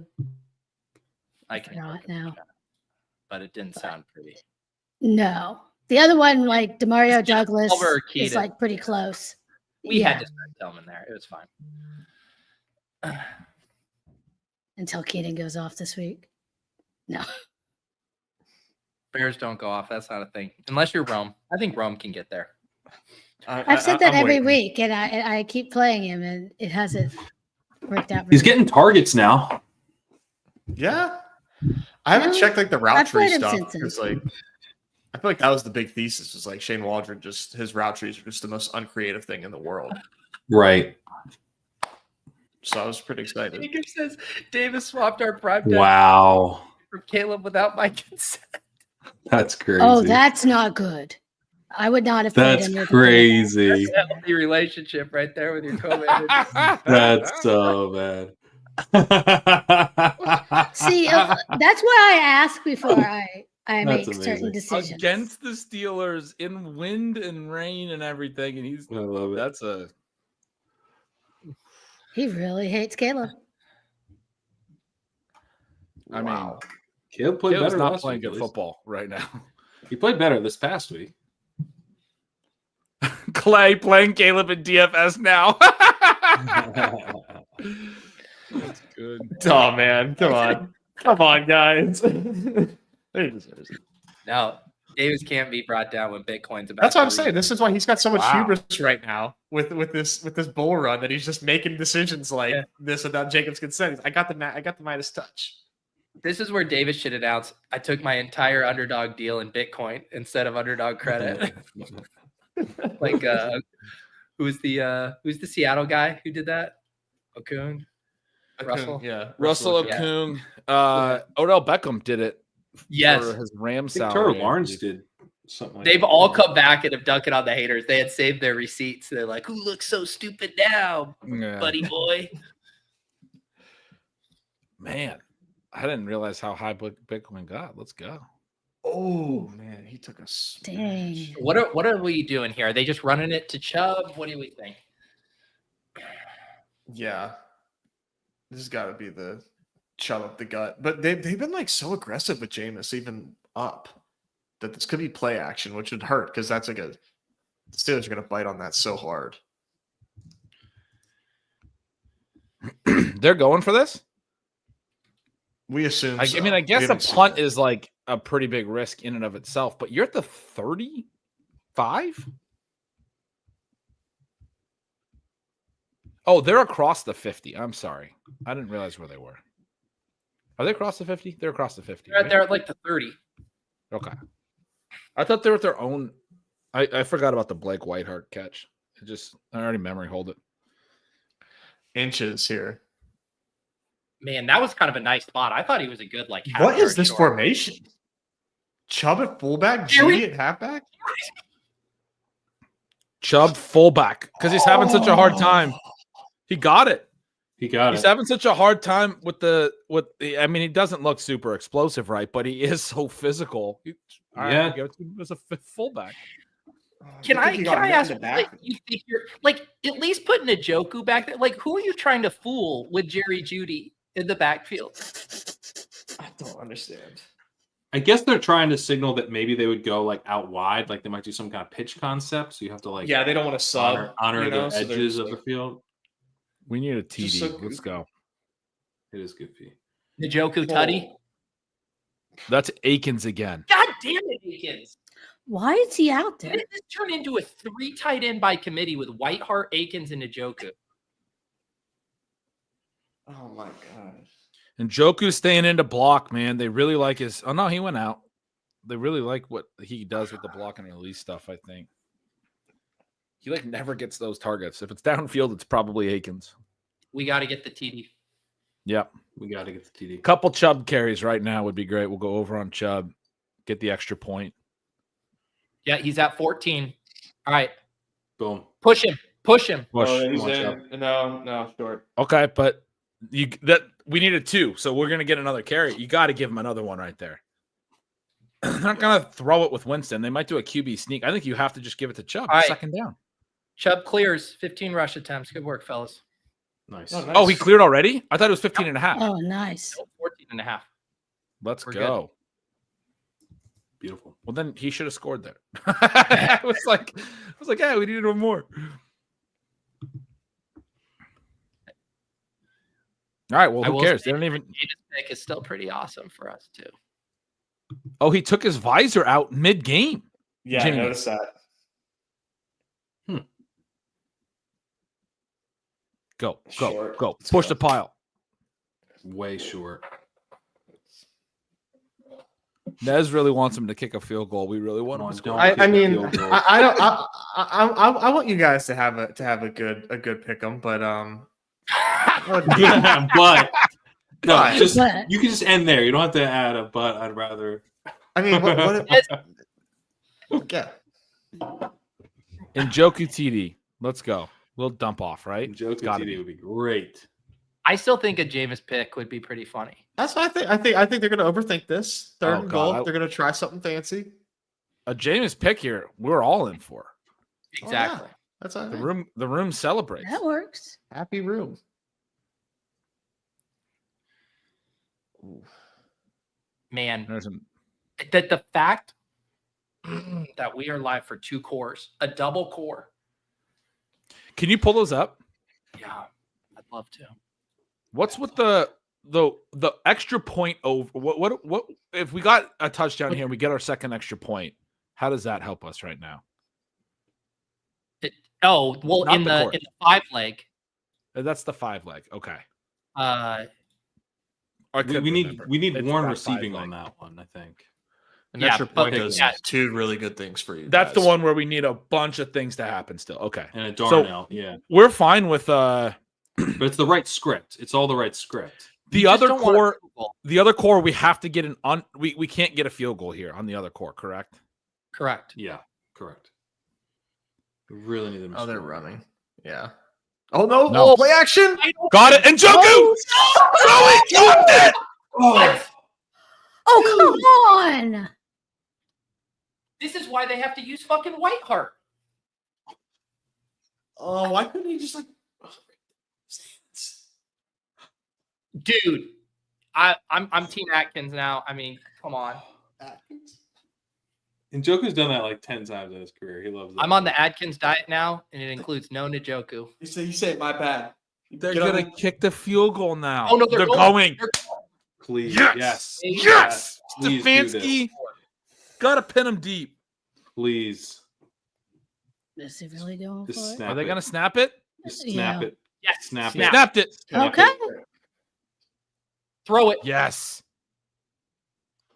I forgot now. But it didn't sound pretty. No. The other one, like Demario Douglas, Palmer or is Keaton. like pretty close. We had to start Tillman there. It was fine. Until Keaton goes off this week. No. Bears don't go off. That's not a thing. Unless you're Rome. I think Rome can get there. I've said that every week, and I keep playing him, and it hasn't worked out. He's getting targets now. Yeah. I haven't checked like the route I've tree played him stuff. since then. It's like I feel like that was the big thesis. Was like Shane Waldron just his route trees are just the most uncreative thing in the world. Right. So I was pretty excited. Jacob says Davis swapped our prime time Wow. for Caleb without my consent. That's crazy. Oh, that's not good. I would not have played That's him. crazy. That's a healthy relationship right there with your co-manager. That's so bad. See, that's why I ask before I make That's certain amazing. decisions. Against the Steelers in wind and rain and everything, and he's I love it. that's a He really hates Caleb. I mean, Caleb played Caleb's better not last playing week, at good least. football right now. He played better this past week. Clay playing Caleb in DFS now. That's good. Oh man, come on, guys. He deserves it. No, Davis can't be brought down when Bitcoin's about. That's what I'm to saying. This is why he's got so much Wow. hubris right now with this bull run that he's just making decisions like this without Jacob's consent. He's, I got the Midas touch. This is where Davis should announce I took my entire underdog deal in Bitcoin instead of underdog credit. Like who's the Seattle guy who did that? Okung? Russell? Yeah. Russell yeah. Okung. Odell Beckham did it. Yes. For his Ram I think salary. Trevor Lawrence did something like They've that. all come back and have dunked it on the haters. They had saved their receipts. They're like, who looks so stupid now, Yeah. buddy boy? Man, I didn't realize how high Bitcoin got. Let's go. Oh man, he took us. Dang. What are we doing here? Are they just running it to Chubb? What do we think? Yeah. This has got to be the Chubb up the gut. But they've been like so aggressive with Jameis even up that this could be play action, which would hurt because that's like the Steelers are going to bite on that so hard. They're going for this? We assume. I so. mean, I guess We a haven't seen punt it. is like a pretty big risk in and of itself, but you're at the 35? Oh, they're across the 50. I'm sorry. I didn't realize where they were. Are they across the 50? They're across the 50. They're at like the 30. Okay. I thought they were at their own. I forgot about the Blake Whiteheart catch. I already memory hold it. Inches here. Man, that was kind of a nice spot. I thought he was a good like. What is this formation? Chubb at fullback, G at halfback. Chubb fullback because he's having such a hard time. He got it. He's having such a hard time with the. I mean, he doesn't look super explosive, right? But he is so physical. Yeah, he was a fullback. Can I ask? Like, you think you're like at least putting a Njoku back there? Like, who are you trying to fool with Jerry Jeudy in the backfield? I don't understand. I guess they're trying to signal that maybe they would go like out wide, like they might do some kind of pitch concept. So you have to like, they don't want to sub honor the edges of the field. We need a TD. Let's go. It is goofy. Njoku Tutty. That's Akins again. God damn it, Akins. Why is he out there? How did this turn into a 3 tight end by committee with Whiteheart, Akins, and Njoku? Oh my god. And Njoku's staying into block, man. They really like his. Oh no, he went out. They really like what he does with the block and release stuff. I think he like never gets those targets. If it's downfield, it's probably Akins. We got to get the TD. Yep, we got to get the TD. Couple Chubb carries right now would be great. We'll go over on Chubb, get the extra point. Yeah, he's at 14. All right, boom. Push him. Push. Oh, he's in. No, short. Okay, but we needed 2, so we're gonna get another carry. You got to give him another one right there. They're not gonna throw it with Winston. They might do a QB sneak. I think you have to just give it to Chubb. Right. Second down. Chubb clears 15 rush attempts. Good work, fellas. Nice. Oh, he cleared already? I thought it was 15 and a half. Oh, nice. 14 and a half. Let's We're go. Good. Beautiful. Well, then he should have scored there. I was like, yeah, we needed one more. All right. Well, who cares? They don't even. His pick is still pretty awesome for us too. Oh, he took his visor out mid-game. Yeah, I noticed that. Go. Short. Push the pile. Way short. Nez really wants him to kick a field goal. We really want him to score. I mean, I don't. I want you guys to have a good pick 'em, but no, just you can just end there. You don't have to add a but. I'd rather. I mean, what yeah. Njoku TD. Let's go. We'll dump off, right? Njoku TD would be great. I still think a Jameis pick would be pretty funny. That's what I think. I think they're going to overthink this. Third and goal. They're going to try something fancy. A Jameis pick here. We're all in for. Exactly. Oh, yeah. That's all right. The room celebrates. That works. Happy room. Man, that the fact that we are live for 2 cores, a double core. Can you pull those up? Yeah, I'd love to. What's with the extra point over? What if we got a touchdown here? We get our second extra point. How does that help us right now? In the 5 leg. That's the 5 leg. Okay. We need Warren receiving on that one, I think. And extra point does 2 really good things for you. That's the one where we need a bunch of things to happen still. Okay. And a Darnell, yeah. We're fine with but it's the right script. It's all the right script. The other core we have to get we can't get a field goal here on the other core, correct? Correct. Yeah, correct. We really need them. Oh, they're running. Yeah. Oh no! Oh, play action! Got it! And Njoku! Oh, he dropped it! Oh, come on! This is why they have to use fucking Whiteheart. Oh, why couldn't he just Dude, I'm Team Atkins now. I mean, come on. Atkins? Njoku's done that like 10 times in his career. He loves it. I'm on the Atkins diet now, and it includes no Njoku. You say my bad. They're gonna kick the field goal now. Oh no, they're going. Please, yes. Stefanski, gotta pin him deep. Please. Is he really doing Just for it? Are they gonna snap it? Just snap it. Yes, snap it. Snapped it. Okay. Throw it. Yes.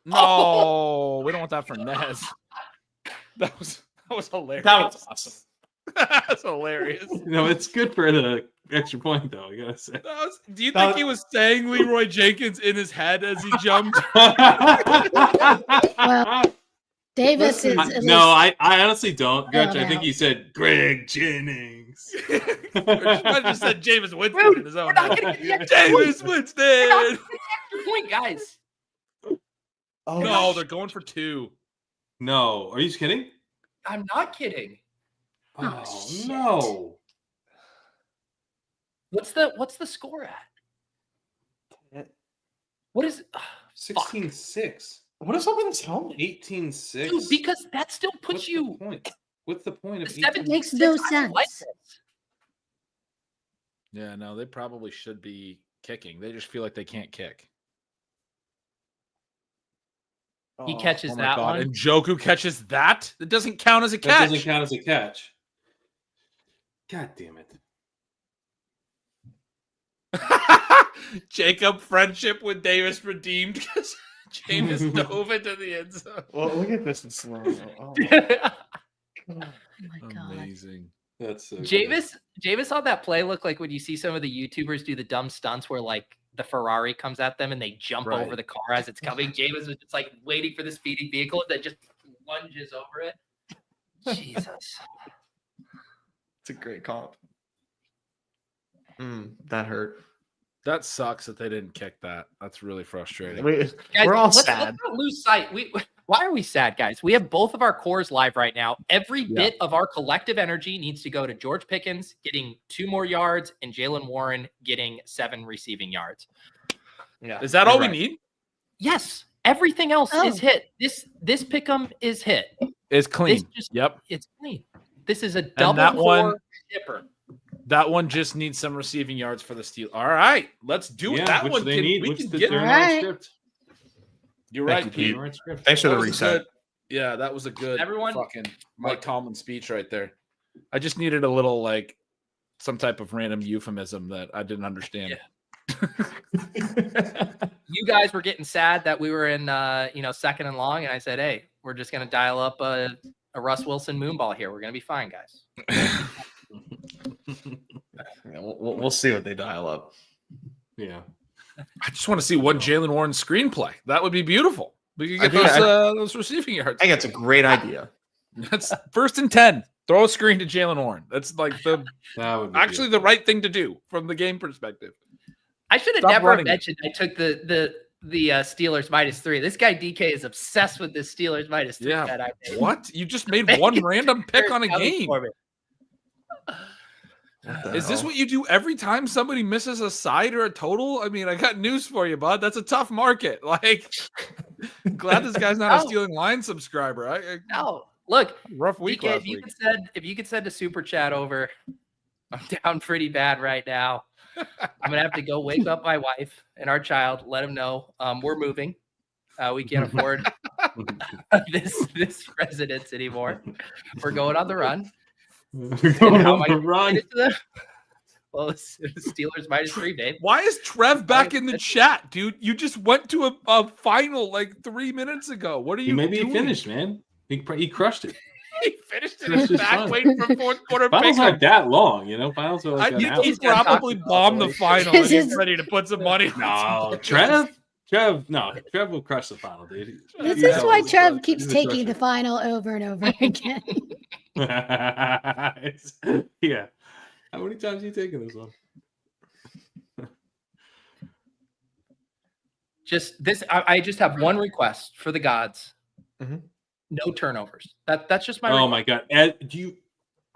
No, we don't want that for Nez. That was hilarious. That was awesome. That's hilarious. No, it's good for the extra point, though. I gotta say. Do you think he was saying Leroy Jenkins in his head as he jumped? Well, Davis is. I honestly don't, Gretch. Oh, I think no. he said Greg Jennings. I just said Jameis Winston in his own head. Jameis Winston. Point, guys. Oh, No, they're going for 2. No, are you just kidding? I'm not kidding. Oh, shit. no. What's the score at? What is 16-6. What is up with this helmet? 18-6. Dude, because that still puts What's you. the point? What's the point of The 7 Makes no 6? I like sense. this. Yeah, no, they probably should be kicking. They just feel like they can't kick. He catches Oh my that God. one. And Njoku catches that? That doesn't count as a That catch. doesn't count as a catch. God damn it. Jacob friendship with Davis redeemed because Jameis dove into the end zone. Well, look at this in slow. Oh, Oh my God. Amazing. That's so good. Jameis on that play looked like when you see some of the YouTubers do the dumb stunts where like the Ferrari comes at them and they jump Right. over the car as it's coming. Jameis was just like waiting for the speeding vehicle that just lunges over it. Jesus. it's a great comp. That hurt. That sucks that they didn't kick that. That's really frustrating. Guys, We're all let's sad. not lose sight. Why are we sad, guys? We have both of our cores live right now. Every bit of our collective energy needs to go to George Pickens getting 2 more yards and Jalen Warren getting 7 receiving yards. Yeah. Is that all we need? Yes. Everything else is hit. This pick 'em is hit. It's clean. Yep. It's clean. This is a that double one- core shipper. That one just needs some receiving yards for the Steelers. All right, let's do it. That which one they need. we Which can the get. they're in All our right. script. You're Thank right, you, Pete. They're in our script. Thanks for the That was a reset. good- yeah, that was a good Everyone- fucking Mike Tomlin speech right there. I just needed a little like some type of random euphemism that I didn't understand. You guys were getting sad that we were in second and long, and I said, hey, we're just gonna dial up a Russ Wilson moonball here. We're gonna be fine, guys. Yeah, we'll see what they dial up. Yeah. I just want to see one Jalen Warren screenplay. That would be beautiful. We could I get think those receiving yards. I think it's a great idea. That's 1st and 10. Throw a screen to Jalen Warren. That's like That would be actually the right thing to do from the game perspective. I should have Stop never running it. mentioned I took the Steelers -3. This guy DK is obsessed with this Steelers -3 Yeah. bet I made. What? You just made one random pick on a game. For me. Is this what you do every time somebody misses a side or a total? I mean, I got news for you, bud. That's a tough market. Like, glad this guy's not a No. Stealing Line subscriber. No, look, Rough week DK, last week. if you could send a super chat over, I'm down pretty bad right now. I'm gonna have to go wake up my wife and our child, let them know we're moving. We can't afford this residence anymore. We're going on the run. How am I run. Well, it's Steelers -3, Dave. Why is Trev back in the chat, dude? You just went to a final like 3 minutes ago. What are you Maybe doing? he finished, man. He crushed it. He finished it in Finished his his back fun. waiting for 4th quarter Finals pickup. aren't that long, Finals are I like an think hour. he's He's gonna probably talk bombed the about final and This he's is- ready to put some money. No, Trev, no, Trev will crush the final, dude. This Yeah, is why he's Trev a- keeps he's a taking the crusher. final over and over again. Yeah. How many times have you taken this one? I just have one request for the gods. Mhm. No turnovers. That's just my Oh request. my god.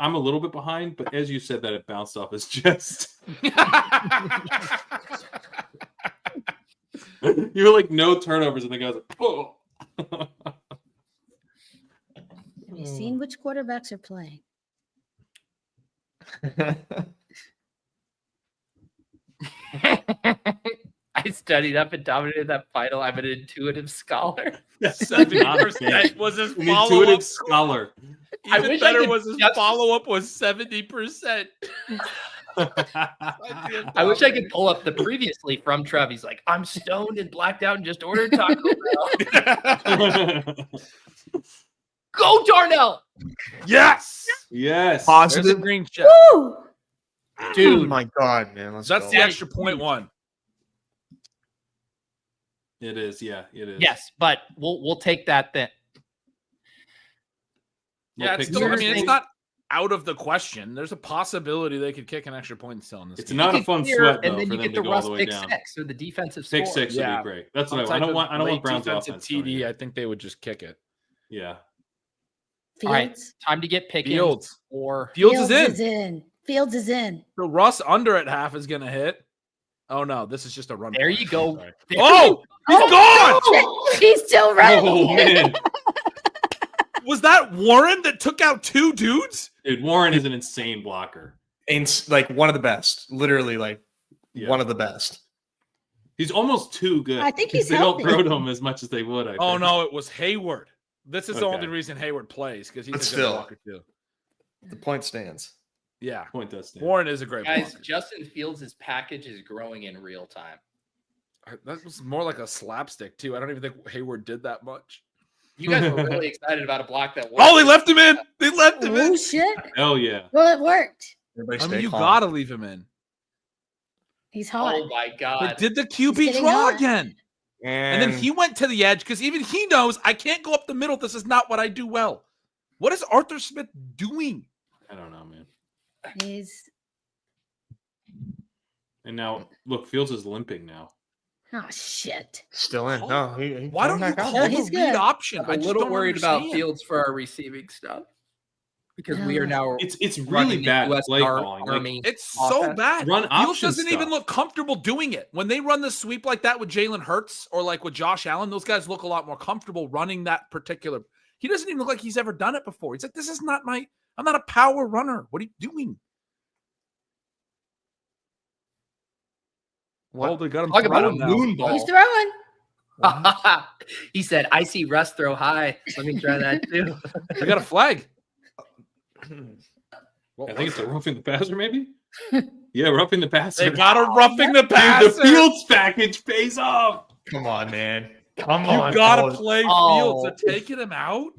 I'm a little bit behind, but as you said that it bounced off his chest. You were like no turnovers, and the guy's like, oh. Have you seen which quarterbacks are playing? I studied up and dominated that final. I'm an intuitive scholar. 70% was his An follow-up. intuitive scholar. I Even wish I better could was his just- follow-up was 70%. I wish I could pull up the previously from Trev. He's like, I'm stoned and blacked out and just ordered Taco Bell. Go Darnell! Yes. Yes. Positive green check. Woo! Dude, my God, man. That's Go. the extra point one. It is. Yeah, it is. Yes, but we'll take that then. Yeah, it's still, I mean, it's not out of the question. There's a possibility they could kick an extra point still in this. It's game. not a fun sweat though and then for you them get to the go all Russ the way pick down. 6 or the defensive Pick score. 6 would be great. That's what I don't want. I don't want Browns offense. TD. I think they would just kick it. Yeah. Fields. All right, time to get Pickens. Fields. Or Fields is in. Fields is in. So Russ under at half is going to hit. Oh no, this is just a run. There you go. There oh, he's gone. He's still running. Oh man. Was that Warren that took out 2 dudes? Dude, Warren is an insane blocker. And like one of the best. Literally, like one of the best. He's almost too good. I think he's they healthy. don't throw to him as much as they would. I Oh think. no, it was Hayward. This is the Okay. only reason Hayward plays because he's But a good still. blocker too. The point stands. Yeah, Point does stand. Warren is a great guys, blocker. Justin Fields' package is growing in real time. That was more like a slapstick too. I don't even think Hayward did that much. You guys were really excited about a block that Oh, they left him in. They left him Oh in. shit! Hell yeah. Well, it worked. Everybody I stay mean, you calm. gotta leave him in. He's hot. Oh my god. But did the He's QB getting draw hot. again? And then he went to the edge because even he knows I can't go up the middle. This is not what I do well. What is Arthur Smith doing? I don't know, man. He's And now look, Fields is limping now. oh shit. still in. No, he Why don't came you back out. call the he's read good. option? I'm I a just little don't worried about understand. Fields for our receiving stuff because we are now It's really running the bad US play calling. Like, Army. It's so offense. bad. Run Fields option doesn't even stuff. look comfortable doing it. When they run the sweep like that with Jalen Hurts or like with Josh Allen, those guys look a lot more comfortable running that particular. He doesn't even look like he's ever done it before. He's like, this is not my. I'm not a power runner. What are you doing? What? Oh, they got him Talk about a throwing now. moon ball. He's throwing. He said, I see Russ throw high. Let me try that too. They got a flag. I think it's a roughing the passer, maybe. Yeah, roughing the passer. They got a roughing the Dude, passer. the Fields package pays off. Come on, man. Come You on. gotta Oh, play Oh. Fields. They're taking him out.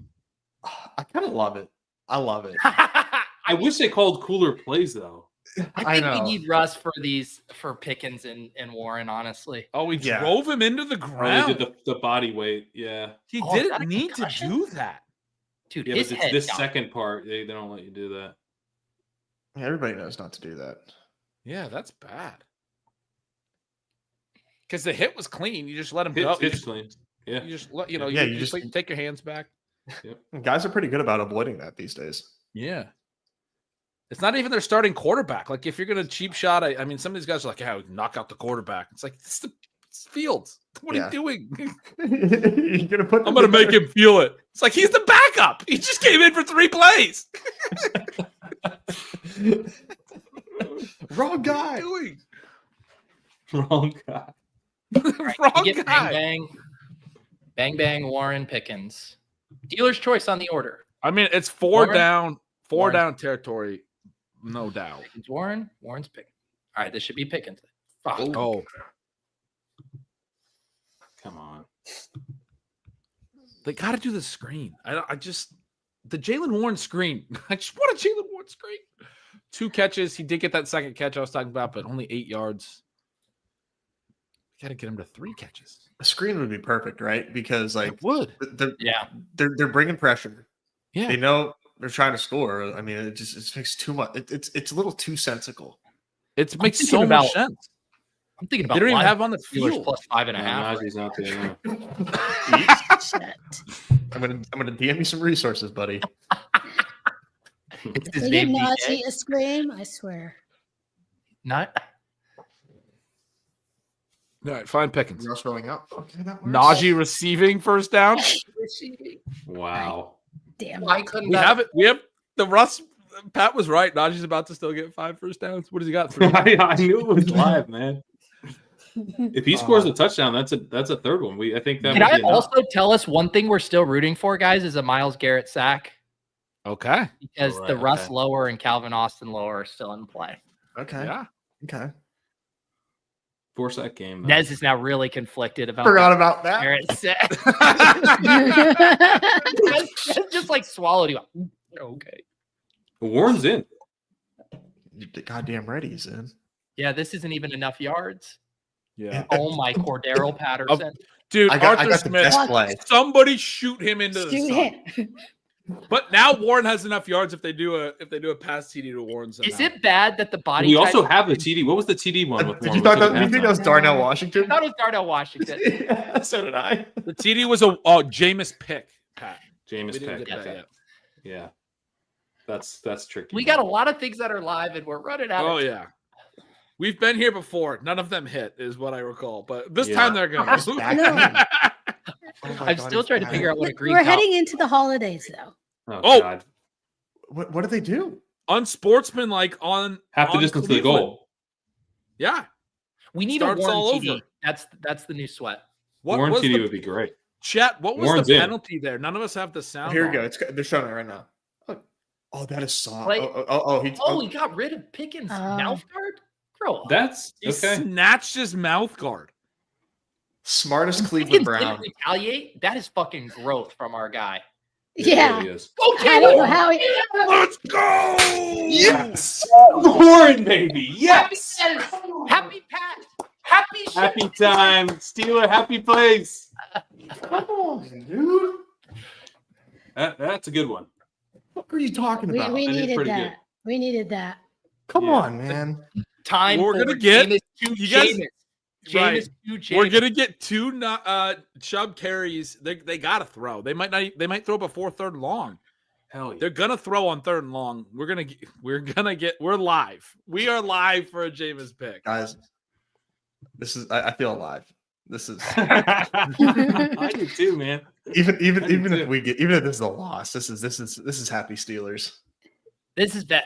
I kind of love it. I love it. I wish they called cooler plays though. I think we know. need Russ for Pickens and Warren, honestly. Oh, he Yeah. drove him into the Oh, ground. they did the body weight. Yeah. He Oh, is that didn't a need to concussion? do that. Dude, Yeah, his but head it's this got- second part, they don't let you do that. Everybody knows not to do that. Yeah, that's bad. Because the hit was clean. You just let him go. It's clean. Yeah. You just let you know. Yeah, you you just just- take your hands back. Guys are pretty good about avoiding that these days. Yeah. It's not even their starting quarterback. Like if you're gonna cheap shot, I mean, some of these guys are like, "Yeah, we can knock out the quarterback." It's like it's Fields. What are Yeah. you doing? You're gonna put. I'm gonna make him feel it. It's like he's the backup. He just came in for 3 plays. Wrong guy. Doing? Wrong guy. Wrong You get guy. bang, bang, Warren Pickens. Dealer's choice on the order. I mean, it's Warren? four Warren. down territory, no doubt. Pickens, Warren's Pickens. All right, this should be Pickens. Fuck. Oh, Come on. they got to do the screen. I just the Jalen Warren screen. I just want a Jalen Warren screen. 2 catches. He did get that second catch I was talking about, but only 8 yards. Got to get him to 3 catches. A screen would be perfect, right? Because like It would. Yeah. they're bringing pressure. Yeah. They know they're trying to score. I mean, it makes too much. It's a little too sensical. It makes thinking so about much sense. I'm thinking about They don't even live have on the Steelers field. plus 5.5. Najee's not there. Shit. I'm gonna DM you some resources, buddy. It's his They give name, Najee DK. a scream. I swear. Not All right, fine Pickens. You're throwing out. Okay, that works. Najee receiving first down. receiving. Wow. Damn. Why couldn't We that? have it. We have the Russ. Pat was right. Najee's about to still get 5 first downs. What does he got? 3? I knew it was live, man. If he scores a touchdown, that's a third one. I think that Can would I be enough. also tell us one thing we're still rooting for, guys, is a Myles Garrett sack Okay. because All right, the Russ okay. lower and Calvin Austin lower are still in play. Okay. Yeah. Okay. Force that game. Nez is now really conflicted about Forgot about that. Nez just like swallowed you. Okay. Warren's in. The goddamn ready he's in. Yeah, this isn't even enough yards. Yeah. Oh my Cordero Patterson. Dude, I got Arthur the Smith. best play. Somebody shoot him into the Shoot sun. him. But now Warren has enough yards if they do a pass TD to Warren. Somehow. Is it bad that the body? We also have the TD. What was the TD one? With Did Warren? you thought Was it that? You think that was Darnell Washington? I thought it was Darnell Washington. Yeah, so did I. The TD was a Jameis pick, Pat. Jameis We didn't Pick? get that Okay. yet. Yeah, that's tricky. We got a lot of things that are live, and we're running out. Oh of yeah. We've been here before. None of them hit, is what I recall. But this Yeah. time they're going. I'm still trying to figure out what a green. We're heading into the holidays, though. Oh. God. What did they do? Unsportsmanlike on Half the on distance to the Cleveland. goal. Yeah. We need Starts a Warren all TD. over. That's the new sweat. What Warren was TD the would be great. chat? What was Warren's the in. penalty there? None of us have the sound. Here we on. go. They're showing it right now. Oh, that is soft. Like- He He got rid of Pickens' mouth guard. Grow up. That's He okay. snatched his mouth guard. smartest Cleveland Pickens Brown. didn't retaliate. That is fucking growth from our guy. It Yeah. really is. I don't know how he. Let's go! Yes, Warren, baby. Yes. Happy Pat. Happy shit. Happy time, Steeler. Happy place. Come on, dude. That's a good one. What are you talking about? We That is needed pretty that. good. We needed that. Come Yeah. on, man. Time We're for gonna get- Jameis to you guys- Jameis. Right. Jameis to Jameis. We're gonna get two Chubb carries. They gotta throw. They might throw before third and long. Hell yeah. They're gonna throw on third and long. We're live. We are live for a Jameis pick. Guys, this is I feel alive. This is I do too, man. even I do if too. we get even if this is a loss, this is happy Steelers. This has been.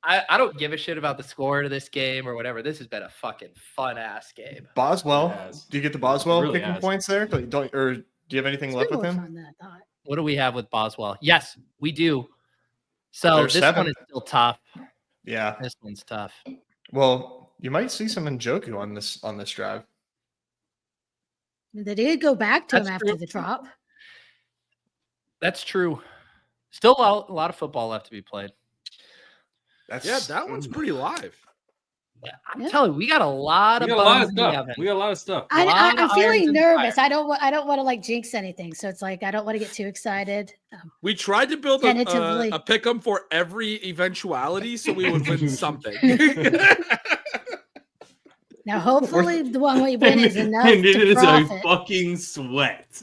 I don't give a shit about the score of this game or whatever. This has been a fucking fun ass game. Boswell, Yes. do you get the Boswell Really picking has. points there? Do you have anything left with him? What do we have with Boswell? Yes, we do. So There's this 7. one is still tough. Yeah. This one's tough. Well, you might see some Njoku on this drive. They did go back to him That's after true. the drop. That's true. Still a lot of football left to be played. That one's pretty live. I'm Yeah. telling you, we got a lot We of got a lot bones of in the stuff. oven. We got a lot of stuff. lot I'm of irons feeling in the nervous. fire. I don't want to like jinx anything. So it's like I don't want to get too excited. We tried to build Tentatively. a pick 'em for every eventuality, so we would win something. Now, hopefully, the one we win is enough And it to is a profit. fucking sweat.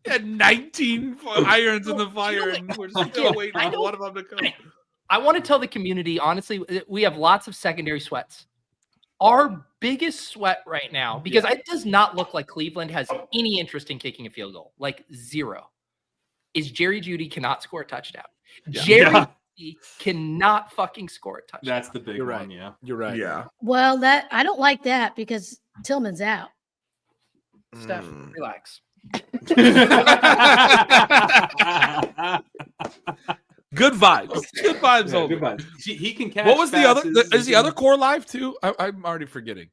We had 19 irons in the fire, and we're still waiting I on know- one of them to come. I want to tell the community, honestly, we have lots of secondary sweats. Our biggest sweat right now, because it does not look like Cleveland has any interest in kicking a field goal, like zero, is Jerry Jeudy cannot score a touchdown. Yeah. Jerry Yeah. Jeudy cannot fucking score a touchdown. That's the big You're one, right. yeah. You're right. Yeah. Well, that I don't like that because Tillman's out. Steph, relax. Good vibes. Good vibes. Yeah, only. good vibes. He can catch. What was the other? passes. Is the other core live too? I'm already forgetting.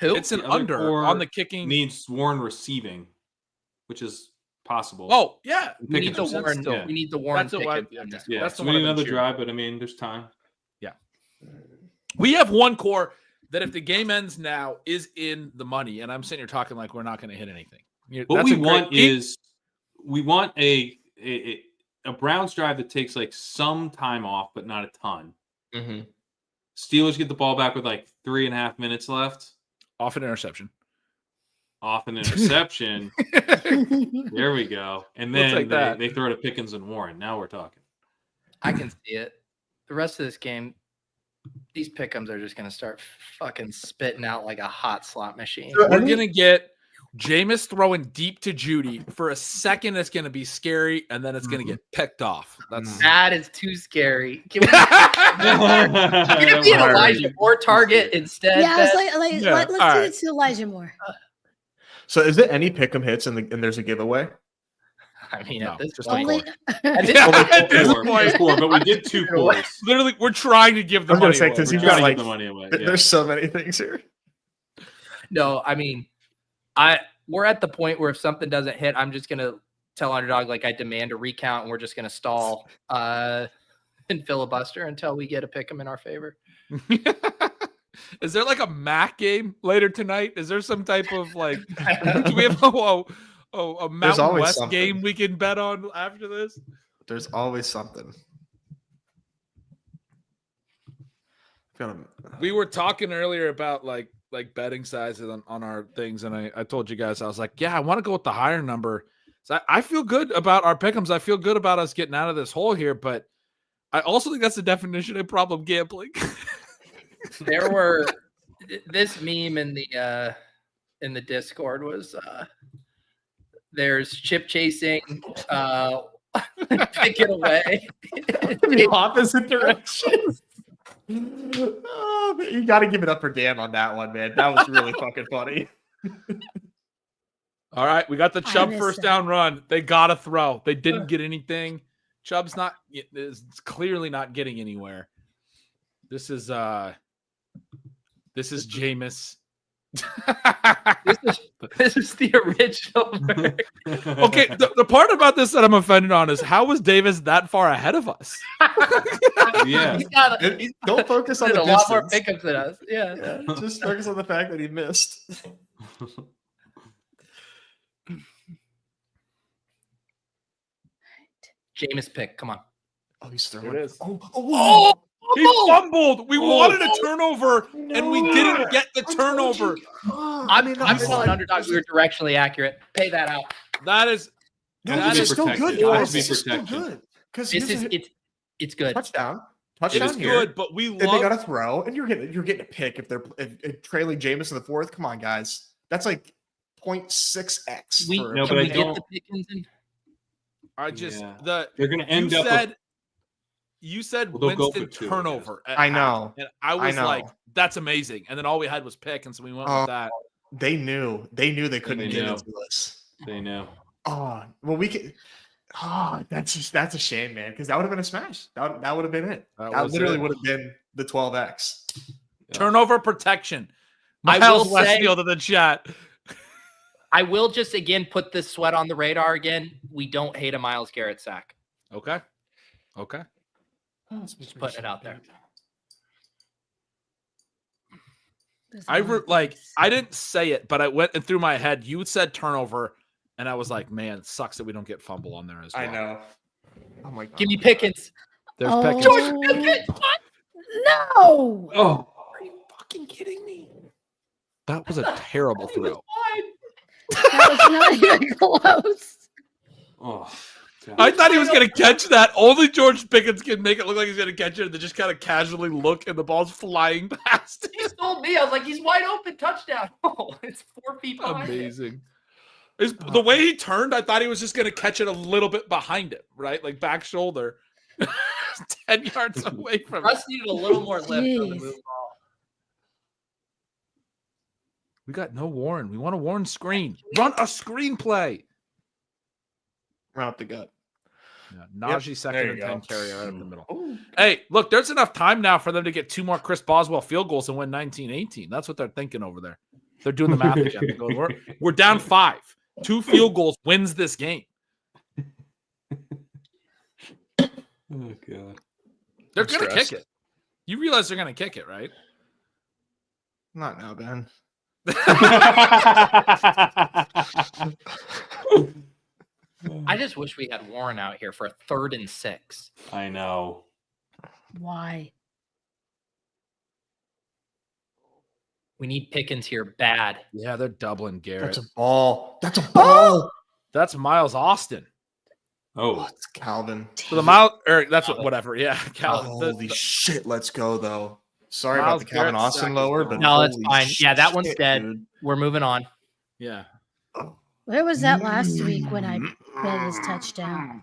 Who? It's an The other under core on the kicking. needs Warren receiving, which is possible. Oh yeah, we need the Pickens, Warren. yeah. We need the Warren. That's a wide- Pickens on this Yeah, That's so the we one need I've been another cheering. drive, but I mean, there's time. we have one core that if the game ends now is in the money, and I'm sitting here talking like we're not going to hit anything. What That's we a great- want is we want a Browns drive that takes like some time off, but not a ton. Mm-hmm. Steelers get the ball back with like 3.5 minutes left. off an interception. Off an interception. There we go. And We'll then take that. they throw to Pickens and Warren. Now we're talking. I can see it. The rest of this game, these pick'ems are just going to start fucking spitting out like a hot slot machine. So- We're going to get Jameis throwing deep to Judy. For a second, it's going to be scary, and then it's going to get picked off. That's That is too scary. Can we give me an Elijah Moore target instead? Yeah, I was Ben? like Yeah, let's all do right. it to Elijah Moore. So is it any pick'em hits and there's a giveaway? I mean, No, at this just point, Only at this point, Four, but we did 2 cores. literally, we're trying to give the I'm gonna money say away. because We're you've trying got to give like the money away. there's so many things here. no, I mean, we're at the point where if something doesn't hit, I'm just gonna tell Underdog like I demand a recount, and we're just gonna stall and filibuster until we get a pick 'em in our favor. Is there like a MAC game later tonight? Is there some type of like? Do we have a Mountain West something. game we can bet on after this? There's always something. We were talking earlier about like betting sizes on our things, and I told you guys I was like, yeah, I want to go with the higher number. So I feel good about our pick'ems. I feel good about us getting out of this hole here, but I also think that's the definition of problem gambling. There were this meme in the Discord was there's chip chasing, pick it away. The opposite direction. Oh, you got to give it up for Dan on that one, man. That was really fucking funny. All right, we got the Chubb missed first that. down run. They got to throw. They didn't get anything. Chubb's is clearly not getting anywhere. This is Jameis. This is the original version. Okay, the part about this that I'm offended on is how was Davis that far ahead of us? Yeah. Don't focus on Did the a lot more distance. pickups than us. Yeah. Just focus on the fact that he missed. Jameis pick. Come on. Oh, he's throwing. There it is. Oh, He fumbled. We wanted a turnover, and we didn't get the turnover. I'm telling Underdog we were directionally accurate. Pay that out. That is That is still protected. good. It guys. has to be This is still protected. good. Because It's good. touchdown. it Touchdown is here. good, but we And they got love. to throw, and you're getting a pick if trailing Jameis in the fourth. Come on, guys. That's like 0.6x. We, for- No, can but I we get don't- the Pickens in? I just Yeah. They're going to end you up. said you said Well, they'll go Winston for two, I turnover. at I half, know. and I was know. like, that's amazing. And then all we had was pick, and so we went with that. They knew they couldn't They get knew. into this. They know. Oh, well, we could. Oh, that's a shame, man. Because that would have been a smash. That would have been it. That That was literally it. would have been the 12x. Turnover protection. I Miles will say- Westfield in the chat. I will just again put this sweat on the radar again. We don't hate a Myles Garrett sack. Okay. Just putting it out there. I didn't say it, but I went and through my head. You said turnover, and I was like, man, it sucks that we don't get fumble on there as well. I know. Oh my god. Give me Pickens. There's Oh. Pickens. George Pickens. What? No. Oh. Are you fucking kidding me? That was a terrible He was throw. wide. That was not even close. Oh. God. I thought he was going to catch that. Only George Pickens can make it look like he's going to catch it and then just kind of casually look and the ball's flying past. He told me, I was like, he's wide open, touchdown. Oh, it's 4 feet behind him. Amazing. The way he turned, I thought he was just going to catch it a little bit behind it, right? Like back shoulder. 10 yards away from it. Russ needed a little more lift on the Jeez. move ball. We got no Warren. We want a Warren screen. Run a screenplay. Run up the gut. Yeah, Najee second there and you 10 go. carry right up the middle. Oh, Hey, look, there's enough time now for them to get 2 more Chris Boswell field goals and win 19-18. That's what they're thinking over there. They're doing the math again. They're going, we're down 5. 2 field goals wins this game. Oh god. They're I'm going to stressed. kick it. You realize they're going to kick it, right? not now, Ben. I just wish we had Warren out here for a 3rd and 6. I know. Why? We need Pickens here bad. Yeah, they're doubling Garrett. That's a ball. That's a ball. That's Miles Austin. Oh, Oh, it's Calvin. So the Miles, or that's what, whatever. Yeah, Calvin. Holy shit. Let's go, though. Sorry Miles about the Calvin Garrett Austin sack is lower, gone. but No, that's holy fine. Yeah, that one's shit, dead. dude. We're moving on. Yeah. Where was that last week when I bet his touchdown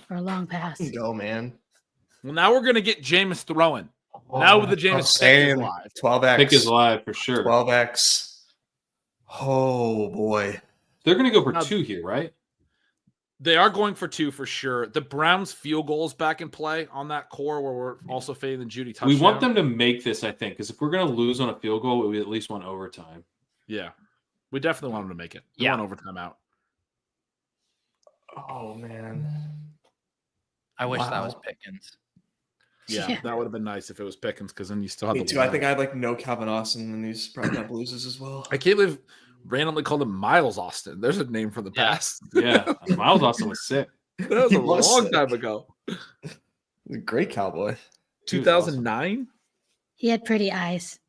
or a long pass? Go, man. Well, now we're going to get Jameis throwing. Now with the Jameis pick is saying live. 12x. pick is live for sure. 12x. Oh, boy. They're going to go for Now- 2 here, right? They are going for 2 for sure. The Browns field goals back in play on that core where we're also fading the Judy touchdown. We want them to make this, I think, because if we're going to lose on a field goal, we at least want overtime. Yeah. We definitely want them to make it. We want overtime out. Oh, man. I wish that was Pickens. Yeah, that would have been nice if it was Pickens, because then you still have Me too. I think I had no Calvin Austin in these probably not loses as well. I can't believe randomly called him Miles Austin. There's a name from the past. Yeah, Miles Austin was sick. That was a long time ago. A great cowboy. 2009? He had pretty eyes.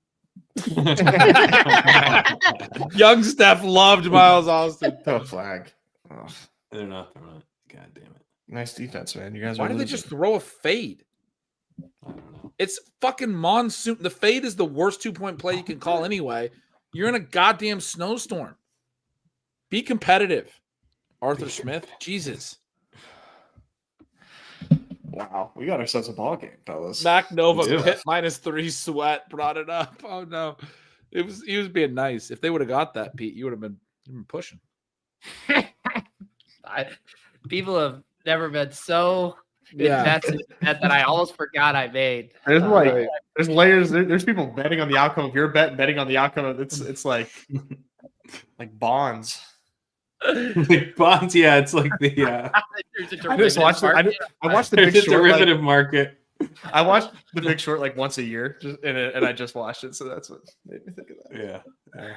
Young Steph loved Miles Austin. Throw a flag. Oh, They're not. God damn it. nice defense, man. You guys Why are did they losing. just throw a fade? I don't know. It's fucking monsoon. The fade is the worst 2-point play you can call anyway. You're in a goddamn snowstorm. Be competitive. Arthur Smith. Jesus. Wow, we got ourselves a ball game, fellas. Mac Nova Yeah. Pitt -3 sweat brought it up. Oh no. He was being nice. If they would have got that, Pete, you would have been pushing. People have never been so invested that I almost forgot I made. There's there's layers. There's people betting on the outcome of your bet, betting on the outcome of it's like bonds. Like bonds, yeah, it's like the I just watched I watched the Big there's a Short. derivative market. I watched the Big Short like once a year, and I just watched it, so that's what made me think of that. Yeah.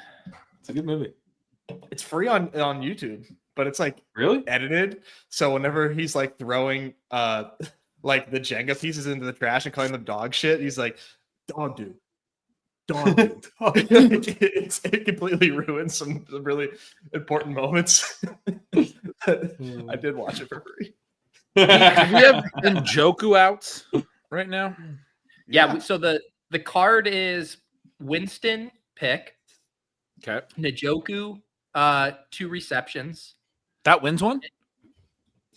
It's a good movie. It's free on YouTube, but it's like Really? edited. So whenever he's like throwing like the Jenga pieces into the trash and calling them dog shit, he's like, dog dude. Dog dude. It completely ruins some really important moments. I did watch it for free. Do we have Njoku out right now? Yeah. So the card is Winston pick, Okay. Njoku, 2 receptions. That wins one?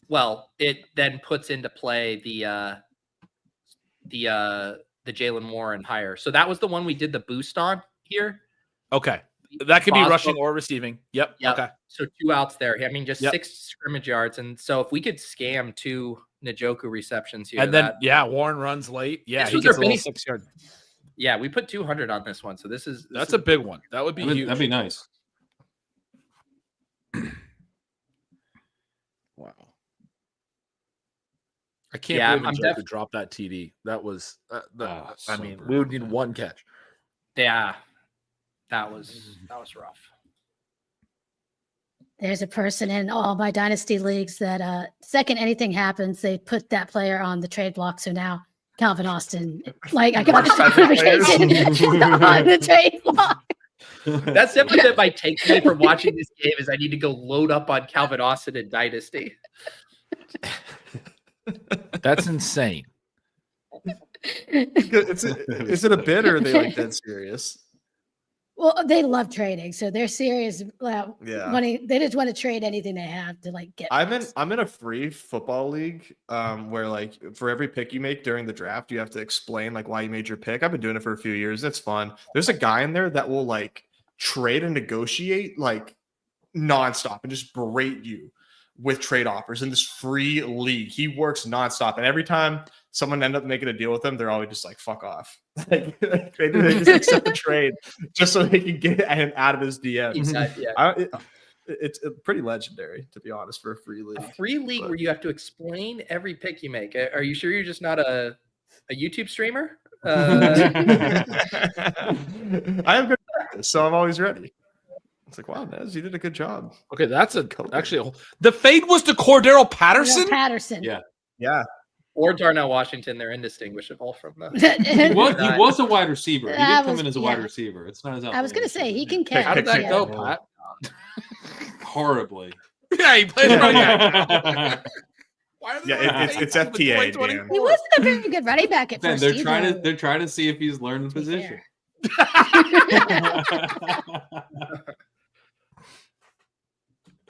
Well, it then puts into play the Jalen Warren hire. So that was the one we did the boost on here. Okay. That could be Boswell. rushing or receiving. Yep. Okay. So 2 outs there. I mean, just Yep. 6 scrimmage yards. And so if we could scam 2 Njoku receptions here. And then, Warren runs late. Yeah, This he was gets our a little base. 6 yard. Yeah, we put 200 on this one. So That's a big one. That would be huge. That'd be nice. Wow. I can't believe I'm Njoku dropped that TD. That was, so we brutal. would need one catch. Yeah, that was rough. There's a person in all my dynasty leagues that second anything happens, they put that player on the trade block. So now Calvin Austin, like I got the notification on the trade block. That's definitely been my takeaway from watching this game is I need to go load up on Calvin Austin in Dynasty. That's insane. Is it a bit or are they like dead serious? Well, they love trading, so they're serious about Yeah. wanting. They just want to trade anything they have to like get. I'm in a free football league where like for every pick you make during the draft, you have to explain like why you made your pick. I've been doing it for a few years. It's fun. There's a guy in there that will like trade and negotiate like nonstop and just berate you with trade offers in this free league. He works nonstop, and every time someone end up making a deal with him, they're always just like, fuck off. Like, they just accept the trade just so they can get him out of his DM. Exactly. Yeah. It's pretty legendary, to be honest, for a free league. A free league where you have to explain every pick you make. Are you sure you're just not a YouTube streamer? I am good at this, so I'm always ready. It's like, wow, Nez, you did a good job. Okay, that's the fade was to Cordero Patterson. Patterson. Yeah. Or Darnell Washington, they're indistinguishable from the. He was a wide receiver. He did That come was- in as a yeah. wide receiver. It's not as I was gonna say he can Pick- catch. How did that pick- go, yeah. Pat? horribly. Yeah, he plays running back. Why are they Yeah, running it's back with FTA, 2024? Dan. He wasn't a very good running back at Then first. they're trying to see if he's learned the To be position.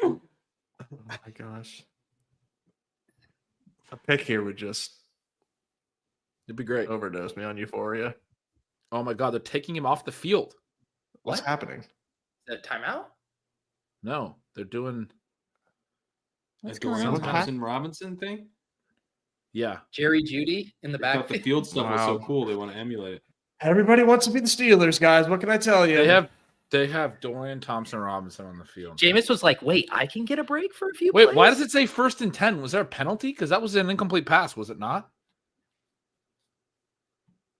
Oh my gosh. A pick here would just It'd be great. overdose me on euphoria. Oh my god, they're taking him off the field. What's What? happening? Is that timeout? No, they're doing. What's A going Dorian on? Thompson-Robinson thing? Yeah. Jerry Judy in the I thought back. the field stuff was so Wow. cool. They want to emulate it. Everybody wants to be the Steelers, guys. What can I tell you? They have Dorian Thompson-Robinson on the field. Jameis was like, wait, I can get a break for a few Wait, plays? why does it say 1st and 10? Was there a penalty? Because that was an incomplete pass, was it not?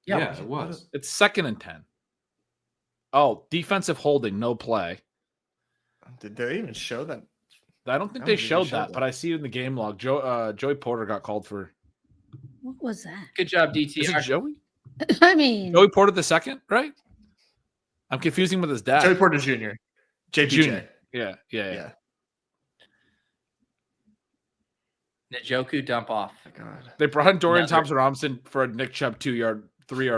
Yeah, it was. It's 2nd and 10. Oh, defensive holding, no play. Did they even show that? I don't think they showed that, but I see it in the game log. Joey Porter got called for. What was that? Good job, Is it DTR. Joey? I mean, Joey Porter the second, right? I'm confusing with his dad. Joey Porter Jr. JPJ. Junior. Yeah. Njoku dump off. God. They brought in Dorian Another- Thompson-Robinson for a Nick Chubb 3-yard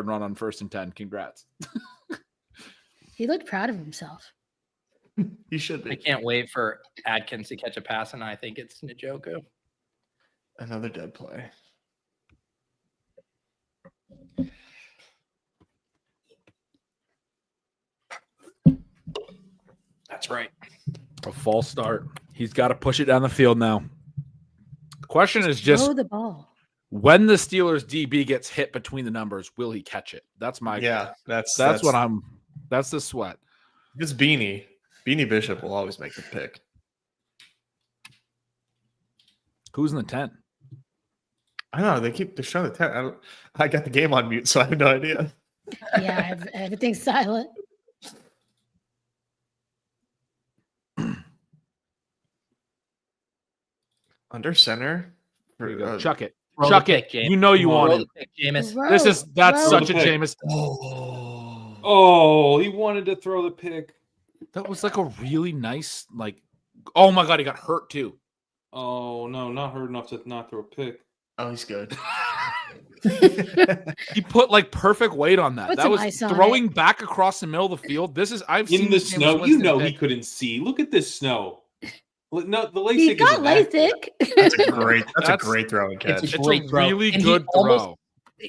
run on 1st and 10. Congrats. he looked proud of himself. He should I be. can't wait for Adkins to catch a pass, and I think it's Njoku. Another dead play. That's right. A false start. He's got to push it down the field now. The question is just Throw the ball. when the Steelers DB gets hit between the numbers, will he catch it? That's my That's what I'm. That's the sweat. It's Beanie Bishop will always make the pick. Who's in the 10? I don't know. They're showing the 10. I got the game on mute, so I have no idea. Yeah, everything's silent. Under center. There you go. Chuck it. Throw Chuck the it. pick, James. You know you Throw want the it. pick, Jameis. That's Throw such the a pick. Jameis. Oh, he wanted to throw the pick. That was like a really nice, like, oh my God, he got hurt too. Oh, no, not hurt enough to not throw a pick. Oh, he's good. He put like perfect weight on that. Put That some was ice on throwing back across the middle of the field. I've seen In the Jameis snow, you Winston know pick. he couldn't see. Look at this snow. No, the He LASIK got isn't back. LASIK. That's a great throw and catch. It's It's Great a throw. really And he good throw.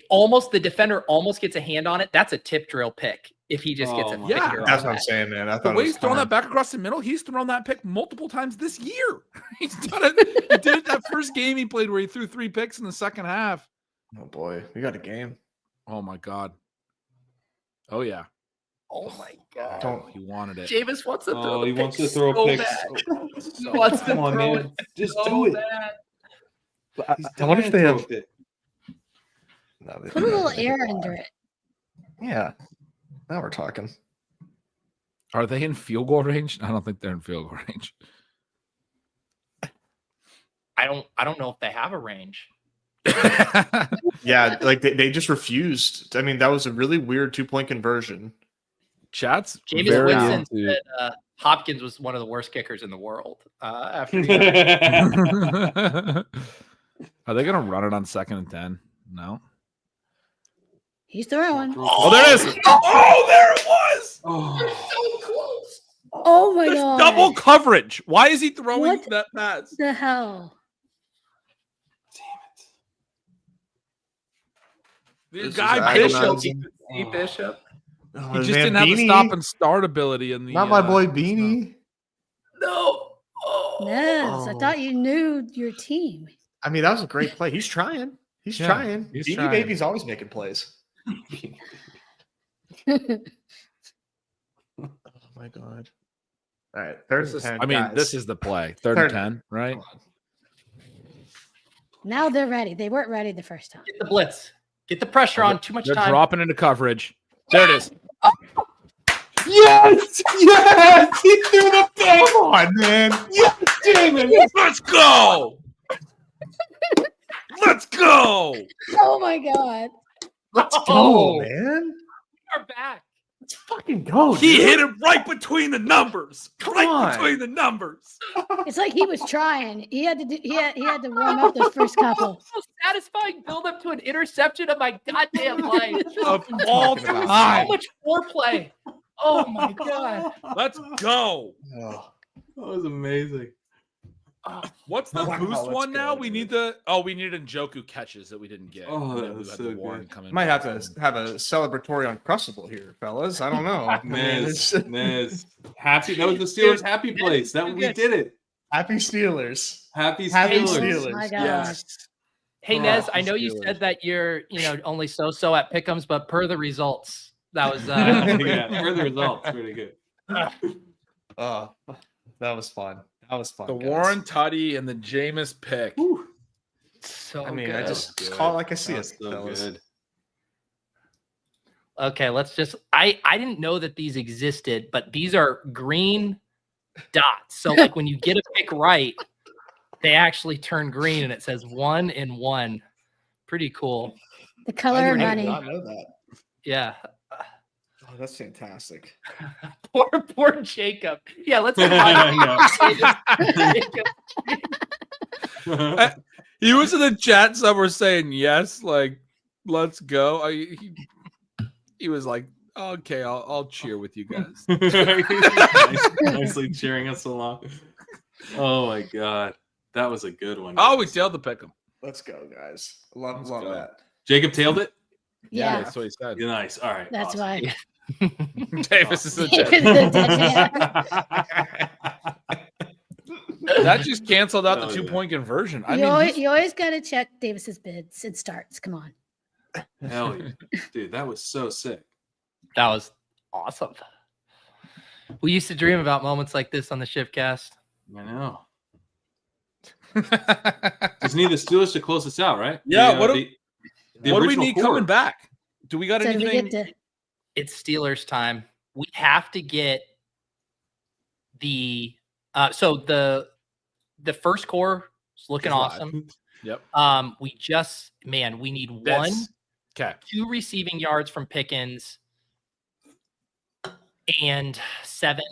almost the defender almost gets a hand on it. That's a tip drill pick if he just gets a Oh my finger That's on what I'm that. saying, man. I The thought way it was he's throwing hard. that back across the middle, he's thrown that pick multiple times this year. He's done it. He did it that first game he played where he threw 3 picks in the second half. Oh boy, we got a game. Oh my God. Oh yeah. Oh my god. Don't- He wanted it. Jameis wants to throw Oh, the he pick wants to throw so a pick. bad. He wants to Come on, throw man. it Just so do it. bad. I wonder if they Throw a have. pick. No, they Put a little air under it. Yeah. Now we're talking. Are they in field goal range? I don't think they're in field goal range. I don't know if they have a range. Yeah, like they just refused. I mean, that was a really weird 2-point conversion. Chat's Jameis very Winston into- said Hopkins was one of the worst kickers in the world. After Are they gonna run it on 2nd and 10? No. He's throwing. Oh, there it is. Oh, there it was. Oh, Oh my That's god. double coverage. Why is he throwing What? that pass? The hell? The This is guy agonizing. Bishop. See Bishop. Oh, He just man, didn't have the Beanie. stop and start ability in the. Not my boy Beanie. No. Oh. Yes, I Oh. thought you knew your team. I mean, that was a great play. He's trying. He's Yeah, trying. he's Beanie trying. Baby's always making plays. Oh my god. All right, third This and is, 10. I mean, guys. this is the play. Third Third and 10, right? Come on. Now they're ready. They weren't ready the first time. Get the blitz. Get the pressure on. Too much They're time. dropping into coverage. There it is. yes! Yes! He threw the pick! Come on, man. Yes, Jameis! Let's go. Let's go. Oh my god. Let's Oh. go, man. We are back. Let's fucking go. He dude. hit it right between the numbers. Right on. between the numbers. It's like he was trying. He had to do, he had to warm up the first couple. So satisfying build up to an interception of my goddamn life. Of all talking about. So time. much foreplay. Oh my god. Let's go. Oh. That was amazing. What's the Wow, boost let's one now? go, We dude. need we needed Njoku catches that we didn't get. Oh, And that then was had so the Warren good. come in. Might have to have a celebratory uncrustable here, fellas. I don't know. I mean, Miz. Happy. That was the Steelers' happy place. That we did it. Happy Steelers. Happy Happy Steelers. Oh my God. Yes. Hey, Oh, Nez, I know you Steelers. said that you're, only so at Pick'ems, but per the results, that was Yeah, for the results, pretty good. Oh, that was fun. That was fun. The guys. Warren Tutty and the Jameis pick. Whew. so I mean, good. I just call it like I see That it. was so fellas. good. Okay, let's just I didn't know that these existed, but these are green dots. So like when you get a pick right, they actually turn green and it says 1 and 1. Pretty cool. The color of I money. did not know that. Yeah. Oh, that's fantastic. Poor Jacob. Yeah, let's He was in the chat somewhere saying yes, like let's go. He was like, okay, I'll cheer with you guys. Nicely cheering us along. Oh my God, that was a good one. Oh, guys. we tailed the pick 'em. Let's go, guys. Love go. that. Jacob tailed it. Yeah, That's what he said. Yeah, nice. All right, that's awesome. why. Davis is a Davis dead. is a dead man. That just canceled out the Oh, 2-point conversion. I You mean, always got to check Davis's bids and starts. Come on. Hell yeah, dude, that was so sick. That was awesome. We used to dream about moments like this on the Shipcast. I know. Just need the Steelers to close us out, right? Yeah, what do we original need core. coming back? Do we got So do we anything? get to It's Steelers time. We have to get the the first core is looking Is live. awesome. Yep. We need one, Okay. 2 receiving yards from Pickens and 7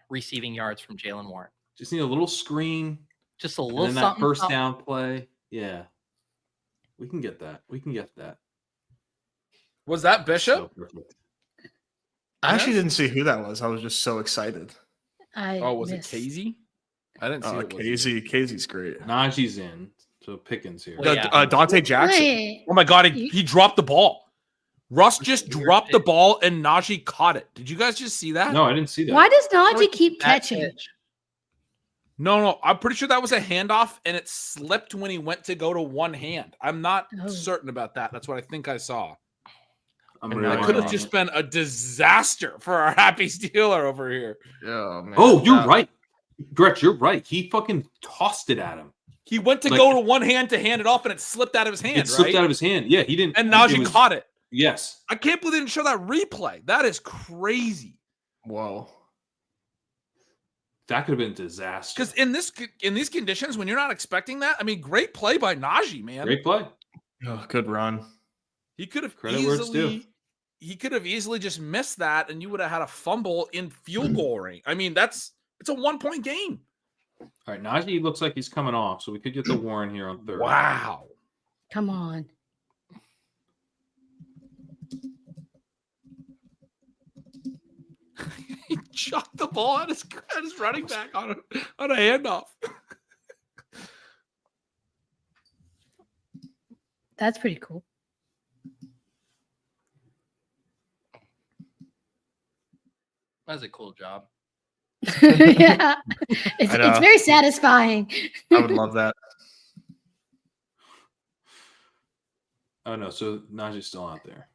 receiving yards from Jalen Warren. Just need a little screen. Just a And little then that something. first something. down play. Yeah. We can get that. Was that Bishop? So perfect. I actually didn't see who that was. I was just so excited. Was it missed. Casey? I didn't see Oh, it. Was it? Casey's great. Najee's in. So Pickens here. Well, yeah. Dante Jackson. Wait, Oh my God, he dropped the ball. Russ just dropped the ball and Najee caught it. Did you guys just see that? No, I didn't see that. why does Najee keep That catching? pitch. No. I'm pretty sure that was a handoff and it slipped when he went to go to one hand. I'm not Oh. certain about that. That's what I think I saw. I'm And really that That Wow. could have on just it. been a disaster for our happy Steeler over here. Oh, man. Oh, you're right. Gretch, you're right. He fucking tossed it at him. He went to Like- go to one hand to hand it off and it slipped out of his hand, It slipped right? out of his hand. Yeah, he didn't. And it Najee was- caught it. Yes. I can't believe they didn't show that replay. That is crazy. Whoa. That could have been a disaster. Because in these conditions, when you're not expecting that, I mean, great play by Najee, man. Great play. Oh, good run. He could have Credit where it's due. easily just missed that, and you would have had a fumble in field goal range. I mean, it's a 1-point game. All right, Najee looks like he's coming off, so we could get the Warren here on third. Wow. Come on. He chucked the ball at his running back on a handoff. That's pretty cool. That's a cool job. Yeah. It's I know. very satisfying. I would love that. Oh no, so Najee's still out there.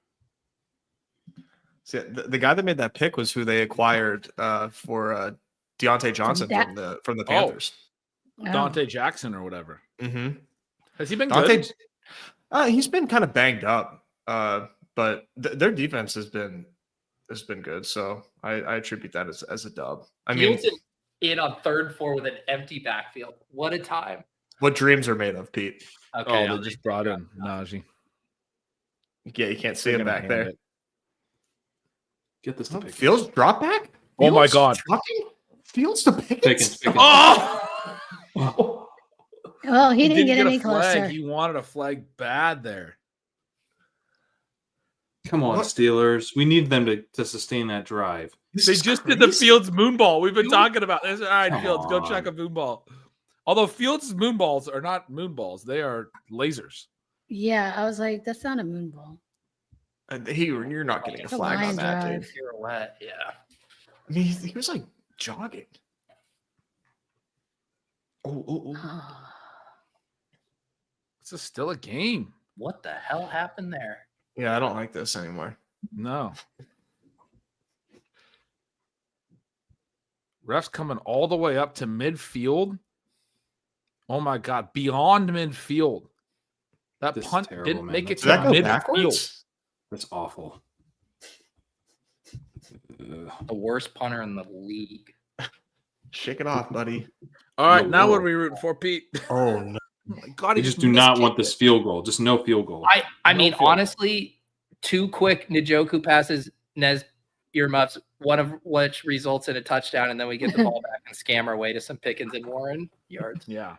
See, the guy that made that pick was who they acquired for Deontay Johnson from the Panthers. Oh. Dante Jackson or whatever. Mm-hmm. Has he been Dante, good? he's been kind of banged up, but their defense has been good. So I attribute that as a dub. I mean, Fields in on 3rd and 4 with an empty backfield. What a time. what dreams are made of, Pete? Okay. They just brought in Najee. Yeah, you can't see him back there. Get this to Pickens. Fields drop back? Oh my Fields God. dropping? Fields to Pickens? Pickens. Oh! Well, he didn't get a any flag. closer. He wanted a flag bad there. Come on, What? Steelers. We need them to sustain that drive. They just did the Fields moonball. We've been talking about this. All right, Come Fields, go on. check a moonball. Although Fields' moonballs are not moonballs, they are lasers. Yeah, I was like, that's not a moonball. You're not getting a It's a flag on line that, drive. dude. Pirouette, yeah. I mean, he was like jogging. This is still a game. What the hell happened there? Yeah, I don't like this anymore. No. Ref's coming all the way up to midfield. Oh my God. Beyond midfield. That This is punt terrible, didn't man. make it Did that to go midfield. backwards? That's awful. The worst punter in the league. Shake it off, buddy. All right. No Now what world. are we rooting for, Pete? Oh no. Oh my God, They just do not want this field goal. Just no field goal. I No mean, field goal. honestly, 2 quick Njoku passes, Nez earmuffs, one of which results in a touchdown, and then we get the ball back and scam our way to some Pickens and Warren yards. Yeah,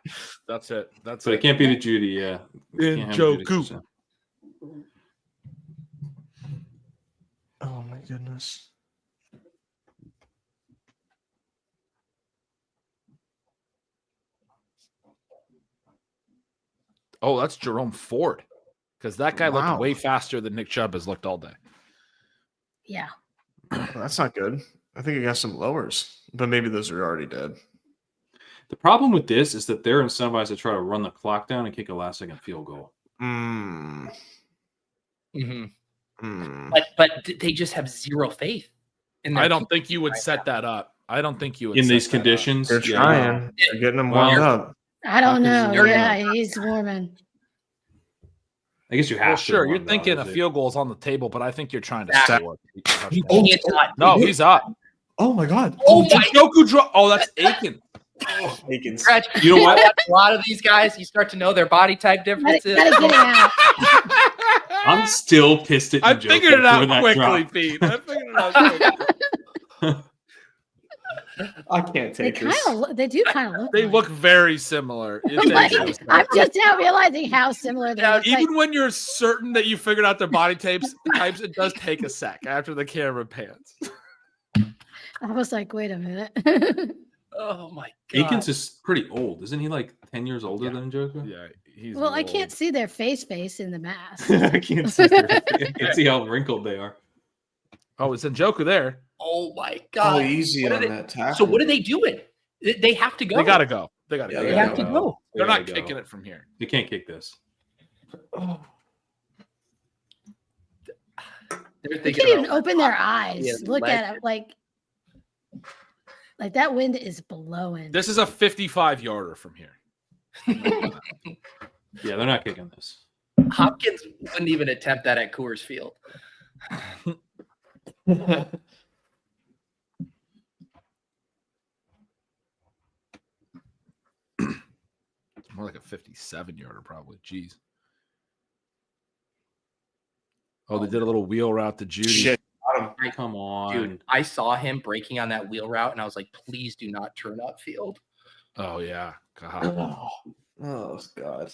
that's it. That's But it. it can't be the Judy, yeah. Can't have Judy, Njoku. so. Oh my goodness. Oh, that's Jerome Ford. Because that guy Wow. looked way faster than Nick Chubb has looked all day. Yeah. Well, that's not good. I think I got some lowers, but maybe those are already dead. The problem with this is that they're incentivized to try to run the clock down and kick a last-second field goal. Mm. Mm-hmm. Mm. But they just have zero faith. In their I don't keeper think you would right set now. that up. I don't think you would In set these that conditions, They're yeah. trying. They're getting them Well, warmed up. I don't How know. can you- Yeah, he's warming. I guess you up. have Well, to. sure. You're run, though, thinking a obviously. field goal is on the table, but I think you're trying to Exactly. score. You can't not- No, he's up. Oh my God. Oh my Njoku draw. Oh, that's Aiken. Aikens. Scratch. You know what? A lot of these guys, you start to know their body type differences. Gotta get him out. I'm still pissed at I Njoku figured it out doing that quickly, drop. Pete. I figured it out quickly. I can't They take kind this. of. They do kind of look. They like- look very similar. Like, I'm just now realizing how similar they look. Even when you're certain that you figured out their body types, it does take a sec after the camera pans. I was like, wait a minute. Oh my god. Aikens is pretty old. Isn't he like 10 years older Yeah. than Njoku? Yeah, he's Well, I old. can't see their face in the mask. I can't see I can't see how wrinkled they are. Oh, it's Njoku there. Oh my god. Oh, easy What on are they- that tackle. So what are they doing? They have to go. They gotta go. They gotta Yeah, go. They have to go. They're They not gotta kicking go. it from here. They can't kick this. Oh. They're They thinking can't even about- open their eyes. Yeah, Look at it. Like that wind is blowing. This is a 55-yarder from here. Yeah, they're not kicking this. Hopkins wouldn't even attempt that at Coors Field. More like a 57-yarder, probably. Jeez. Oh, they did a little wheel route to Judy. Shit. Got him. Come on. Dude, I saw him breaking on that wheel route, and I was like, please do not turn upfield. Oh, yeah. God. Oh, God.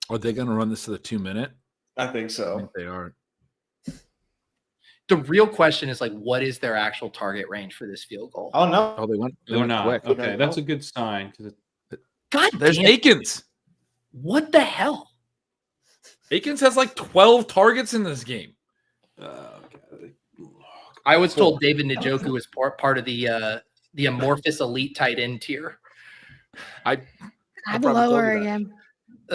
Are they going to run this to the 2-minute? I think I so. think they are. The real question is like, what is their actual target range for this field goal? Oh, no. Oh, they went They're not. quick. Okay, that's a good sign. 'Cause God, There's damn, Aikens. what the hell? Aikens has like 12 targets in this game. okay. I was told David Njoku was part of the amorphous elite tight end tier. I'm probably told you lowering that. him.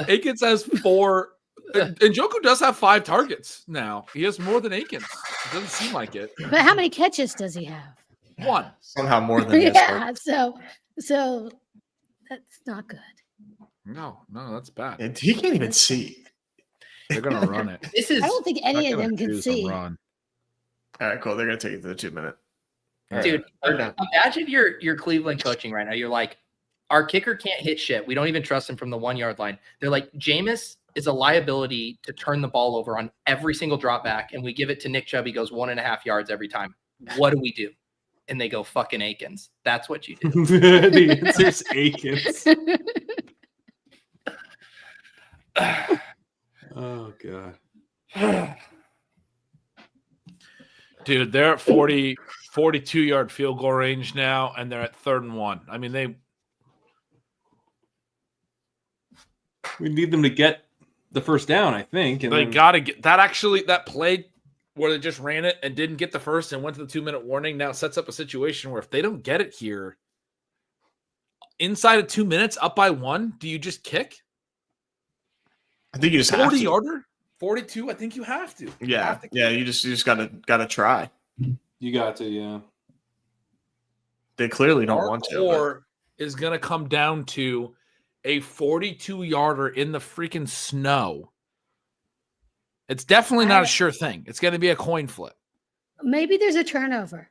Aikens has 4. And Njoku does have 5 targets now. He has more than Aikens. It doesn't seem like it. But how many catches does he have? 1. Somehow more than this. Yeah, so that's not good. No, that's bad. And he can't even see. They're going to run it. This is I don't think any They're of gonna them can choose a see. run. All right, cool. They're going to take it to the 2-minute. dude. They're done. Imagine you're Cleveland coaching right now. You're like, our kicker can't hit shit. We don't even trust him from the 1-yard line. They're like, Jameis is a liability to turn the ball over on every single drop back, and we give it to Nick Chubb. He goes 1.5 yards every time. What do we do? And they go fucking Aikens. That's what you do. The answer's Aikens. Oh god. Dude, they're at 42-yard field goal range now, and they're at 3rd and 1. I mean, We need them to get the first down, I think. And they then- got to get that. Actually, that play where they just ran it and didn't get the first and went to the 2-minute warning now sets up a situation where if they don't get it here, inside of 2 minutes, up by 1, do you just kick? I think you just 40 yarder, 42. I think you have to. Yeah, you just gotta try. You got to, yeah. They clearly don't want to. Or is going to come down to a 42-yarder in the freaking snow. It's definitely not a sure thing. It's going to be a coin flip. Maybe there's a turnover.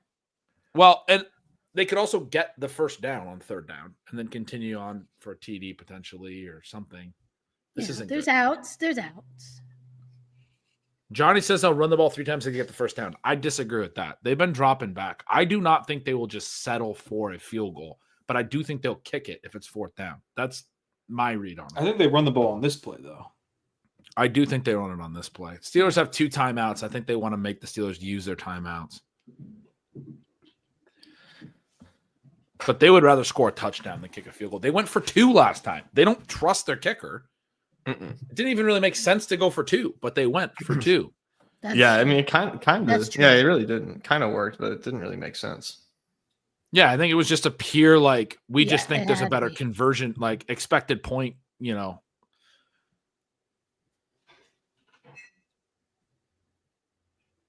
Well, and they could also get the first down on 3rd down and then continue on for a TD potentially or something. This isn't There's good. outs. There's outs. Johnny says they'll run the ball 3 times to get the first down. I disagree with that. They've been dropping back. I do not think they will just settle for a field goal, but I do think they'll kick it if it's 4th down. That's my read on it. I think they run the ball on this play, though. I do think they run it on this play. Steelers have 2 timeouts. I think they want to make the Steelers use their timeouts. But they would rather score a touchdown than kick a field goal. They went for 2 last time. They don't trust their kicker. It didn't even really make sense to go for 2, but they went for 2. Yeah, I mean, it kind of. Yeah, it really didn't. Kind of worked, but it didn't really make sense. Yeah, I think it was just a pure, like, we just Yeah, think it there's a had better to be. conversion, like, expected point,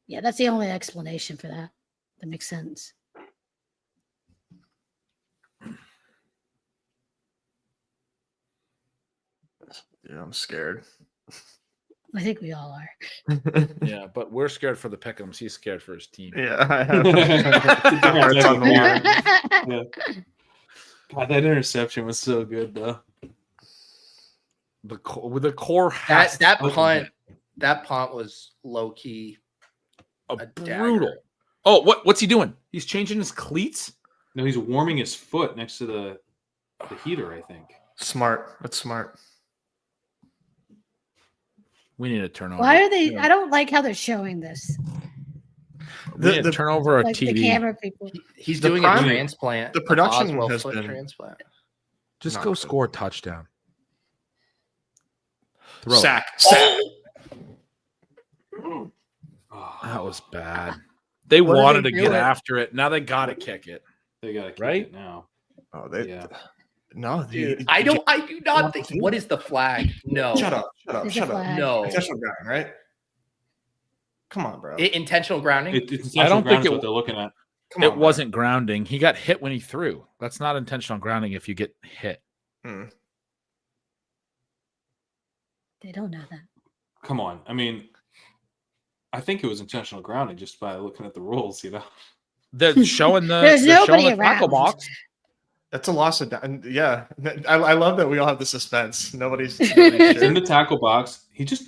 Yeah, that's the only explanation for that. That makes sense. Yeah, I'm scared. I think we all are. Yeah, but we're scared for the Pick'ems. He's scared for his team. Yeah, I have. Yeah. God, that interception was so good, though. The core has That punt was low key. a dagger. brutal. Oh, what's he doing? He's changing his cleats? No, he's warming his foot next to the heater, I think. Smart. That's smart. We need a turnover. Why are they? I don't like how they're showing this. We need a turnover or Like the TD. camera people. He's The doing prime- a transplant. the production Boswell has foot been- transplant. Just Not go good. score a touchdown. Throw. Sack. Oh, That was bad. They What are wanted they to get doing? after it. Now they got to kick it. they got to kick Right? it now. Oh, they. Yeah. No, Dude, I do not think. What is the flag? No. Shut up! There's a Shut up! flag. No. Intentional grounding, right? Come on, bro. Intentional grounding. It's I don't think ground is it- what they're looking at. Come It on, wasn't grounding. He got hit when he threw. That's not intentional grounding if you get hit. man. They don't know that. Come on. I mean, I think it was intentional grounding just by looking at the rules, They're showing the, There's they're showing nobody the tackle around. box. That's a loss of. Yeah, I love that we all have the suspense. Nobody's It's sure. in the tackle box. He just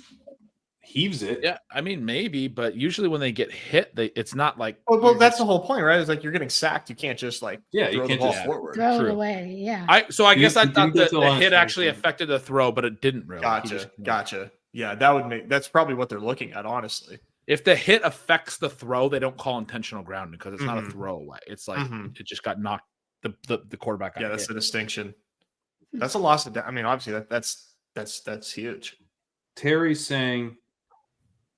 heaves it. Yeah, I mean maybe, but usually when they get hit, it's not like. Well, that's the whole point, right? It's like you're getting sacked. You can't just like Yeah, you throw can't the ball just- forward. Throw it True. away. Yeah. I You guess I didn't thought get that to the the last hit one. actually affected the throw, but it didn't really. He Gotcha. just- Gotcha. Yeah, that would make. That's probably what they're looking at, honestly. If the hit affects the throw, they don't call intentional grounding because it's not a Mhm. throwaway. It's like Mhm. it just got knocked. The quarterback got Yeah, that's hit. the distinction. That's a loss of. I mean, obviously that's huge. Terry's saying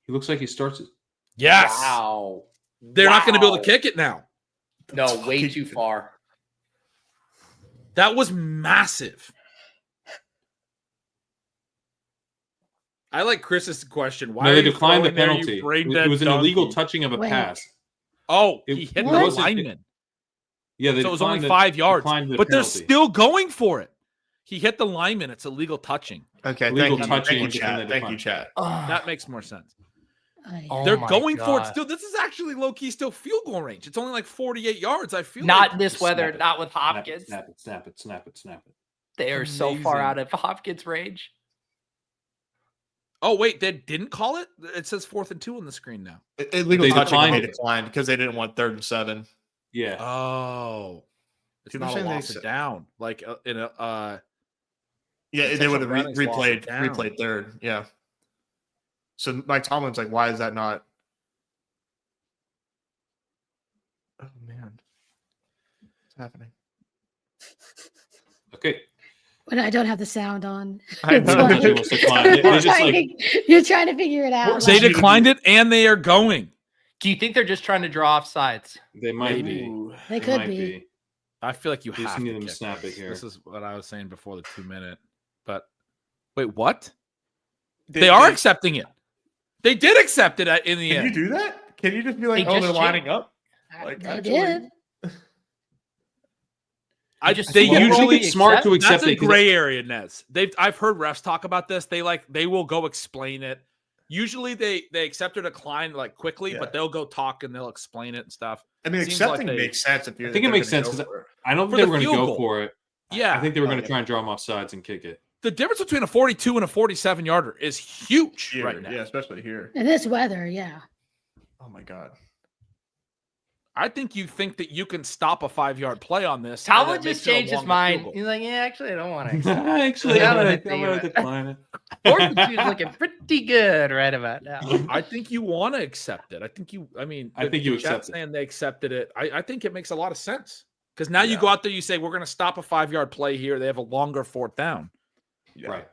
he looks like he starts it. Yes, Wow. they're not going to be able to Wow. kick it now. No, That's way fucking too good. far. That was massive. I like Chris's question. Why No, are they you declined the throwing there, you penalty. brain-dead It was an illegal donkey? touching of a Wait. pass. Oh, It he hit the wasn't- lineman. Yeah, they So it was only declined 5 yards, declined the but they're penalty. still going for it. He hit the lineman. It's illegal touching. Okay, Illegal thank you, touching thank you, and then chat. they Thank you, decline. chat. That makes more sense. Oh They're my going for it God. still. This is actually low key still field goal range. It's only like 48 yards. I feel Not like in this weather, Snap it. not with Snap it, Hopkins. snap it, snap it, snap it, snap it. They are so far Amazing. out of Hopkins' range. Oh wait, they didn't call it. It says 4th and 2 on the screen now. Illegal They touching. declined They it. declined because they didn't want 3rd and 7. Yeah. Oh, it's People not a saying they loss said- of down. Like in a Yeah, they Intentional would have grounding's lost it down. replayed 3rd. Yeah. So Mike Tomlin's like, why is that not? Oh man, what's happening? Okay. When I don't have the sound on. I It's know. like- They almost declined it. They you're, just trying like you're trying to figure it out. they like- declined it and they are going. Do you think they're just trying to draw off sides? they might Maybe. be. They They could might be. I feel like you just have need to them to kick snap this. it here. This is what I was saying before the 2-minute. But wait, what? They are accepting it. They did accept it in the end. Can you do that? Can you just be like, They they're lining changed. up? Like, They actually, did. They usually it's smart to accept that's a it. gray area, Nez. I've heard refs talk about this. They will go explain it. Usually they accept or decline like quickly, but they'll go talk and they'll explain it and stuff. I mean, Seems accepting like makes sense if you're. I think it makes sense because I don't think they were going to go for it. Yeah, I think they were going to try and draw him off sides and kick it. The difference between a 42 and a 47 yarder is huge right now. Yeah, especially here. In this weather, yeah. Oh my god. I think you think that you can stop a 5-yard play on this. Tomlin just changed his mind. He's like, yeah, actually, I don't want to. Actually, I'm going to decline it. 42 is looking pretty good right about now. I think you want to accept it. I think you accept it. saying they accepted it. I think it makes a lot of sense because now you go out there, you say, we're going to stop a 5-yard play here. They have a longer 4th down. Yeah. Right.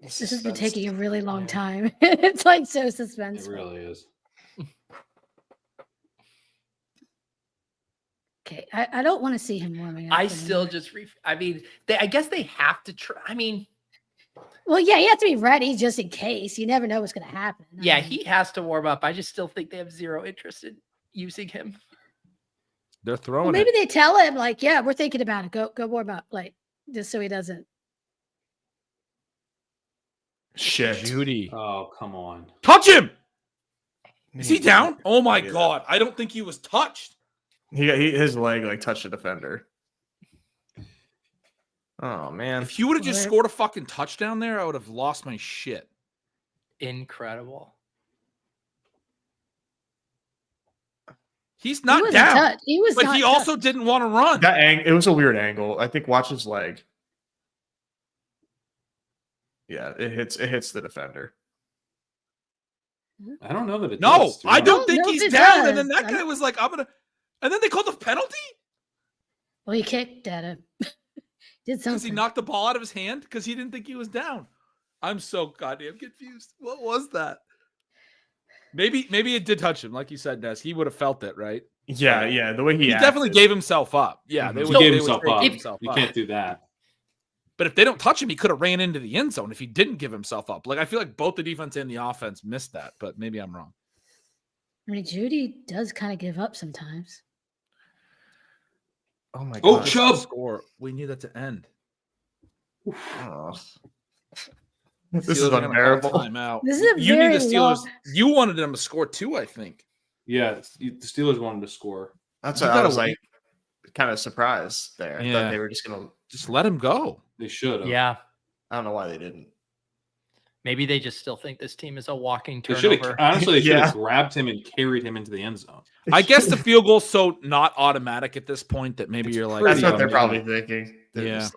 This has been taking a really long time. It's like so suspenseful. It really is. Okay, I don't want to see him warming up. I still just, I mean, I guess they have to try. I mean, well, yeah, you have to be ready just in case. You never know what's going to happen. Yeah, he has to warm up. I just still think they have zero interest in using him. They're throwing well, maybe they tell him, like, yeah, we're thinking about it. Go warm up, like, just so he doesn't. Shit. Judy. Oh, come on. Touch him. Is he down? Oh my God. I don't think he was touched. His leg like touched the defender. Oh man. If you would have just scored a fucking touchdown there, I would have lost my shit. Incredible. He's not down. He was, but he also didn't want to run. It was a weird angle. I think watch his leg. Yeah, it hits the defender. I don't know that it No, does. I don't think he's down. And then that guy was like, I'm going to. And then they called the penalty? Well, he kicked at him. Did something. Because he knocked the ball out of his hand because he didn't think he was down. I'm so goddamn confused. What was that? Maybe it did touch him, like you said, Ness. He would have felt it, right? Yeah. The way he definitely gave himself up. Yeah, he gave himself up. You can't do that. But if they don't touch him, he could have ran into the end zone if he didn't give himself up. Like I feel like both the defense and the offense missed that, but maybe I'm wrong. I mean, Judy does kind of give up sometimes. Oh my God! Oh, Chubb score. We need that to end. Oh. This is unbearable. This is you need the Steelers. You wanted them to score too, I think. Yeah, the Steelers wanted to score. That's what I was like, kind of surprised there. I thought they were just gonna just let him go. They should have. Yeah. I don't know why they didn't. Maybe they just still think this team is a walking turnover. Honestly, they should have grabbed him and carried him into the end zone. I guess the field goal's so not automatic at this point that maybe you're like, that's what they're probably thinking. Yeah.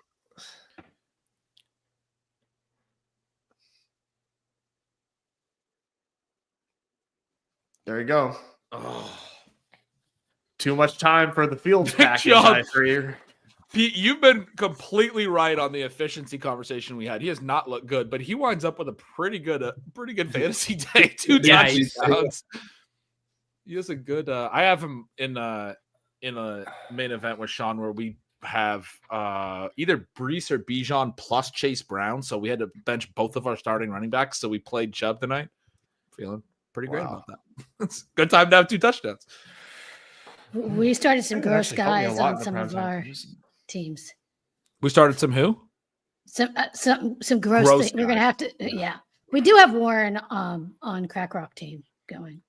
There you go. Oh. Too much time for the field package. Pete, you've been completely right on the efficiency conversation we had. He has not looked good, but he winds up with a pretty good fantasy day. 2 touchdowns. He has a good. I have him in a main event with Sean where we have either Brees or Bijan plus Chase Brown. So we had to bench both of our starting running backs. So we played Chubb tonight. Feeling pretty great about that. It's a good time to have 2 touchdhdowns. We started some gross guys on some of our teams. We started some who? Some gross things. We're gonna have to. Yeah, we do have Warren on Crack Rock team going.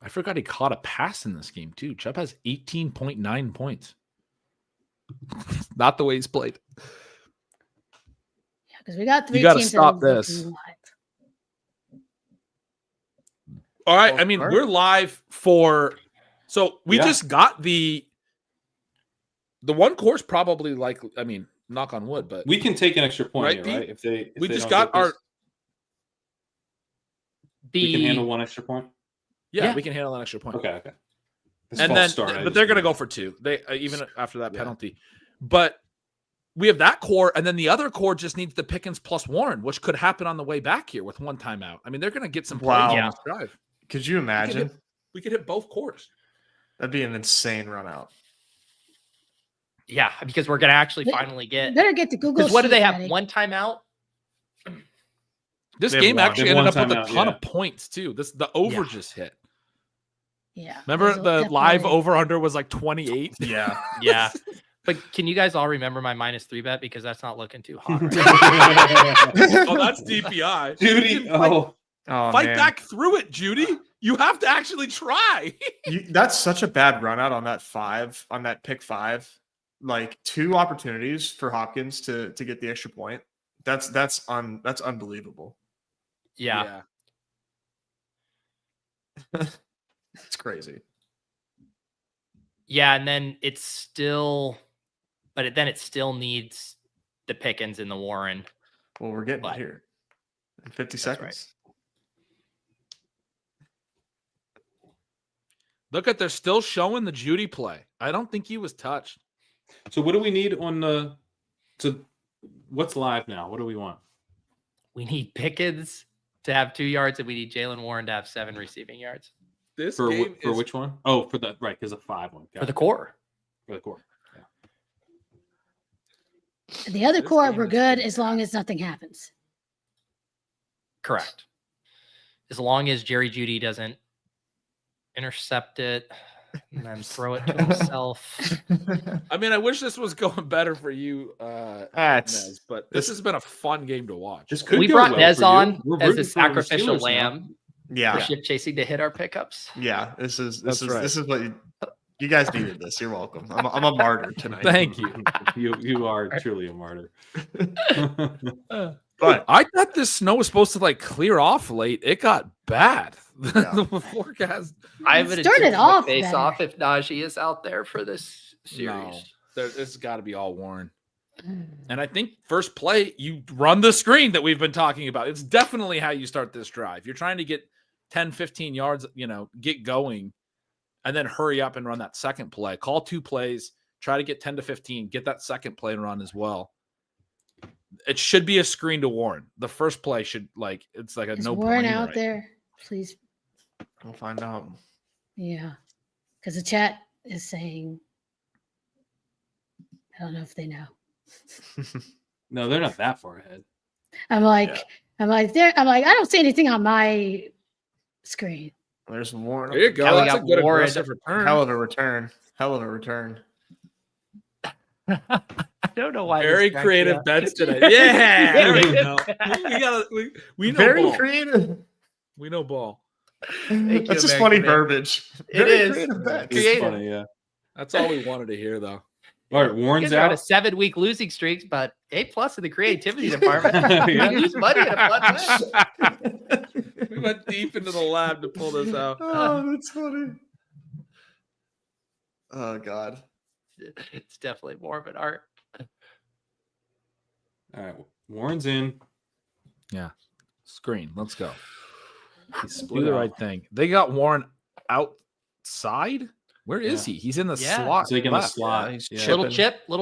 I forgot he caught a pass in this game too. Chubb has 18.9 points. Not the way he's played. Yeah, because we got 3 you gotta teams. Stop this. All right. I mean, we're live for. So we just got the one course probably knock on wood, but we can take an extra point right, here, right? If we they just got we can handle 1 extra point. Yeah, we can handle an extra point. Okay. And then, but they're going to go for 2. They even after that penalty. But we have that core, and then the other core just needs the Pickens plus Warren, which could happen on the way back here with one timeout. I mean, they're going to get some plays on this drive. Could you imagine? We could hit both cores. That'd be an insane run out. Yeah, because we're going to actually finally get. Better get the Google. What do they have? Ready. One timeout? This game actually ended up with a ton of points, too. The over just hit. Yeah. Remember the live over-under was like 28? Yeah. Yeah. But can you guys all remember my -3 bet? Because that's not looking too hot right now. Oh, that's DPI. Judy. Fight back through it, Judy. You have to actually try. That's such a bad run out on that pick 5. Like 2 opportunities for Hopkins to get the extra point. That's unbelievable. Yeah. It's crazy. Yeah, and then it still needs the Pickens and the Warren. Well, we're getting it here in 50 seconds. Right. Look at, they're still showing the Judy play. I don't think he was touched. So what do we need on the? What's live now? What do we want? We need Pickens to have 2 yards, and we need Jalen Warren to have 7 receiving yards. This for game for which one? Oh, for the right, because a 5 one. For the core. For the core. Yeah. The other core, we're good as long as nothing happens. Correct. As long as Jerry Jeudy doesn't intercept it and then throw it to himself. I mean, I wish this was going better for you, Nez, but this has been a fun game to watch. We brought Nez on as a sacrificial lamb. Yeah, ship chasing to hit our pickups. Yeah, this is what you guys needed. This, you're welcome. I'm a martyr tonight. Thank you. You are truly a martyr. But I thought this snow was supposed to like clear off late. It got bad. The forecast. I haven't started off face better. off if Najee is out there for this series. No, it's got to be all Warren. And I think first play, you run the screen that we've been talking about. It's definitely how you start this drive. You're trying to get 10, 15 yards, get going, and then hurry up and run that second play. Call 2 plays, try to get 10 to 15, get that second play and run as well. It should be a screen to Warren. The first play should it's like a no-brainer. Warren out there, please. We'll find out. Yeah, because the chat is saying, I don't know if they know. No, they're not that far ahead. I'm like, I don't see anything on my screen. There's Warren. There you go. Now we That's got a good Warren. aggressive return. Hell of a return. I don't know why. Very creative bets today. Yeah, there we go. We know Very ball. creative. We know ball. That's just funny verbiage. It is. Creative bets. It's funny, yeah. That's all we wanted to hear, though. All right, Warren's Out out. a 7-week losing streak, but A+ in the creativity department. Yeah. You lose money in a fun way. We went deep into the lab to pull this out. Oh, that's funny. Oh God. It's definitely more of an art. All right, Warren's in. Yeah. Screen. Let's go. He's Do split the out. right thing. They got Warren outside. Where is he? He's in the slot. He's like in the left. slot. He's Yeah. Little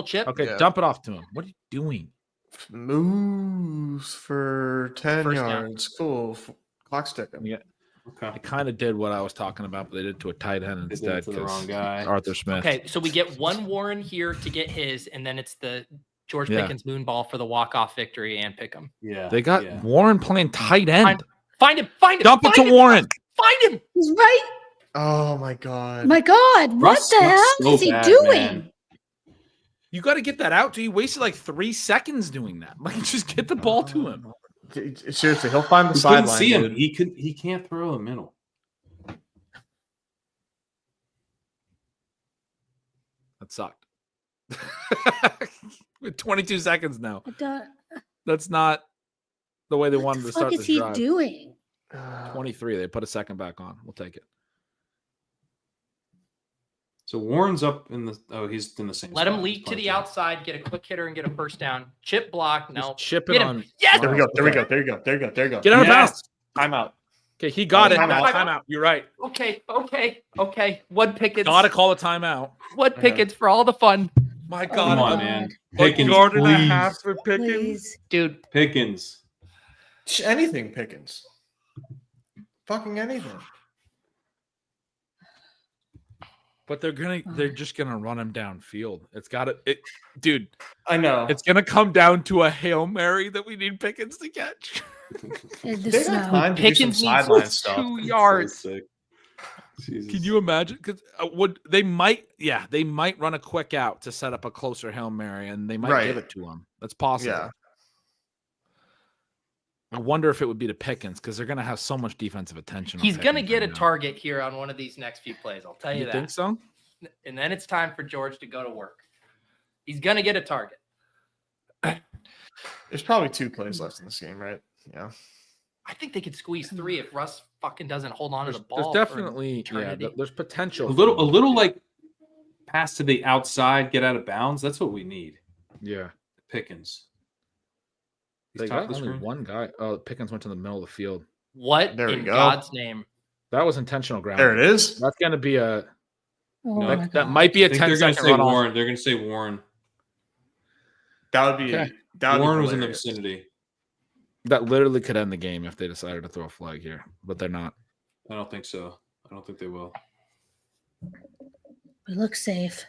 chip. Okay, Yeah. dump it off to him. What are you doing? Moves for 10 First down. yards. Cool. Clock's ticking. Yeah. Okay. I kind of did what I was talking about, but they did it to a tight end They did instead it to the 'cause wrong guy. Arthur Smith. Okay, so we get one Warren here to get his, and then it's the George Yeah. Pickens moon ball for the walk-off victory and pick him. Yeah. They got yeah. Warren playing tight end. Find him. Dump it to Warren. Find him. He's right. Oh my God. My God, Russ what the hell sucks so is he bad, doing? man. You got to get that out. He wasted like 3 seconds doing that. Like, just get the ball to him. Seriously, he'll find the You couldn't sideline. see him. dude. He can't throw a middle. That sucked. With 22 seconds now. What the That's not the way they wanted to fuck start is this he drive. doing? 23. They put a second back on. We'll take it. So Warren's up in the. Oh, he's in the same. Let spot. him leak to the outside, get a quick hitter, and get a first down. Chip block. No. Just chip it Get him. on. Yes! There we go. There we go. There you go. There you go. There you go. Get out of Yes. bounds. Timeout. Okay, he got it. Timeout. Timeout. You're right. Okay. One Pickens. Got to call a timeout. One Pickens for all the fun. My God. Come on, man. Pickens, yard and a please. half for Pickens. Please. Dude, Pickens. Anything Pickens. Fucking anything. But they're just gonna run him downfield. It's gotta dude. I know. It's gonna come down to a Hail Mary that we need Pickens to catch. The They snow. got time to do some Pickens sideline needs stuff. 2 yards. So sick. Jesus. Can you imagine? Because they might run a quick out to set up a closer Hail Mary, and they might Right. give it to him. That's possible. Yeah. I wonder if it would be to Pickens because they're going to have so much defensive attention. He's going to Pickens get a right now. target here on one of these next few plays. I'll tell you, You that. think so? And then it's time for George to go to work. He's going to get a target. There's probably 2 plays left in this game, right? Yeah. I think they could squeeze 3 if Russ fucking doesn't hold on to the There's ball. definitely for eternity. there's potential. a little like pass to the outside, get out of bounds. That's what we need. Yeah. Pickens. They He's top got of the only screen. one guy. Oh, Pickens went to the middle of the field. What There we in go. God's name? That was intentional ground. There it is. That's going to be a Oh No, my that God. might be a I think 10 they're going to second say run off. Warren. They're going to say Warren. That would be. Okay. That would Warren be was in the hilarious. vicinity. That literally could end the game if they decided to throw a flag here, but they're not. I don't think so. I don't think they will. We look safe.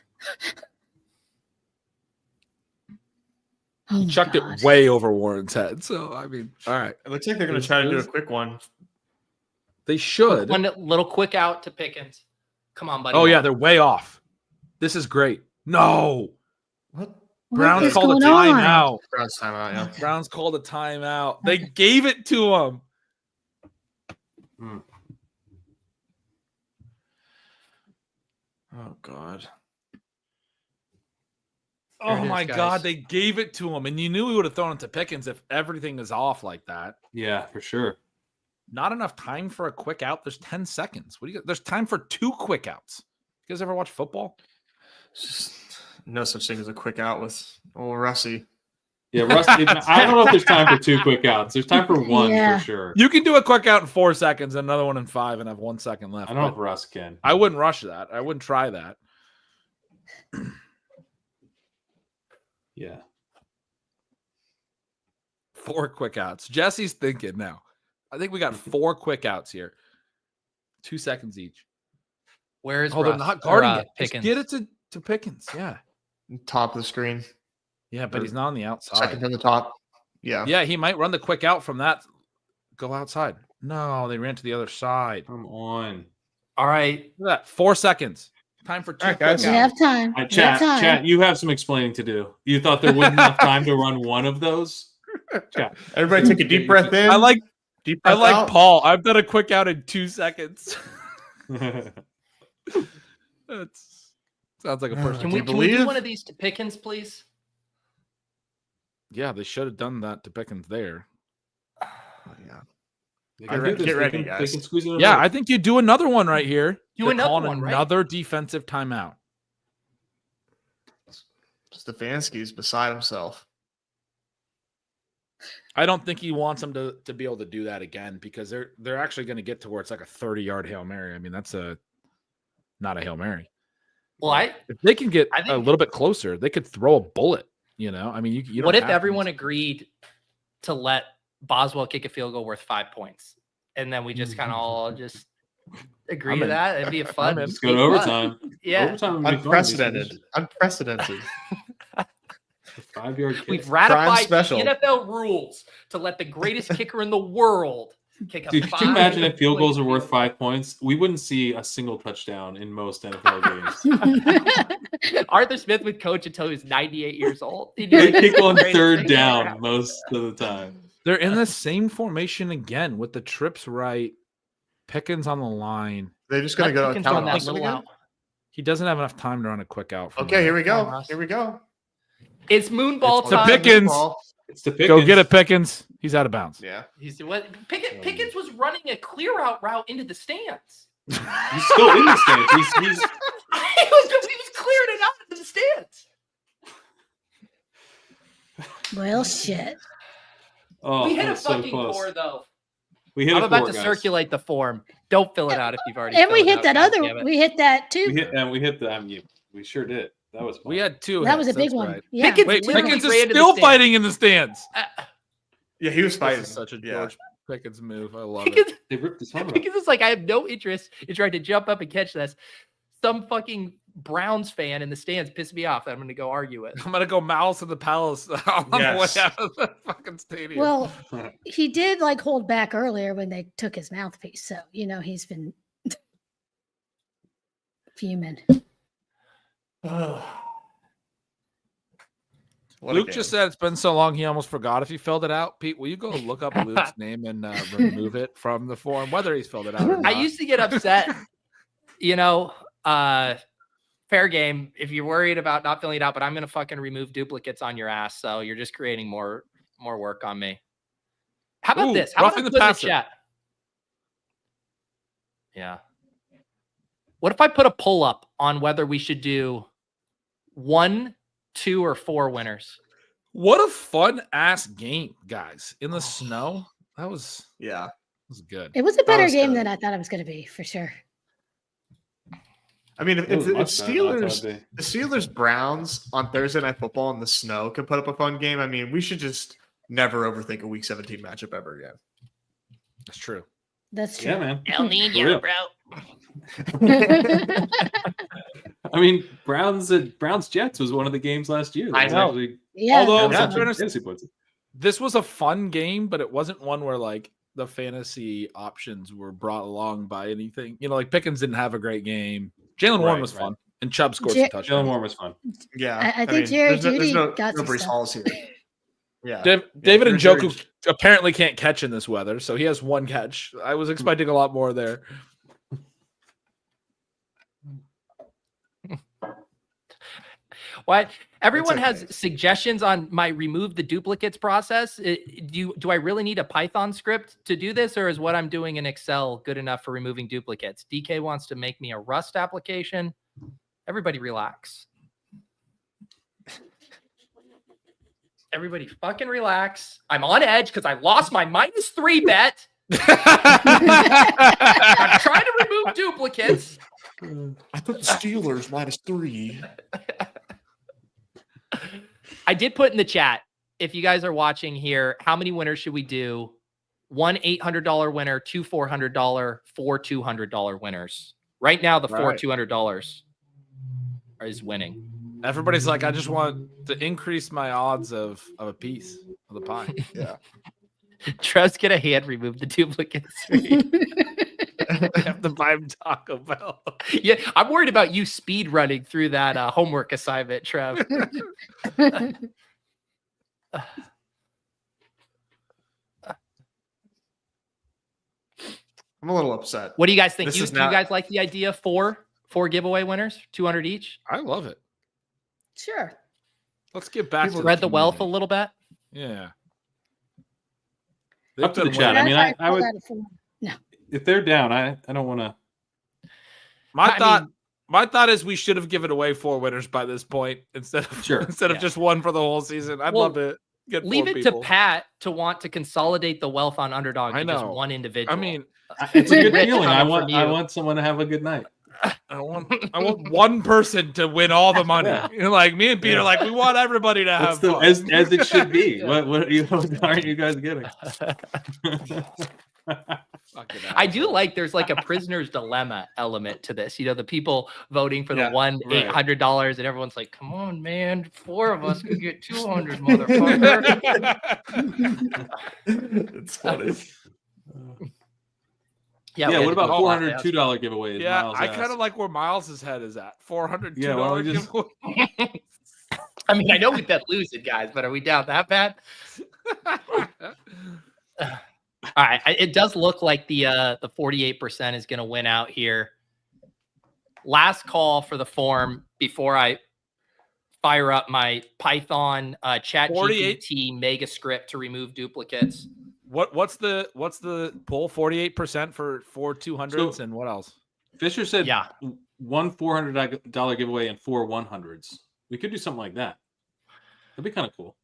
He chucked it way over Warren's head. So I mean, all right, It looks like they're going to try to do a quick one. they should. One little quick out to Pickens. Come on, buddy. Oh yeah, they're way off. This is great. No, What? Browns is called a going on? timeout. Browns timeout, yeah. Browns called a timeout. They gave it to him. Oh, God. Oh There it is, my guys. God, they gave it to him, and you knew he would have thrown it to Pickens if everything is off like that. Yeah, for sure. Not enough time for a quick out. There's 10 seconds. What do you? There's time for 2 quick outs. You guys ever watch football? It's just no such thing as a quick out with old Russie. Yeah, Russ. I don't know if there's time for 2 quick outs. There's time for 1 Yeah. for sure. You can do a quick out in 4 seconds, and another one in 5, and have 1 second left. I don't know but if Russ can. I wouldn't rush that. I wouldn't try that. Yeah. 4 quick outs. Jesse's thinking now. I think we got 4 quick outs here. 2 seconds each. Where is Oh, they're Russ? not Or, guarding it. Just Pickens. get it to Pickens. Yeah. Top of the screen. Yeah, but he's not on the outside. Second from the top. Yeah. Yeah, he might run the quick out from that. Go outside. No, they ran to the other side. Come on. All right. Look at that. 4 seconds. Time for 2 All right, guys. quick We outs. have time. All right, We have chat, time. chat. You have some explaining to do. You thought there wasn't enough time to run one of those? Chat. Everybody take a deep breath in. I like deep breath out. Paul. I've done a quick out in 2 seconds. That's sounds like a person. Can Do we, you can we do believe? one of these to Pickens, please? Yeah, they should have done that to Pickens there. Oh, yeah. They Get can ready- do this. get They ready, can- guys. They can squeeze it in. Yeah, I think you do another one right here. Do They're another calling one, right? another defensive timeout. Stefanski's beside himself. I don't think he wants them to be able to do that again because they're actually going to get to where it's like a 30-yard Hail Mary. I mean, that's not a Hail Mary. Well, If they can get I think- a little bit closer, they could throw a bullet. You know, I mean, you don't what if have to- everyone agreed to let Boswell kick a field goal worth 5 points, and then we just kind of all just agree I'm to in. that? It'd be a fun. in. Let's go to overtime. Yeah, Overtime would be fun. Unprecedented. Unprecedented. 5-yard kick. we've ratified special. NFL rules to let the greatest kicker in the world kick a Dude, could you imagine if field goals are five-point worth 5 points? We wouldn't see a single touchdown in most NFL games. Arthur Smith would coach until he was 98 years old. He They knew kick on the greatest 3rd thing down ever. most of the time. They're in the same formation again with the trips right. Pickens on the line. They're just going to go to Pickens run Calvin that Austin little again? out. He doesn't have enough time to run a quick out. from Okay, there. here we Come on, go. Russ. Here we go. It's moonball It's to time. Pickens. It's the Pickens. Go get it, Pickens. He's out of bounds. Yeah. He's what Pickens was running a clear out route into the stands. He's still in the stands. He's he was clearing it out into the stands. Well, shit. oh, We hit a that's so fucking close. core though. We hit I'm a about core, to guys. circulate the form. Don't fill it out if you've already. And we filled it hit out, that God other. damn it. We hit that too. We hit that. We hit the. We sure did. That was fun. We had 2 That hits. was a big That's one. right. Yeah. Wait, literally Pickens is ran to the still stands. fighting in the stands. Yeah, he was fighting. This is such a Yeah. George Pickens move. I love Pickens, it. They ripped his helmet off. Pickens is like, I have no interest in trying to jump up and catch this. Some fucking Browns fan in the stands pissed me off that I'm going to go argue with. I'm gonna go Malice in the Palace on the Yes. way out of the fucking stadium. Well, he did like hold back earlier when they took his mouthpiece. So, he's been fuming. Luke just said it's been so long he almost forgot if he filled it out. Pete, will you go look up Luke's name and remove it from the form, whether he's filled it out or not? I used to get upset, fair game if you're worried about not filling it out, but I'm going to fucking remove duplicates on your ass. So you're just creating more work on me. How about this? How about I put in the chat? Yeah. What if I put a pull up on whether we should do 1, 2, or 4 winners? What a fun ass game, guys! In the snow, that was good. It was a better game than I thought it was going to be, for sure. I mean, if the Steelers Browns on Thursday Night Football in the snow could put up a fun game, I mean, we should just never overthink a Week 17 matchup ever again. That's true. That's true. Yeah, man. El Nino, bro. I mean, Browns Jets was one of the games last year. I know. Actually, Yeah. Although fantasy points. this was a fun game, but it wasn't one where like the fantasy options were brought along by anything. Like Pickens didn't have a great game. Jalen Warren was fun, and Chubb scored some touchdowns. Jalen Warren was fun. Yeah, I think Jerry Jeudy got some Brees stuff. Hall's here. Yeah, David Njoku apparently can't catch in this weather, so he has 1 catch. I was expecting a lot more there. What? Everyone has suggestions on my remove the duplicates process. Do I really need a Python script to do this, or is what I'm doing in Excel good enough for removing duplicates? DK wants to make me a Rust application. Everybody relax. Everybody fucking relax. I'm on edge because I lost my -3 bet. I'm trying to remove duplicates. I put the Steelers -3. I did put in the chat, if you guys are watching here, how many winners should we do? 1 $800 winner, 2 $400, 4 $200 winners. Right now, the 4 $200 is winning. Everybody's like, I just want to increase my odds of a piece of the pie. Yeah. Trev's gonna hand remove the duplicates. I have to buy him Taco Bell. Yeah, I'm worried about you speed running through that homework assignment, Trev. I'm a little upset. What do you guys think? This Do is you guys like the idea of four giveaway winners, 200 each? I love it. Sure. Let's get back to spread the wealth a little bit. Yeah. Up to the chat. I mean, I would. If they're down, I don't want to. My thought is we should have given away 4 winners by this point instead of just 1 for the whole season. I'd love to get leave 4 it people. to Pat to want to consolidate the wealth on Underdog. I know. Just one individual. I mean, it's a good feeling. I want someone to have a good night. I want one person to win all the money. Yeah. Like me and Peter, like we want everybody to have fun. As it should be. What aren't you guys getting? I do like there's like a prisoner's dilemma element to this. You know, the people voting for the $800 and everyone's like, come on, man, 4 of us could get 200, motherfucker. It's funny. Yeah, what about $402 giveaways? Yeah, Miles I kind of like where Miles's head is at. $402 giveaway. I mean, I know we bet losing, guys, but are we down that bad? All right, it does look like the 48% is going to win out here. Last call for the form before I fire up my Python ChatGPT mega script to remove duplicates. What's the poll? 48% for 4 200s and what else? Fisher said 1 $400 giveaway and 4 100s. We could do something like that. That'd be kind of cool.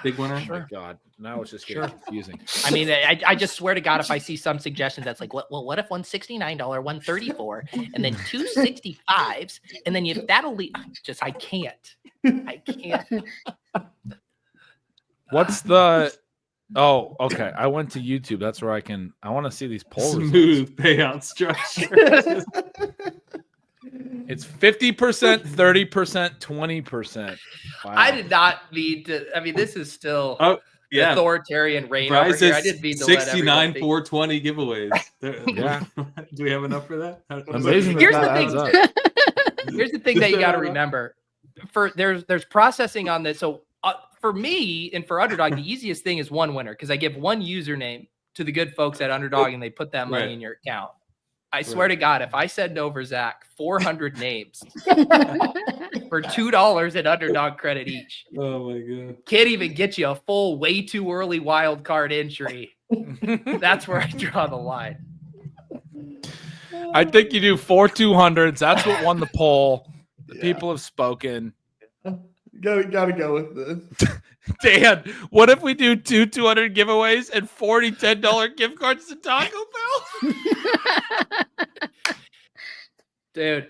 Big winner. Oh my God. Now it's just getting confusing. I mean, I just swear to God, if I see some suggestions that's like, what if $169, $134, and then 265s, and then that'll leave. I can't. What's the? Oh, okay. I went to YouTube. That's where I want to see these polls. Smooth payout structure. It's 50%, 30%, 20%. Wow. I did not mean to. I mean, this is still authoritarian reign over here. I didn't mean to 69 420 giveaways. Yeah. Do we have enough for that? Amazing. Here's the thing. Here's the thing that you got to remember. There's processing on this. So for me and for Underdog, the easiest thing is one winner because I give one username to the good folks at Underdog and they put that money in your account. I swear to God, if I send over Zach 400 names for $2 at Underdog credit each, oh my God, can't even get you a full way too early wild card entry. That's where I draw the line. I think you do 4 200s. That's what won the poll. The people have spoken. Gotta go with this. Dan, what if we do 200 giveaways and 40 $10 gift cards to Taco Bell? Dude,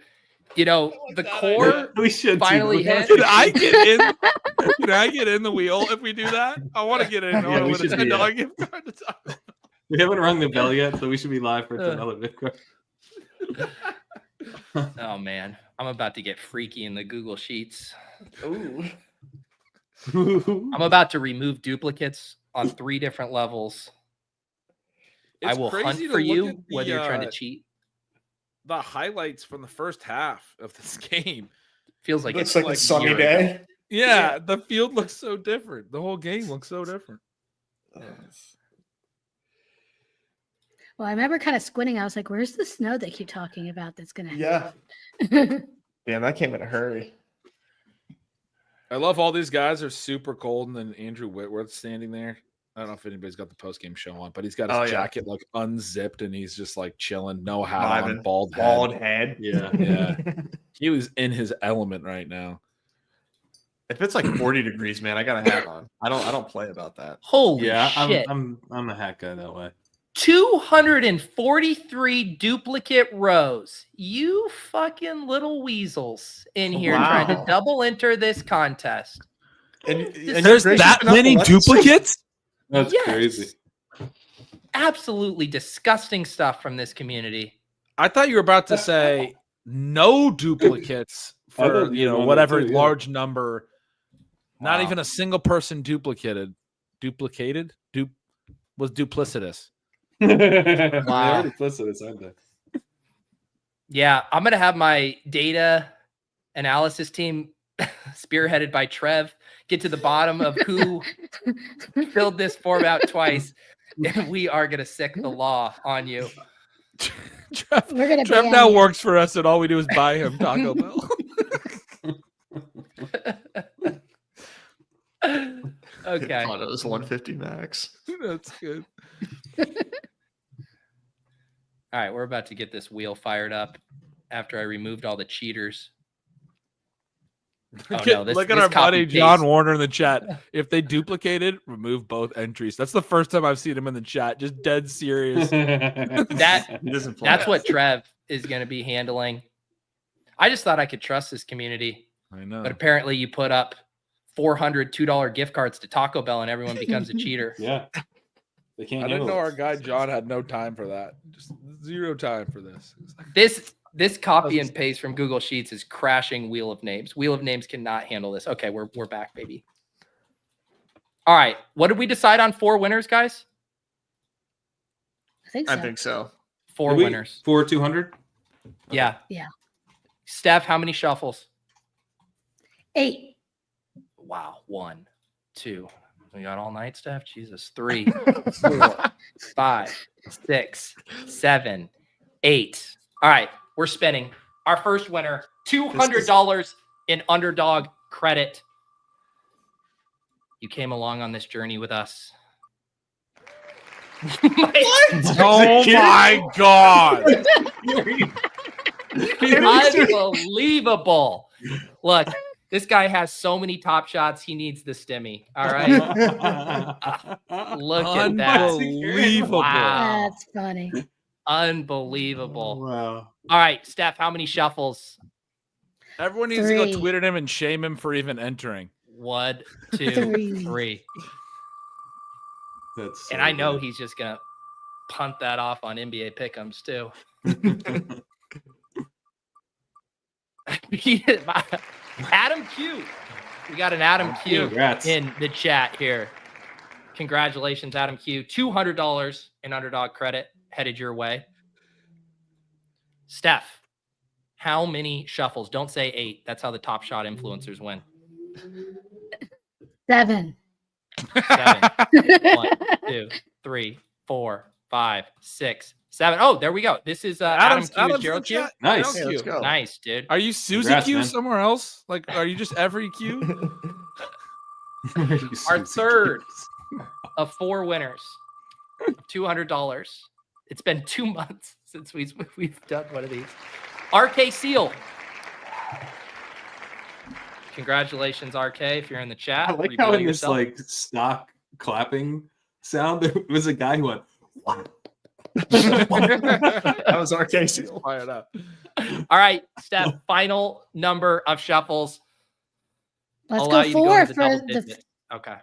the core we should finally hit. Can I get in the wheel if we do that? I want to get in with a $10 gift card to Taco Bell. We haven't rung the bell yet, so we should be live for $10 gift card. Oh man, I'm about to get freaky in the Google Sheets. Ooh. I'm about to remove duplicates on 3 different levels. I will hunt for you whether you're trying to cheat. The highlights from the first half of this game feels like it's like a sunny day. Yeah, the field looks so different. The whole game looks so different. Well, I remember kind of squinting. I was like, "Where's the snow they keep talking about? That's gonna happen?" Yeah. Damn, that came in a hurry. I love all these guys are super cold, and then Andrew Whitworth's standing there. I don't know if anybody's got the post-game show on, but he's got his jacket like unzipped, and he's just like chilling, no hat on, bald head. Yeah. He was in his element right now. If it's like 40 degrees, man, I got a hat on. I don't play about that. Holy shit! I'm a hat guy that way. 243 duplicate rows. You fucking little weasels in here trying to double enter this contest. And there's that many duplicates? That's crazy. Absolutely disgusting stuff from this community. I thought you were about to say no duplicates for whatever large number. Not even a single person duplicated. Was duplicitous. Wow. They're duplicitous, aren't they? Yeah, I'm gonna have my data analysis team, spearheaded by Trev, get to the bottom of who filled this form out twice, and we are gonna sick the law on you. Trev now works for us, and all we do is buy him Taco Bell. Okay. Oh, it was 150 max. That's good. All right, we're about to get this wheel fired up after I removed all the cheaters. Look at our buddy John Warner in the chat. If they duplicated, remove both entries. That's the first time I've seen him in the chat. Just dead serious. That's what Trev is going to be handling. I just thought I could trust this community. I know. But apparently you put up 400 $2 gift cards to Taco Bell and everyone becomes a cheater. Yeah. They can't. I didn't know our guy John had no time for that. Just zero time for this. This copy and paste from Google Sheets is crashing Wheel of Names. Wheel of Names cannot handle this. Okay, we're back, baby. All right. What did we decide on 4 winners, guys? I think so. 4 winners. 4 200? Yeah. Yeah. Steph, how many shuffles? 8. Wow. 1, 2. We got all night, Steph? Jesus. 3, 4, 5, 6, 7, 8. All right. We're spinning. Our first winner, $200 in Underdog credit. You came along on this journey with us. Oh my God. Unbelievable. Look, This guy has so many top shots. He needs the stimmy. All right. Look at that. Unbelievable. Wow. That's funny. Unbelievable. Wow. All right, Steph, how many shuffles? Everyone needs to go 3. tweet at him and shame him for even entering. 1, 2, 3. That's And I know he's just going to punt that off on NBA Pick'ems too. Adamq. We got an Adamq Congrats. in the chat here. Congratulations, Adamq. $200 in Underdog credit headed your way. Steph, how many shuffles? Don't say 8. That's how the top shot influencers win. 7. 7. 1, 2, 3, 4, 5, 6, 7. Oh, there we go. This is Adam's Gerald Q. Nice. Hey, let's go. Nice, dude. Are you Susie Congrats, Q man. somewhere else? Like, are you just every Q? Our third of 4 winners of $200. It's been 2 months since we've done one of these. rkseal. Congratulations, RK, if you're in the chat. I like how in this like stock clapping sound, there was a guy who went, "What?" That was rkseal. Fired up. All right, Steph, final number of shuffles. Let's Allow go you to 4 into for double the. digits. Okay,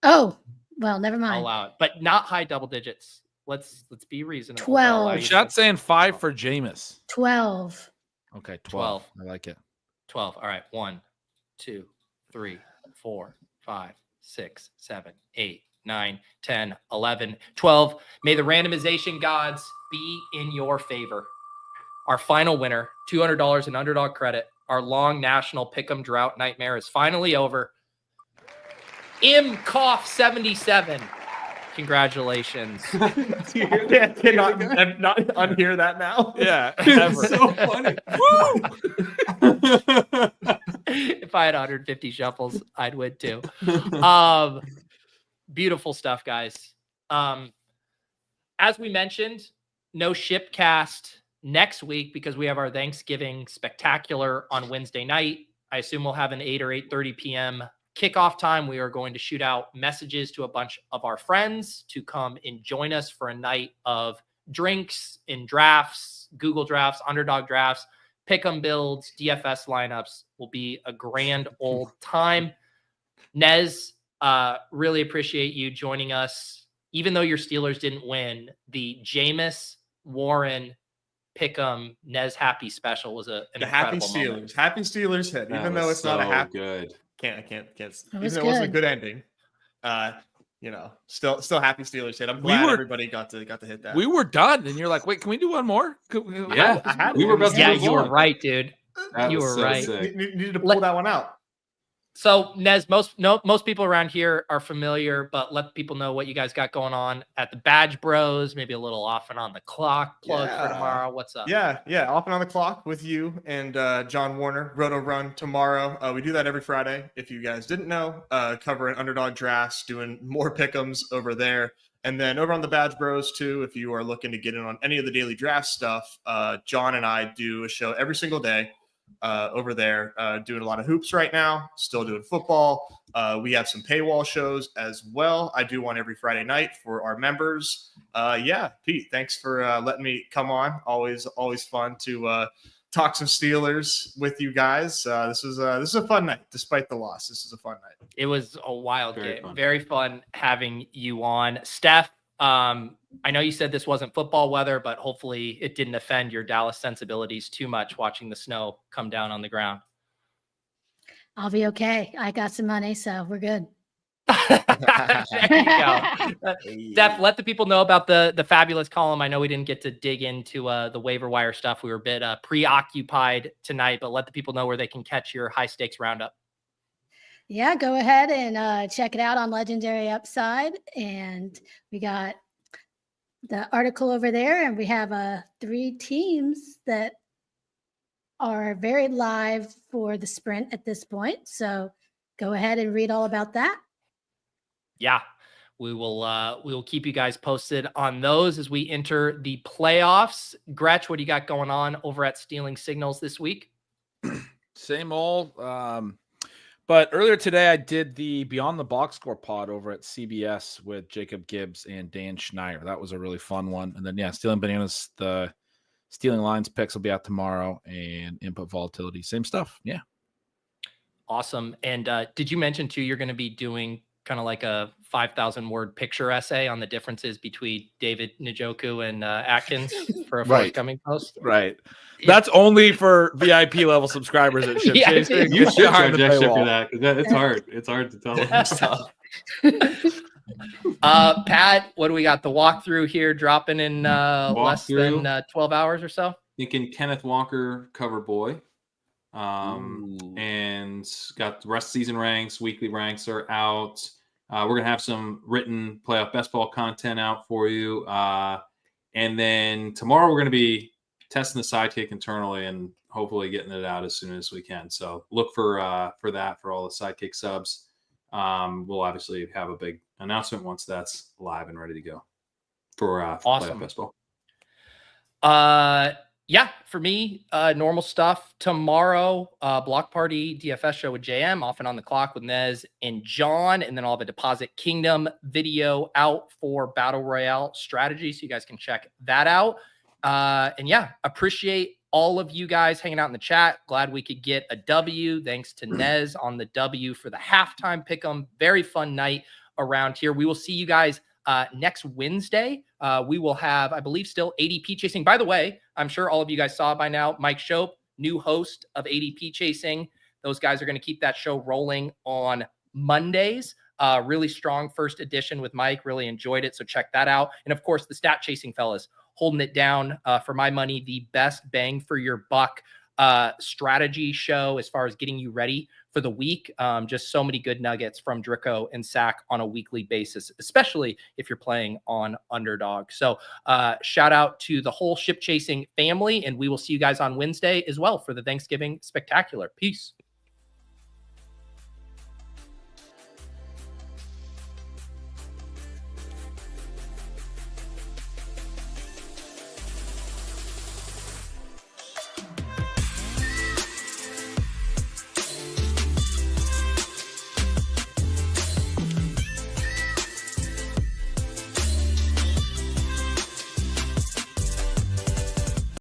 Oh, well, never I'll mind. allow it, but not high double digits. Let's be reasonable. 12. I'll allow you The to- chat's saying 5 for Jameis. 12. Okay, 12. 12. I like it. 12. All right. 1, 2, 3, 4, 5, 6, 7, 8, 9, 10, 11, 12. May the randomization gods be in your favor. Our final winner, $200 in Underdog credit. Our long national pick'em drought nightmare is finally over. Kickoff 77. Congratulations. Yeah, cannot not unhear that now. Yeah, It's so funny. If I had 150 shuffles, I'd win too. Beautiful stuff, guys. As we mentioned, no Shipcast next week because we have our Thanksgiving spectacular on Wednesday night. I assume we'll have an 8 or 8:30 p.m. kickoff time. We are going to shoot out messages to a bunch of our friends to come and join us for a night of drinks and drafts, Google drafts, Underdog drafts, pick'em builds, DFS lineups. Will be a grand old time. Nez, really appreciate you joining us. Even though your Steelers didn't win, the Jameis Warren pick'em Nez Happy special was an Happy incredible Steelers. moment. Happy Steelers hit. Even though it's not a happy good. I can't. Even was though it wasn't a good. good ending. Still happy Steelers hit. I'm glad everybody got to hit that. We were done, and you're like, wait, can we do one more? Yeah, I had we were about to Yeah, move you were on. right, dude. That You was were so right. sick. Needed to pull that one out. So, Nez, most people around here are familiar, but let people know what you guys got going on at the Badge Bros. Maybe a little off and on the clock plug for tomorrow. What's up? Yeah, off and on the clock with you and John Warner. Roto Run tomorrow. We do that every Friday. If you guys didn't know, covering Underdog drafts, doing more pick'ems over there. And then over on the Badge Bros too, if you are looking to get in on any of the daily draft stuff, John and I do a show every single day. Over there, doing a lot of hoops right now, still doing football. We have some paywall shows as well. I do one every Friday night for our members. Pete, thanks for letting me come on. Always fun to talk some Steelers with you guys. This is a fun night, despite the loss. This is a fun night. It was a wild Very game. fun. Very fun having you on. Steph, I know you said this wasn't football weather, but hopefully it didn't offend your Dallas sensibilities too much watching the snow come down on the ground. I'll be okay. I got some money, so we're good. There you go. Steph, let the people know about the fabulous column. I know we didn't get to dig into the waiver wire stuff. We were a bit preoccupied tonight, but let the people know where they can catch your high stakes roundup. Yeah, go ahead and check it out on Legendary Upside. And we got the article over there, and we have 3 teams that are very live for the sprint at this point. So go ahead and read all about that. Yeah, we will keep you guys posted on those as we enter the playoffs. Gretch, what do you got going on over at Stealing Signals this week? Same old. But earlier today, I did the Beyond the Box Score pod over at CBS with Jacob Gibbs and Dan Schneider. That was a really fun one. And then, Stealing Bananas, the Stealing Lines picks will be out tomorrow, and Input Volatility, same stuff. Yeah. Awesome. And did you mention, too, you're going to be doing kind of like a 5,000-word picture essay on the differences between David Njoku and Atkins for a forthcoming post? Right. That's only for VIP level subscribers at Ship Chasing. You should charge extra for that because it's hard. It's hard to tell. Pat, what do we got? The walkthrough here dropping in less than 12 hours or so. Thinking Kenneth Walker cover boy. And got the rest of season ranks, weekly ranks are out. We're gonna have some written playoff best ball content out for you. And then tomorrow we're gonna be testing the sidekick internally and hopefully getting it out as soon as we can. So look for that for all the sidekick subs. We'll obviously have a big announcement once that's live and ready to go for awesome. playoff best ball. Yeah, for me, normal stuff. Tomorrow, Block Party DFS show with JM, off and on the clock with Nez and John. And then I'll have a Deposit Kingdom video out for Battle Royale strategy. So you guys can check that out. And yeah, appreciate all of you guys hanging out in the chat. Glad we could get a W. Thanks to Nez on the W for the halftime pick 'em. Very fun night around here. We will see you guys next Wednesday. We will have, I believe, still ADP Chasing. By the way, I'm sure all of you guys saw by now, Mike Shope, new host of ADP Chasing. Those guys are going to keep that show rolling on Mondays. Really strong first edition with Mike. Really enjoyed it. So check that out. And of course, the Stat Chasing fellas holding it down for my money. The best bang for your buck strategy show as far as getting you ready for the week. Just so many good nuggets from Drico and Sack on a weekly basis, especially if you're playing on Underdog. So shout out to the whole Ship Chasing family, and we will see you guys on Wednesday as well for the Thanksgiving Spectacular. Peace.